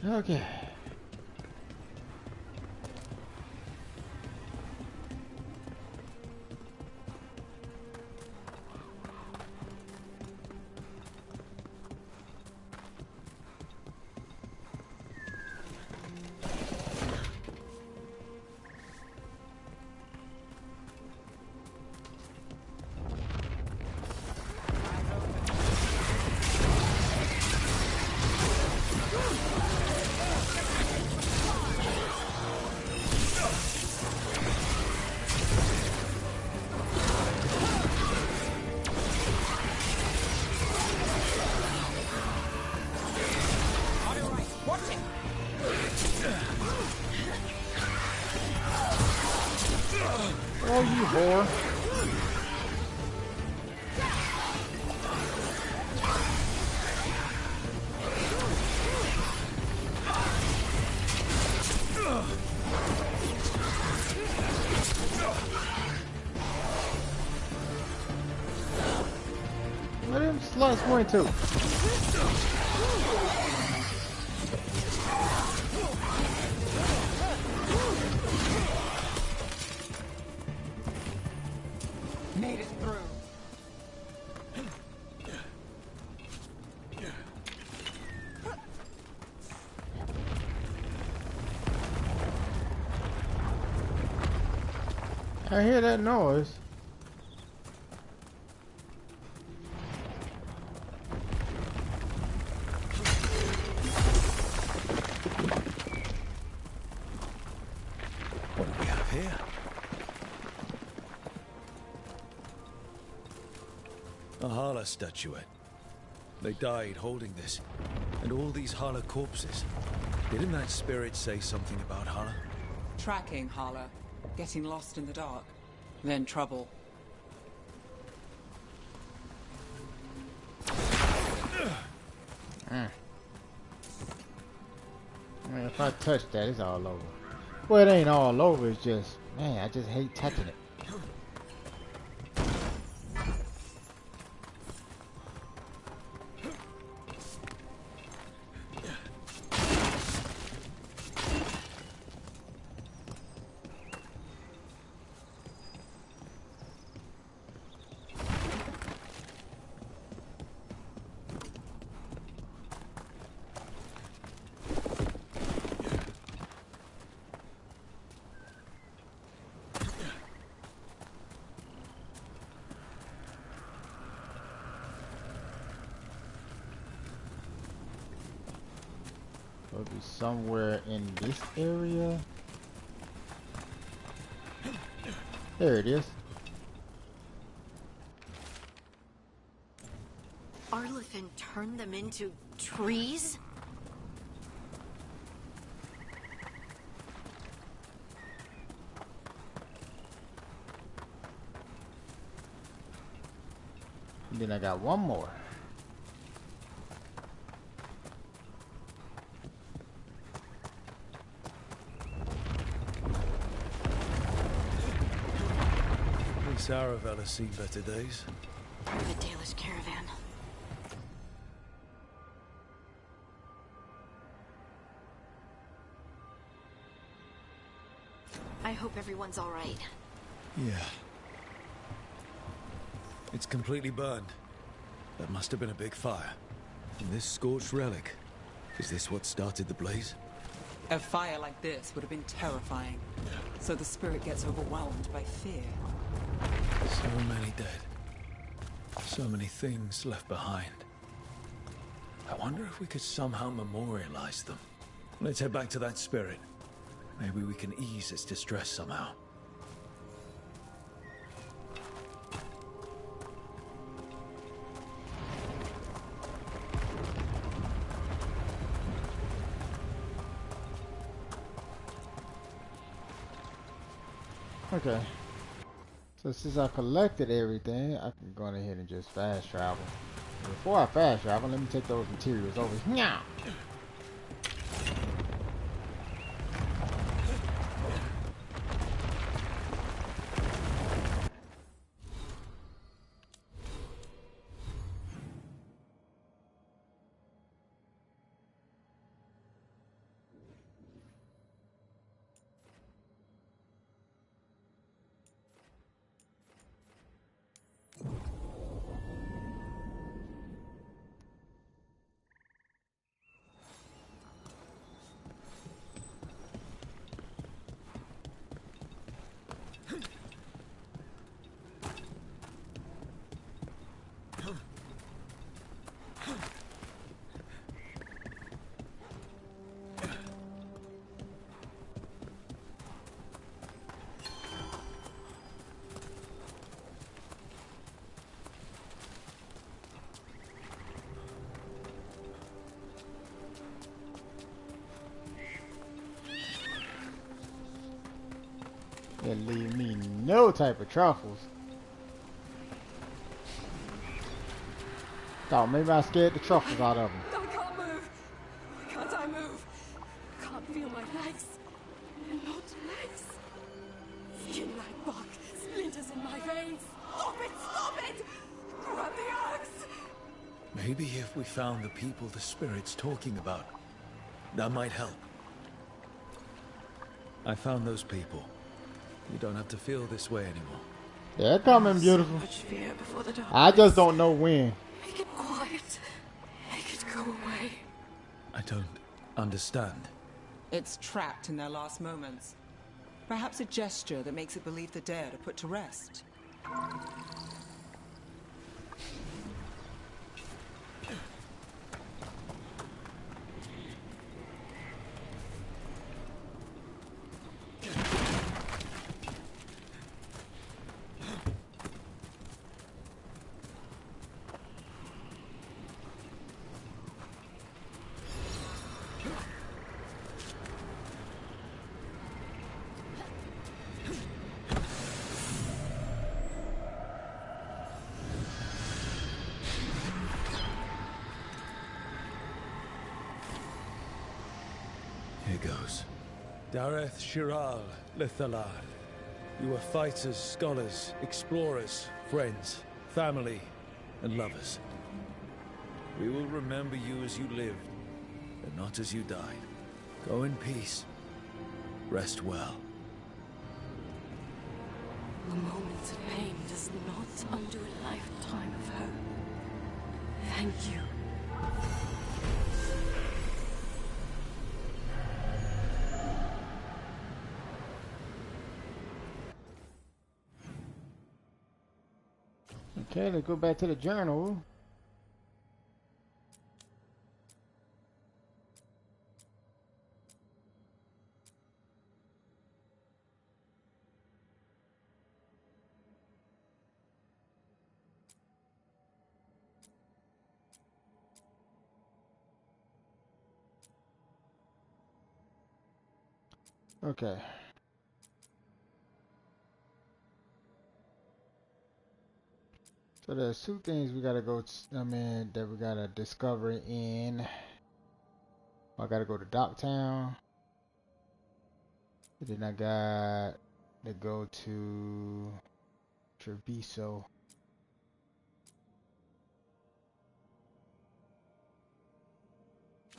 Okay. Oh, you whore. Where them sluts went to? Made it through. I hear that noise. What do we have here? A Hala statuette. They died holding this. And all these Hala corpses. Didn't that spirit say something about Hala? Tracking Hala. Getting lost in the dark. Then trouble. Man, if I touch that, it's all over. Well, it ain't all over, it's just, man, I just hate touching it. It'll be somewhere in this area. There it is. Arlithin turned them into trees? And then I got one more. Saravel has seen better days. The Dalish caravan. I hope everyone's all right. Yeah. It's completely burned. That must have been a big fire. And this scorched relic, is this what started the blaze? A fire like this would have been terrifying. So the spirit gets overwhelmed by fear. So many dead. So many things left behind. I wonder if we could somehow memorialize them. Let's head back to that spirit. Maybe we can ease its distress somehow. Okay. So since I collected everything, I can go ahead and just fast travel. Before I fast travel, let me take those materials over here. It leave me no type of truffles. Thought maybe I scared the truffles out of them. I can't move. Why can't I move? I can't feel my legs. They're not legs. Skin like bark. Splinters in my veins. Stop it! Stop it! Grab the axe! Maybe if we found the people the spirit's talking about, that might help. I found those people. You don't have to feel this way anymore. They're coming, beautiful. So much fear before the I just don't know when. Make it quiet. Make it go away. I don't understand. It's trapped in their last moments. Perhaps a gesture that makes it believe the dead are put to rest. Here goes. Dareth Shiral Lithalar. You are fighters, scholars, explorers, friends, family, and lovers. We will remember you as you lived, and not as you died. Go in peace. Rest well. A moment's pain does not undo a lifetime of hope. Thank you. Okay, let's go back to the journal. Okay. So there's two things we gotta go. That we gotta discover in. I gotta go to Docktown. And then I got to go to Treviso.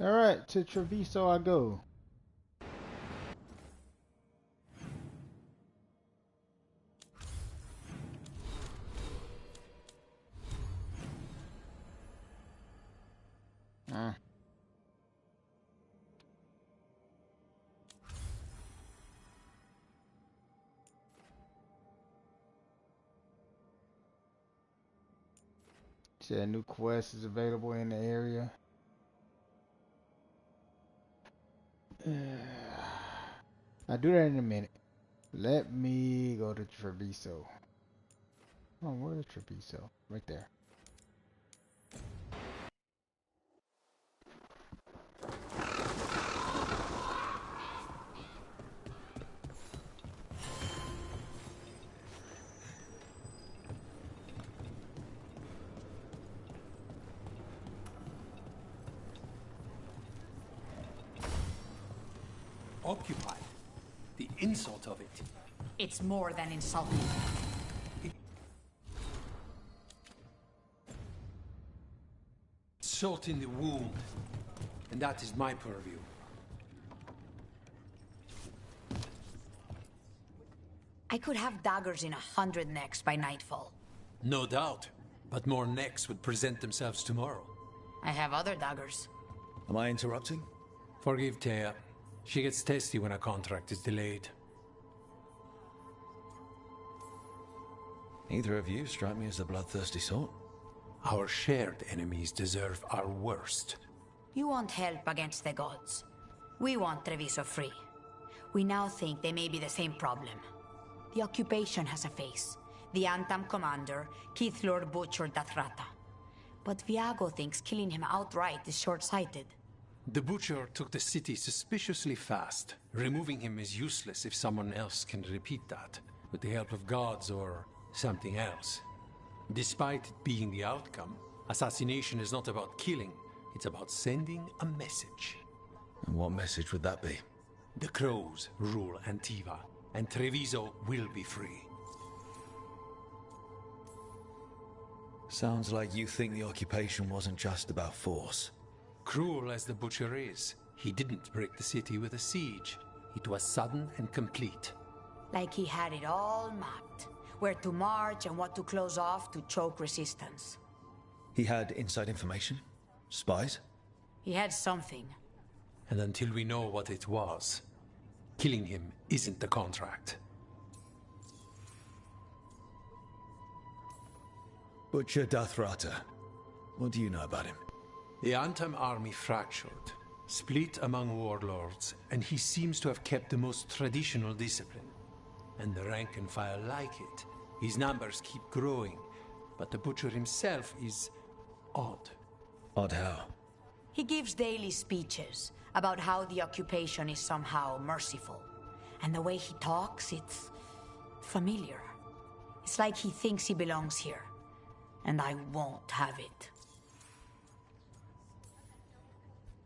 All right, to Treviso I go. See, a new quest is available in the area. I'll do that in a minute. Let me go to Treviso. Oh, where's Treviso? Right there. Occupied. The insult of it. It's more than insulting. Salt in the wound. And that is my purview. I could have daggers in 100 necks by nightfall. No doubt. But more necks would present themselves tomorrow. I have other daggers. Am I interrupting? Forgive Thea. She gets testy when a contract is delayed. Neither of you strike me as the bloodthirsty sort. Our shared enemies deserve our worst. You want help against the gods. We want Treviso free. We now think they may be the same problem. The occupation has a face. The Antam commander, Keithlor butchered Dathrata. But Viago thinks killing him outright is short-sighted. The Butcher took the city suspiciously fast. Removing him is useless if someone else can repeat that, with the help of gods or something else. Despite it being the outcome, assassination is not about killing, it's about sending a message. And what message would that be? The Crows rule Antiva, and Treviso will be free. Sounds like you think the occupation wasn't just about force. Cruel as the butcher is, he didn't break the city with a siege. It was sudden and complete. Like he had it all mapped. Where to march and what to close off to choke resistance. He had inside information? Spies? He had something. And until we know what it was, killing him isn't the contract. Butcher Dathrata. What do you know about him? The Antam army fractured, split among warlords, and he seems to have kept the most traditional discipline. And the rank and file like it. His numbers keep growing, but the butcher himself is odd. Odd how? He gives daily speeches about how the occupation is somehow merciful. And the way he talks, it's familiar. It's like he thinks he belongs here. And I won't have it.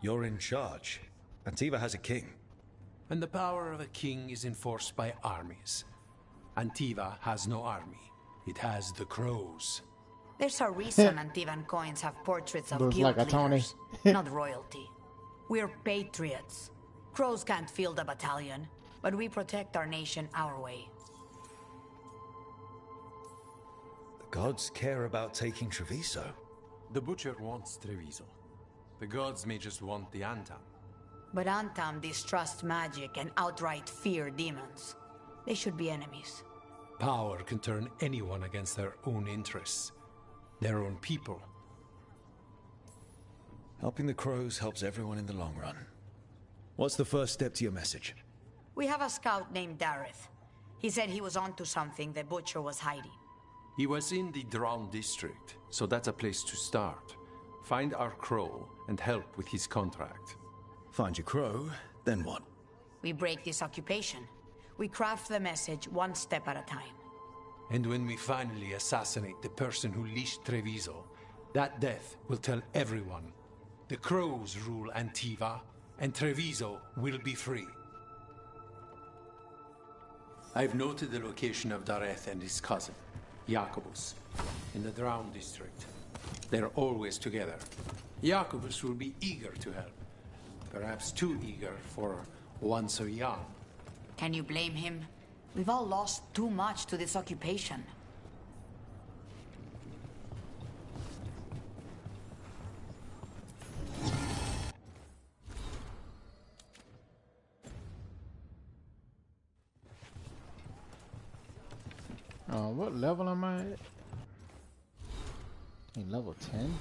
You're in charge. Antiva has a king. And the power of a king is enforced by armies. Antiva has no army. It has the crows. There's a reason Antivan coins have portraits of Looks guild like a Tony. leaders, not royalty. We're patriots. Crows can't field a battalion, but we protect our nation our way. The gods care about taking Treviso. The butcher wants Treviso. The gods may just want the Antam. But Antam distrusts magic and outright fear demons. They should be enemies. Power can turn anyone against their own interests, their own people. Helping the crows helps everyone in the long run. What's the first step to your message? We have a scout named Dareth. He said he was onto something the butcher was hiding. He was in the Drown district, so that's a place to start. Find our crow and help with his contract. Find your crow, then what? We break this occupation. We craft the message one step at a time. And when we finally assassinate the person who leashed Treviso, that death will tell everyone. The crows rule Antiva, and Treviso will be free. I've noted the location of Dareth and his cousin, Jacobus, in the Drown district. They're always together. Jacobus will be eager to help. Perhaps too eager for one so young. Can you blame him? We've all lost too much to this occupation. What level am I at? Level 10?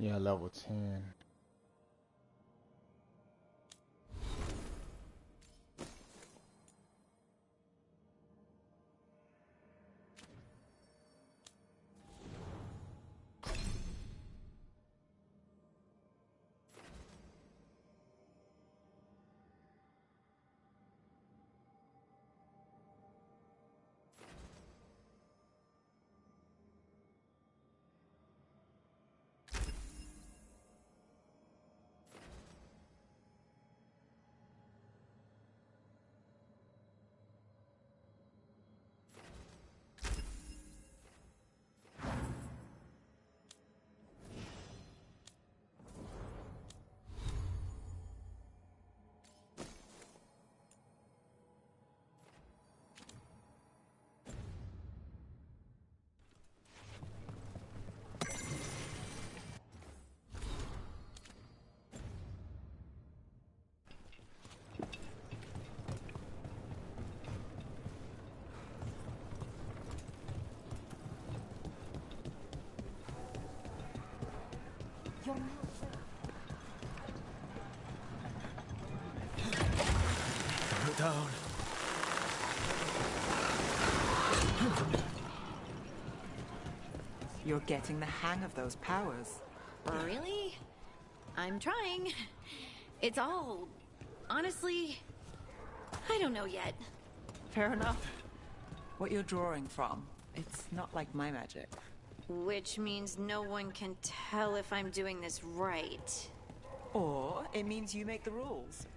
Yeah, level 10. Down. You're getting the hang of those powers. Really? I'm trying. It's all... honestly... I don't know yet. Fair enough. What you're drawing from, it's not like my magic. Which means no one can tell if I'm doing this right. Or it means you make the rules.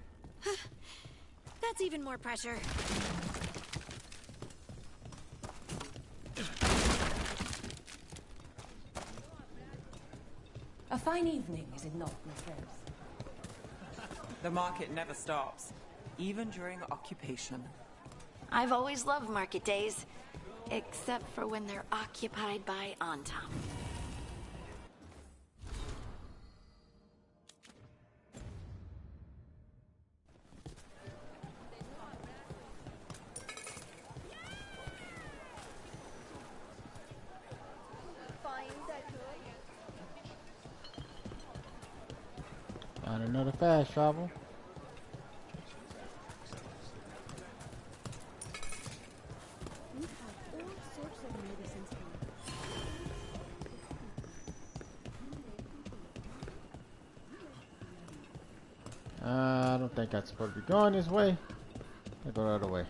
That's even more pressure. A fine evening, is it not, my friends? The market never stops, even during occupation. I've always loved market days, except for when they're occupied by Antam. Got another fast travel. I don't think I'm supposed to be going this way. I go the other way.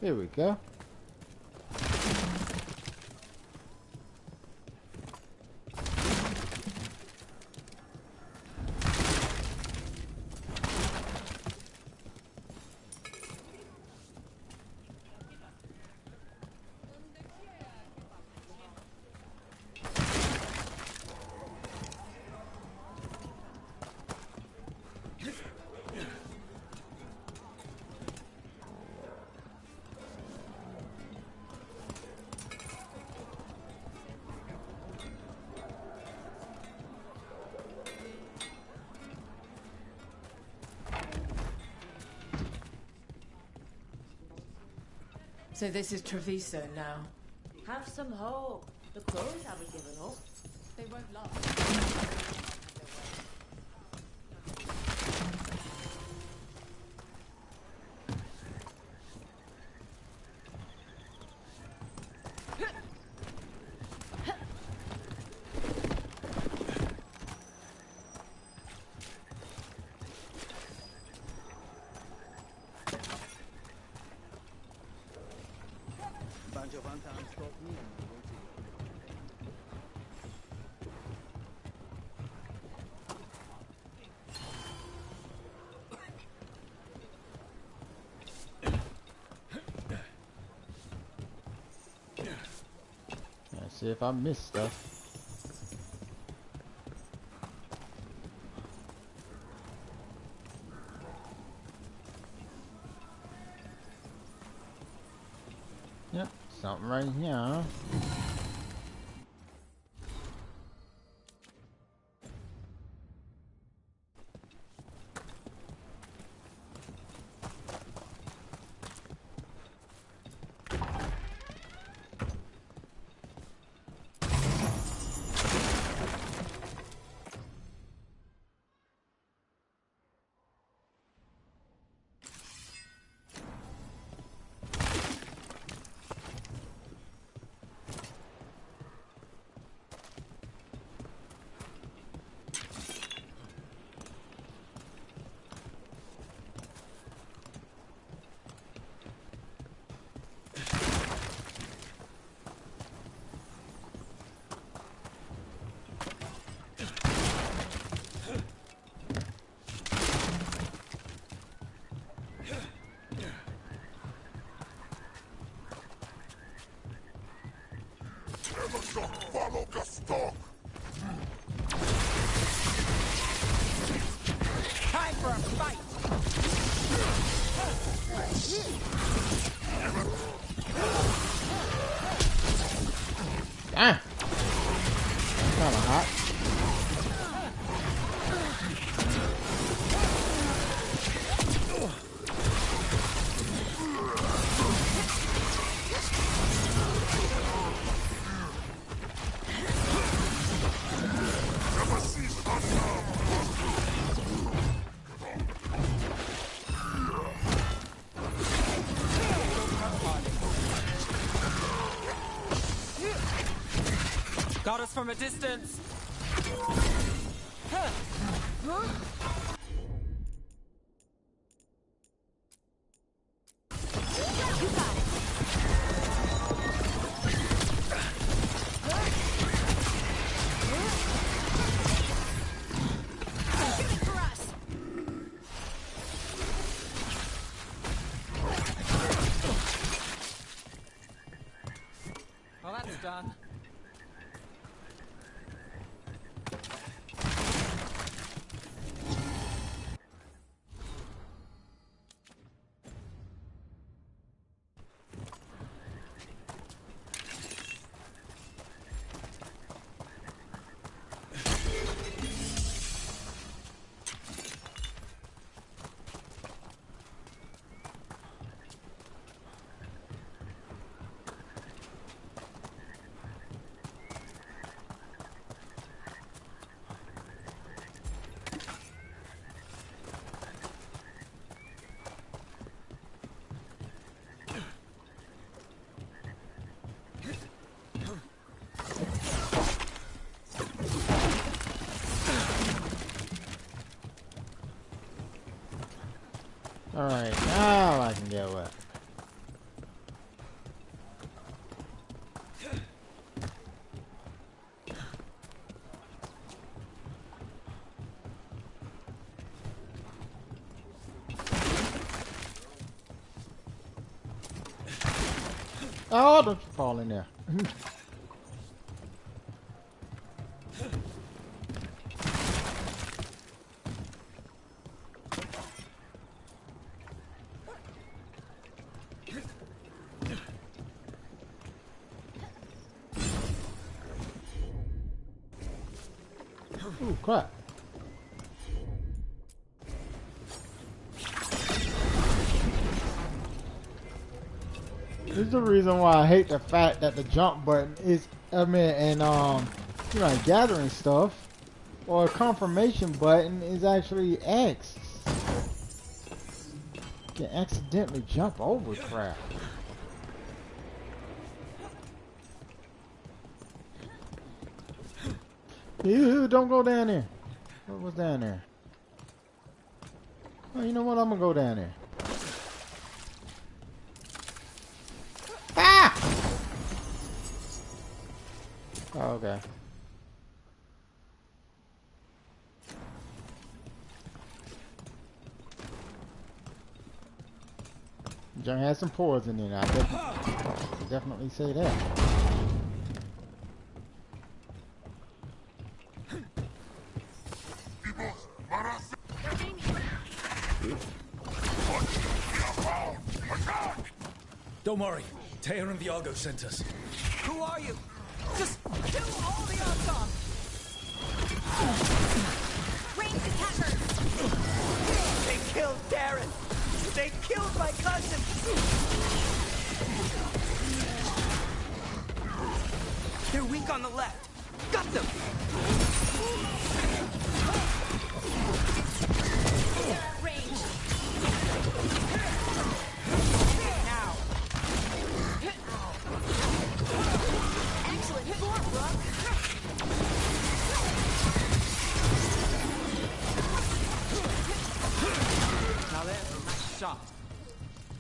Here we go. So this is Treviso now. Have some hope. The crows haven't given up. They won't last. Let's see if I missed stuff. Yep, something right here, huh? Time for a fight! Ah! That's kinda hot. Got us from a distance. Well, that's done. Alright, now I can get wet. Oh, don't you fall in there. Ooh, crap. This is the reason why I hate the fact that the jump button is, you know, gathering stuff, or a confirmation button is actually X. You can accidentally jump over crap. Ew, don't go down there. What was down there? Oh, you know what? I'm gonna go down there. Ah! Oh, okay. Junk has some pores in it. I definitely say that. Don't worry. Taya and Viago sent us. Who are you? Just kill all the Archon! Range attackers! They killed Darren! They killed my cousin! They're weak on the left. Got them! Range! Now! Excellent form, Brooke! Now there's a nice shot.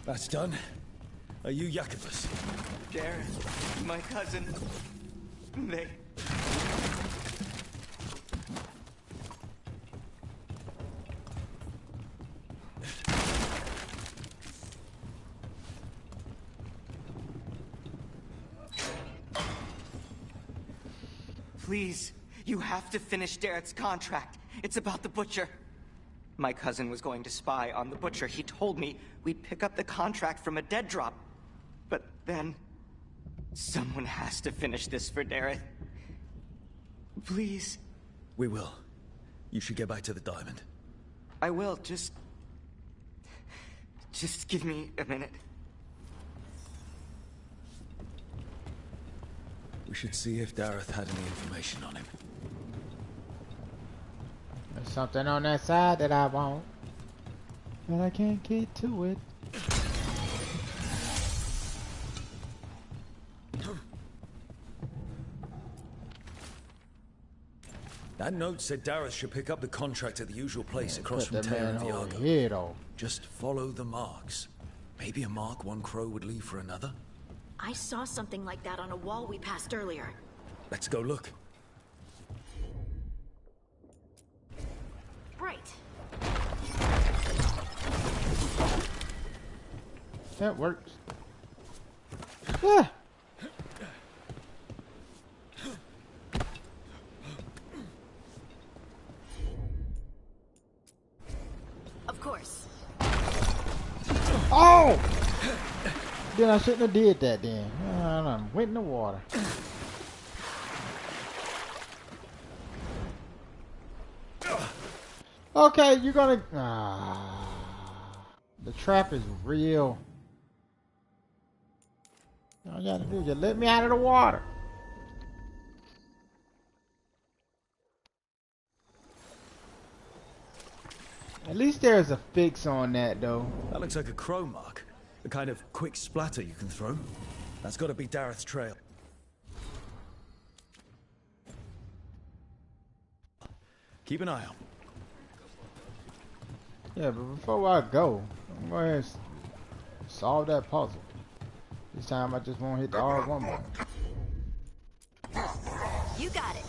That's done. Are you Jacobus? Darren, my cousin. They... Please, you have to finish Darrett's contract. It's about the Butcher. My cousin was going to spy on the Butcher. He told me we'd pick up the contract from a dead drop. But then... someone has to finish this for Darrett. Please. We will. You should get back to the diamond. I will, just give me a minute. We should see if Dareth had any information on him. There's something on that side that I want, but I can't get to it. That note said Dareth should pick up the contract at the usual place across from Cut that Tear and manhole Veilguard. head off. Just follow the marks. Maybe a mark one crow would leave for another. I saw something like that on a wall we passed earlier. Let's go look. Right. That works. Ah. Of course. Oh! Then I shouldn't have did that then. I went in the water. Okay, you're gonna... the trap is real. All you gotta do is just let me out of the water. At least there's a fix on that, though. That looks like a crow mark. The kind of quick splatter you can throw. That's got to be Dareth's trail. Keep an eye out. Yeah, but before I go, I'm going to solve that puzzle. This time I just won't hit the R1 button. You got it.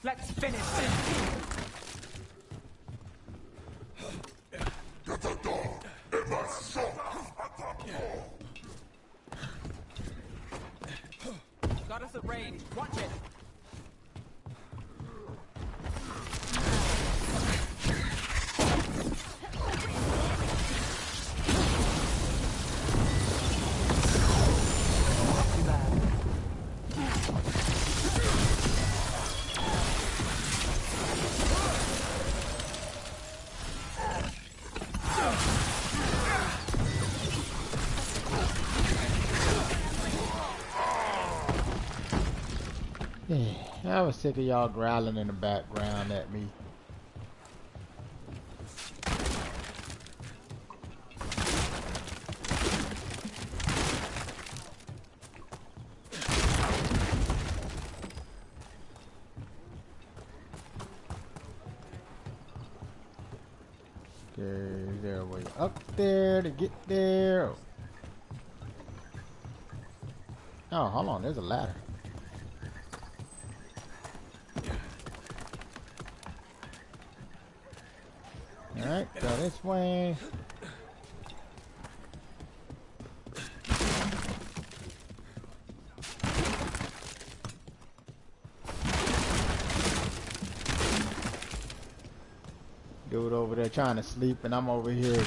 Let's finish this. Got us at range. Watch it. I was sick of y'all growling in the background at me. Okay, is there a way up there to get there? Oh, hold on, there's a ladder. Alright, go this way. Dude over there trying to sleep and I'm over here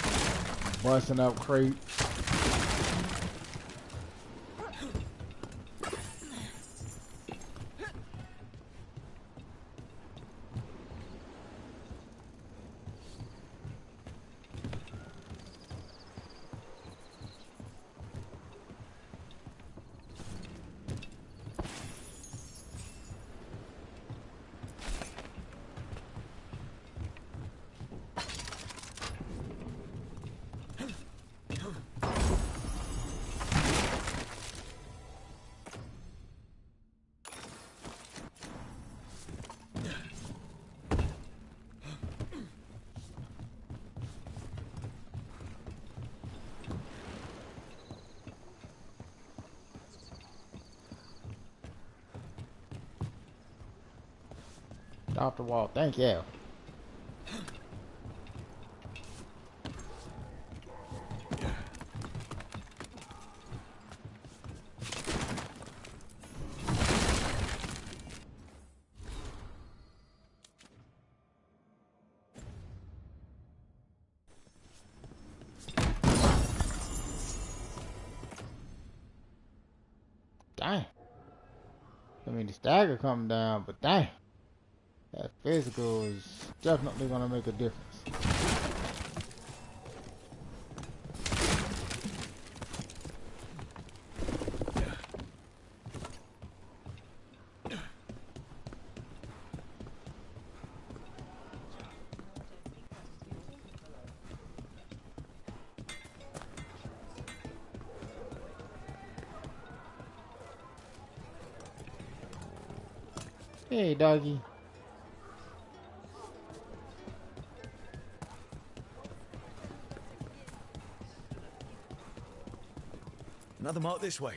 busting up crates. Off the wall, thank you. mean, the stagger coming down, but dang, that physical is definitely gonna make a difference. Hey, doggy. Another mark this way.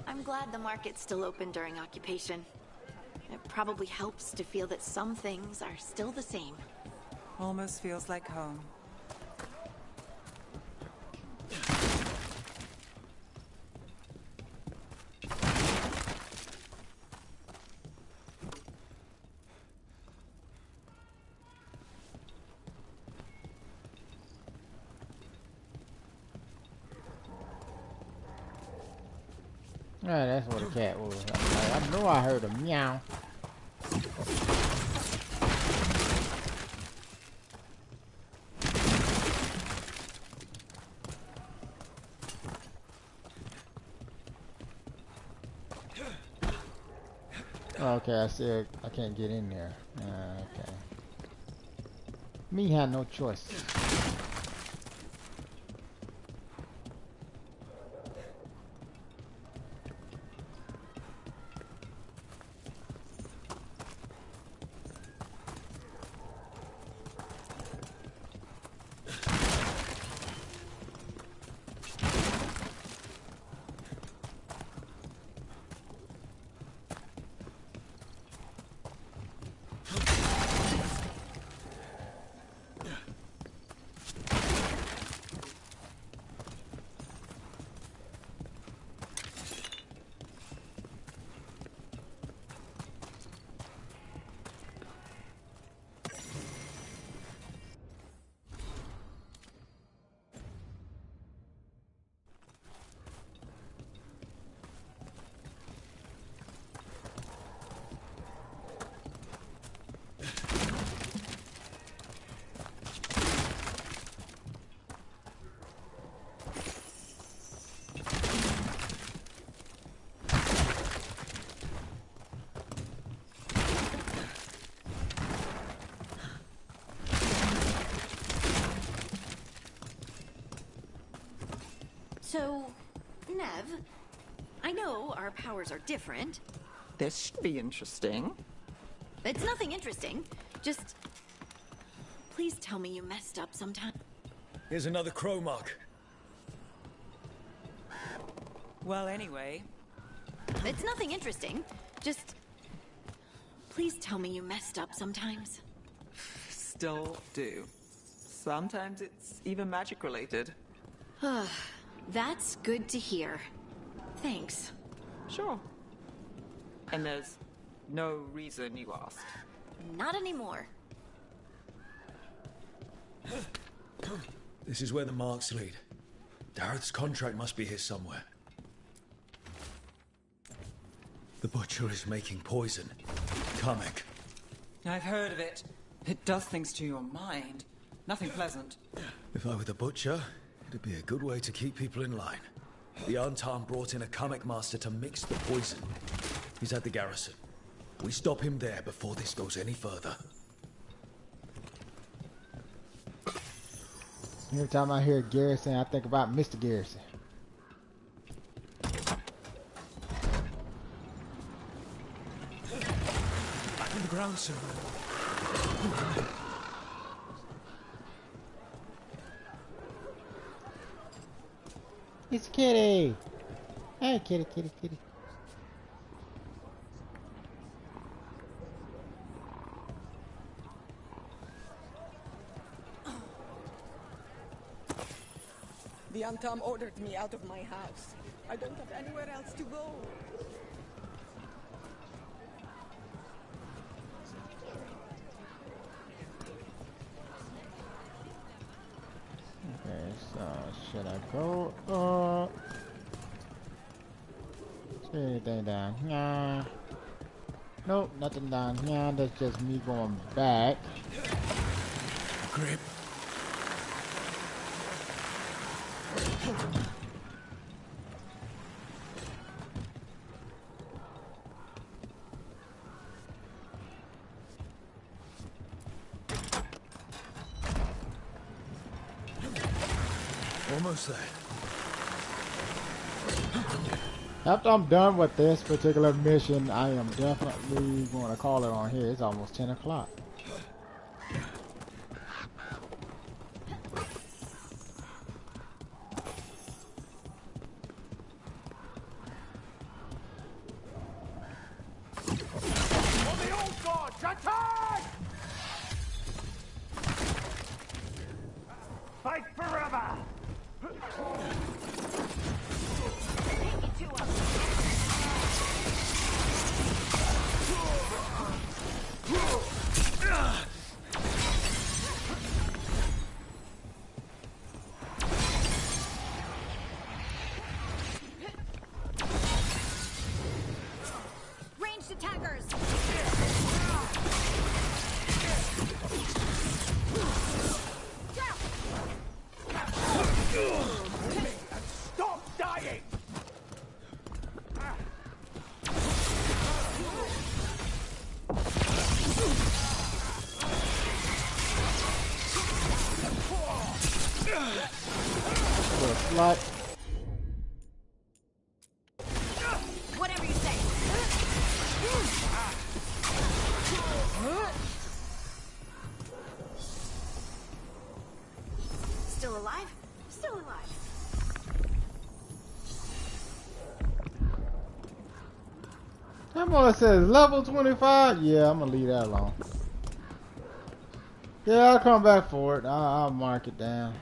I'm glad the market's still open during occupation. It probably helps to feel that some things are still the same. Almost feels like home. Yeah, that's what a cat was. I know I heard a meow. Okay, I said I can't get in there. Okay. Me had no choice. So, Nev, I know our powers are different. This should be interesting. It's nothing interesting. Just, please tell me you messed up sometime. Here's another crow mark. Well, anyway. It's nothing interesting. Just, please tell me you messed up sometimes. Still do. Sometimes it's even magic related. That's good to hear. Thanks. Sure. And there's no reason you asked. Not anymore. This is where the marks lead. Dareth's contract must be here somewhere. The butcher is making poison. Kamek. I've heard of it. It does things to your mind. Nothing pleasant. If I were the butcher, it'd be a good way to keep people in line. The Antan brought in a Kamek master to mix the poison. He's at the garrison. We stop him there before this goes any further. Every time I hear Garrison, I think about Mr. Garrison. Back on the ground, sir. It's Kitty. Hey, Kitty, Kitty, Kitty. The Antam ordered me out of my house. I don't have anywhere else to go. Okay, so should I go up? Is there anything down here? Nope, nothing down here. That's just me going back. Grip. Almost there. After I'm done with this particular mission, I am definitely going to call it on here. It's almost 10 o'clock. Fight forever! Ranged attackers! Stop dying! Little slut. Whatever you say. Still alive? Still alive. That one says level 25. Yeah, I'm gonna leave that alone. Yeah, I'll come back for it. I'll mark it down.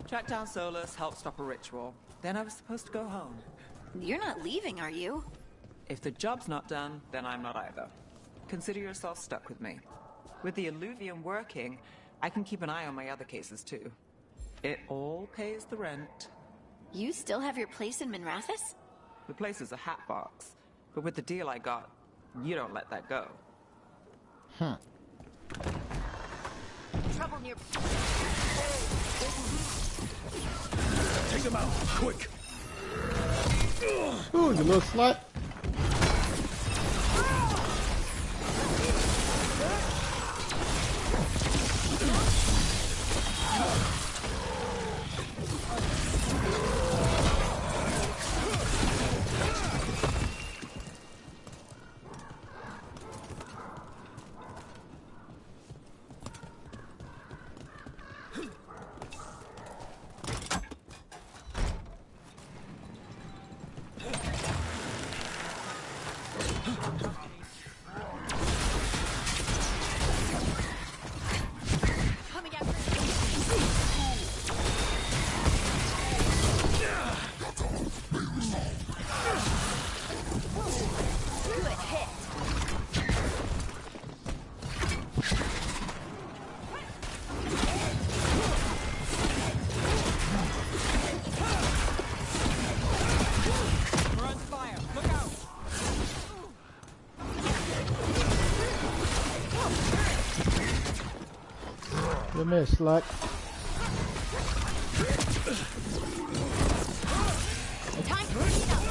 Tracked down Solus, helped stop a ritual. Then I was supposed to go home. You're not leaving, are you? If the job's not done, then I'm not either. Consider yourself stuck with me. With the Illuvium working, I can keep an eye on my other cases too. It all pays the rent. You still have your place in Minrathis? The place is a hat box, but with the deal I got, you don't let that go. Huh. Trouble near. Take them out, quick! Ooh, you little slut. You missed, slut. Time to clean up.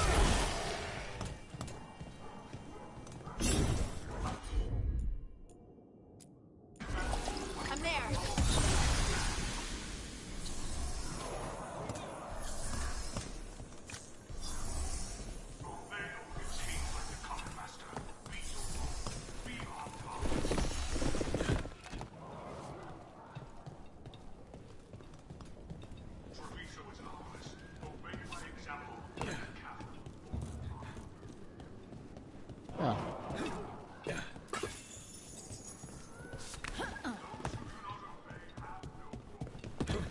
I'm there. Traitors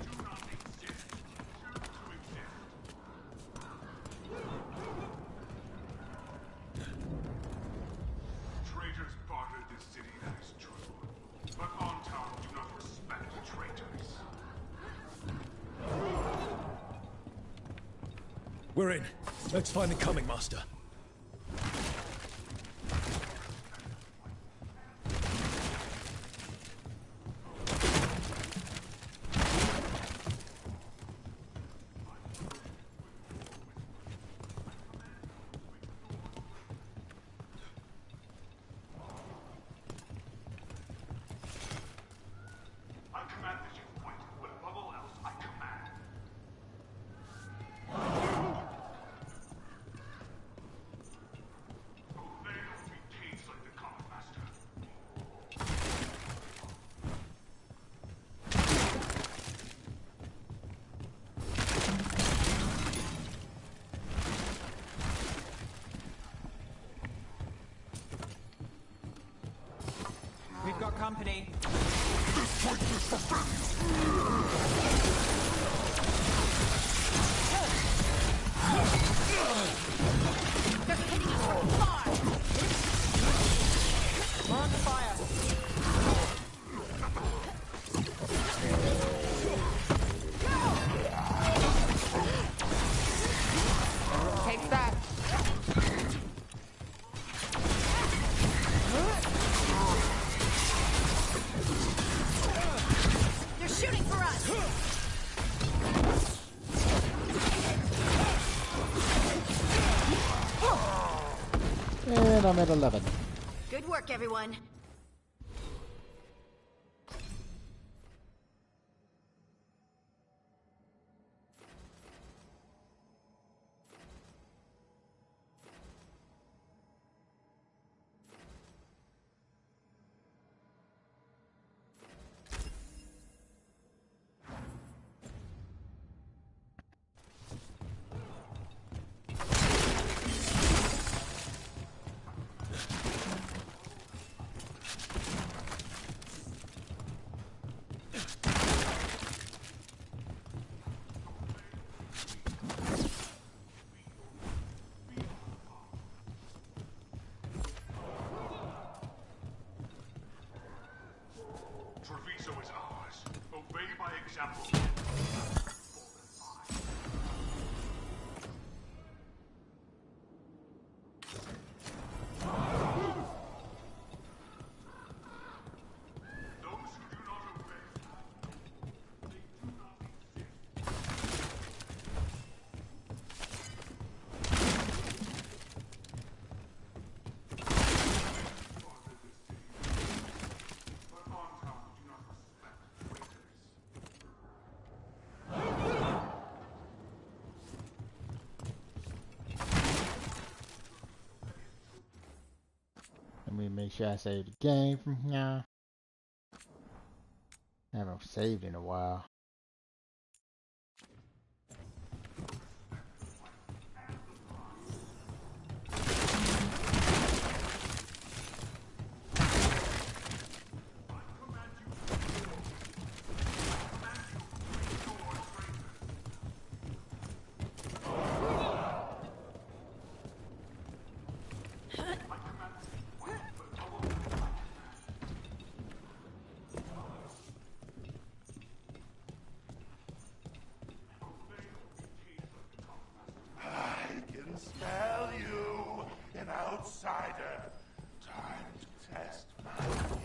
bartered this city, that is true. But on town do not respect traitors. We're in. Let's find the coming master. I command that you fight, but above all else, I command. Obey or be caged like the common master. We've got company. They're hitting us from far! We're under fire. Everyone take that. They're shooting for us! And I'm at 11. Good work, everyone. Treviso is ours. Obey by example. Those who do not obey, they do not exist. But on town do not respect traitors. Let me make sure I save the game from here. I haven't saved in a while. I can smell you, an outsider. Time to test my gift.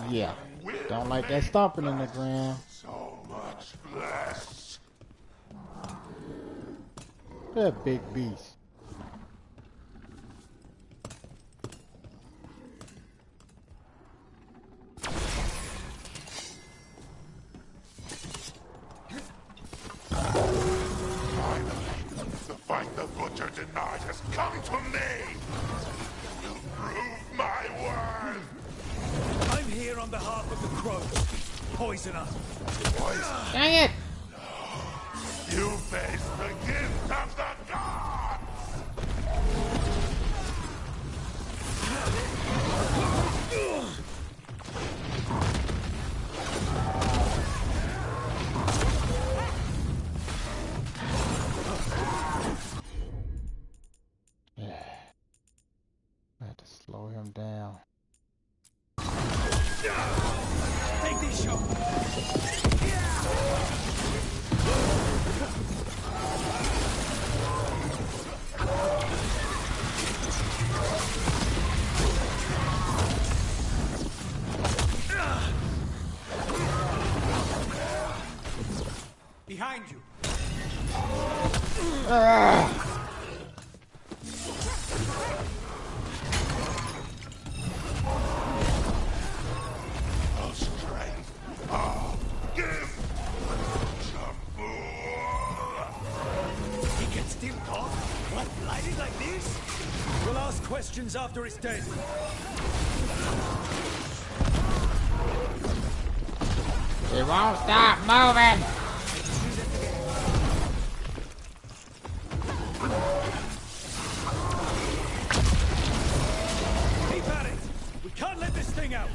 Yeah. Don't like that stomping in the ground. So much blessed. That big beast. Come to me! You'll prove my worth! I'm here on behalf of the crows. Poisoner. Poison? Dang it! You face the gift of the gods! Yeah. I had to slow him down. Take this shot. Behind you. Oh, strength! Oh, give! Fool! He can still talk? What, blinded like this? We'll ask questions after it's dead. It won't stop moving! Keep at it! We can't let this thing out!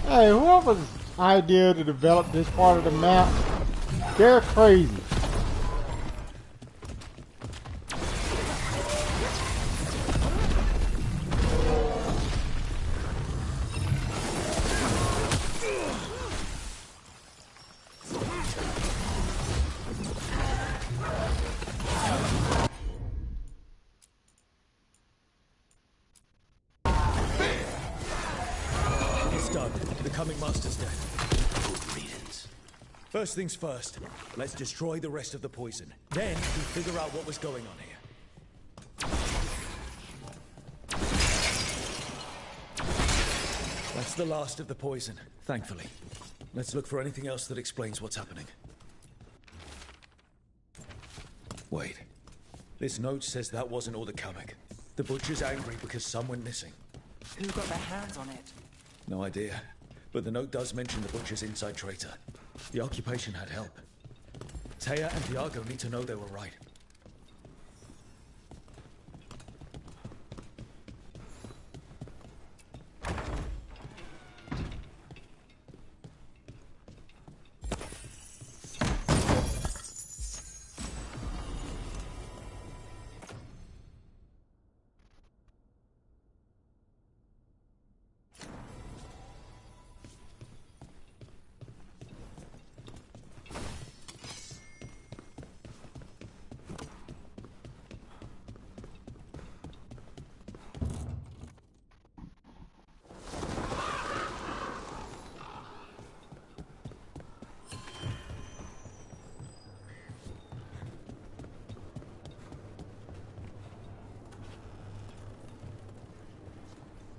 Hey, whoever's idea to develop this part of the map, they're crazy. It's done. The coming master's dead. Good riddance. First things first, let's destroy the rest of the poison. Then we figure out what was going on here. That's the last of the poison, thankfully. Let's look for anything else that explains what's happening. Wait. This note says that wasn't all the comic. The butcher's angry because some went missing. Who got their hands on it? No idea. But the note does mention the butcher's inside traitor. The occupation had help. Taya and Diago need to know they were right.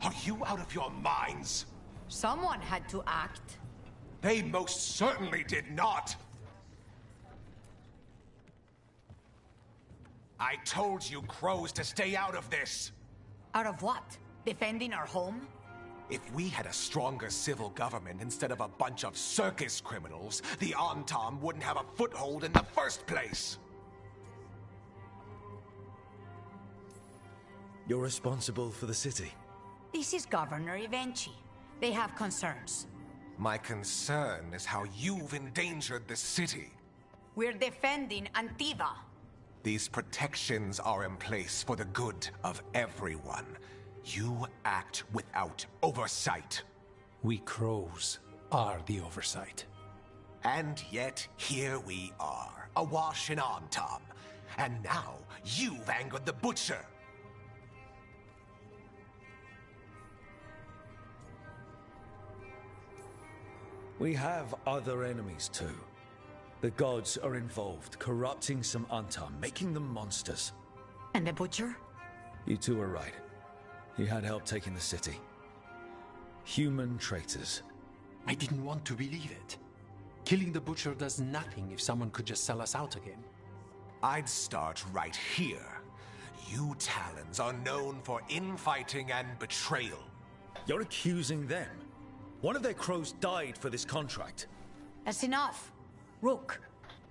Are you out of your minds? Someone had to act. They most certainly did not. I told you crows to stay out of this. Out of what? Defending our home? If we had a stronger civil government instead of a bunch of circus criminals, the Antam wouldn't have a foothold in the first place. You're responsible for the city. This is Governor Evenchi. They have concerns. My concern is how you've endangered the city. We're defending Antiva. These protections are in place for the good of everyone. You act without oversight. We crows are the oversight. And yet, here we are, awash in Antam. And now, you've angered the butcher. We have other enemies too. The gods are involved, corrupting some Antam, making them monsters. And the butcher? You two are right. He had help taking the city. Human traitors. I didn't want to believe it. Killing the butcher does nothing if someone could just sell us out again. I'd start right here. You Talons are known for infighting and betrayal. You're accusing them. One of their crows died for this contract. That's enough. Rook,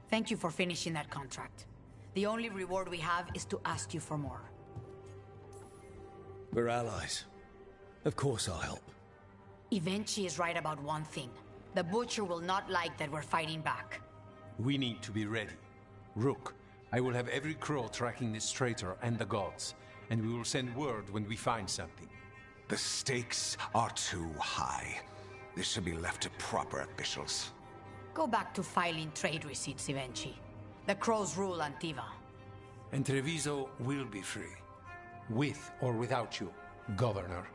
thank you for finishing that contract. The only reward we have is to ask you for more. We're allies. Of course I'll help. Evenchi is right about one thing. The Butcher will not like that we're fighting back. We need to be ready. Rook, I will have every crow tracking this traitor and the gods, and we will send word when we find something. The stakes are too high. This should be left to proper officials. Go back to filing trade receipts, Evenchi. The crows rule Antiva. And Treviso will be free. With or without you, Governor.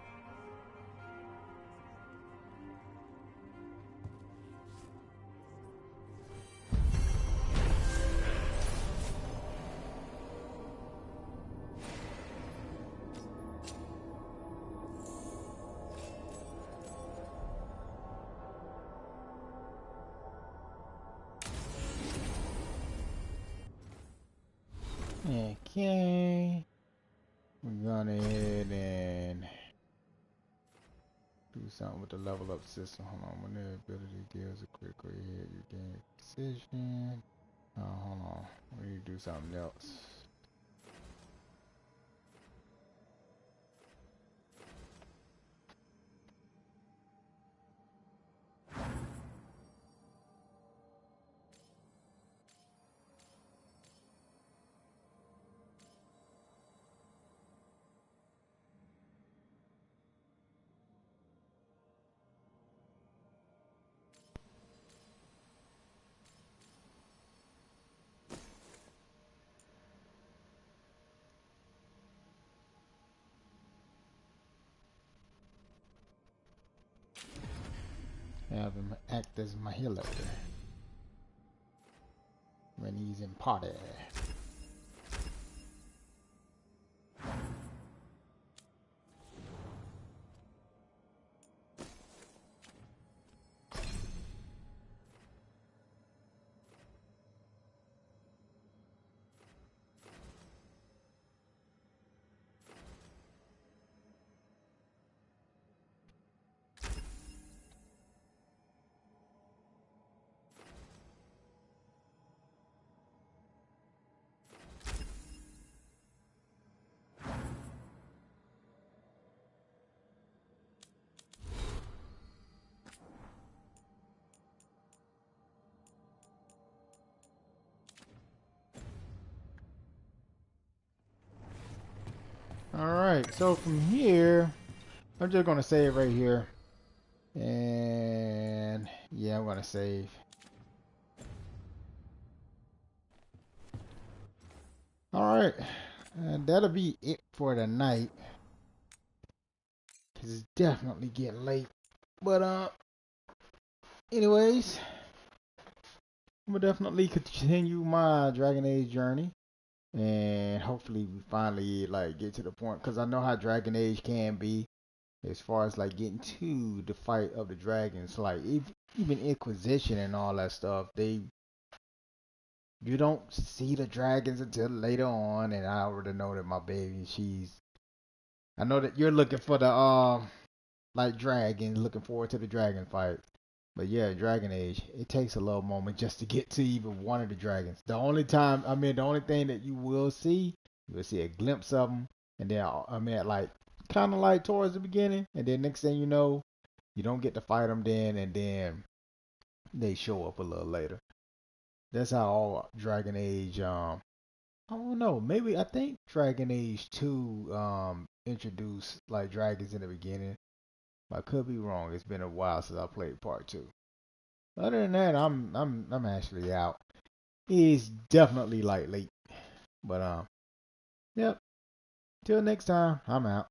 Okay. We're gonna head and do something with the level up system. Hold on. When the ability deals a critical hit, you gain precision. Hold on. We need to do something else. Have him act as my healer when he's in party. Alright, so from here, I'm just gonna save right here. And yeah, I'm gonna save. Alright, and that'll be it for the night. Cause it's definitely getting late. But anyways, I'm gonna definitely continue my Dragon Age journey. And hopefully we finally like get to the point, because I know how Dragon Age can be as far as like getting to the fight of the dragons. Like even Inquisition and all that stuff, you don't see the dragons until later on. And I already know that my baby, I know that you're looking for the like dragons, looking forward to the dragon fight. But yeah, Dragon Age, it takes a little moment just to get to even one of the dragons. The only thing that you will see a glimpse of them, and then like kind of like towards the beginning, and then next thing you know, you don't get to fight them then, and then they show up a little later. That's how all Dragon Age. I don't know. Maybe I think Dragon Age 2 introduced like dragons in the beginning. I could be wrong. It's been a while since I played part 2. Other than that, I'm actually out. It's definitely like late. But yep. Till next time, I'm out.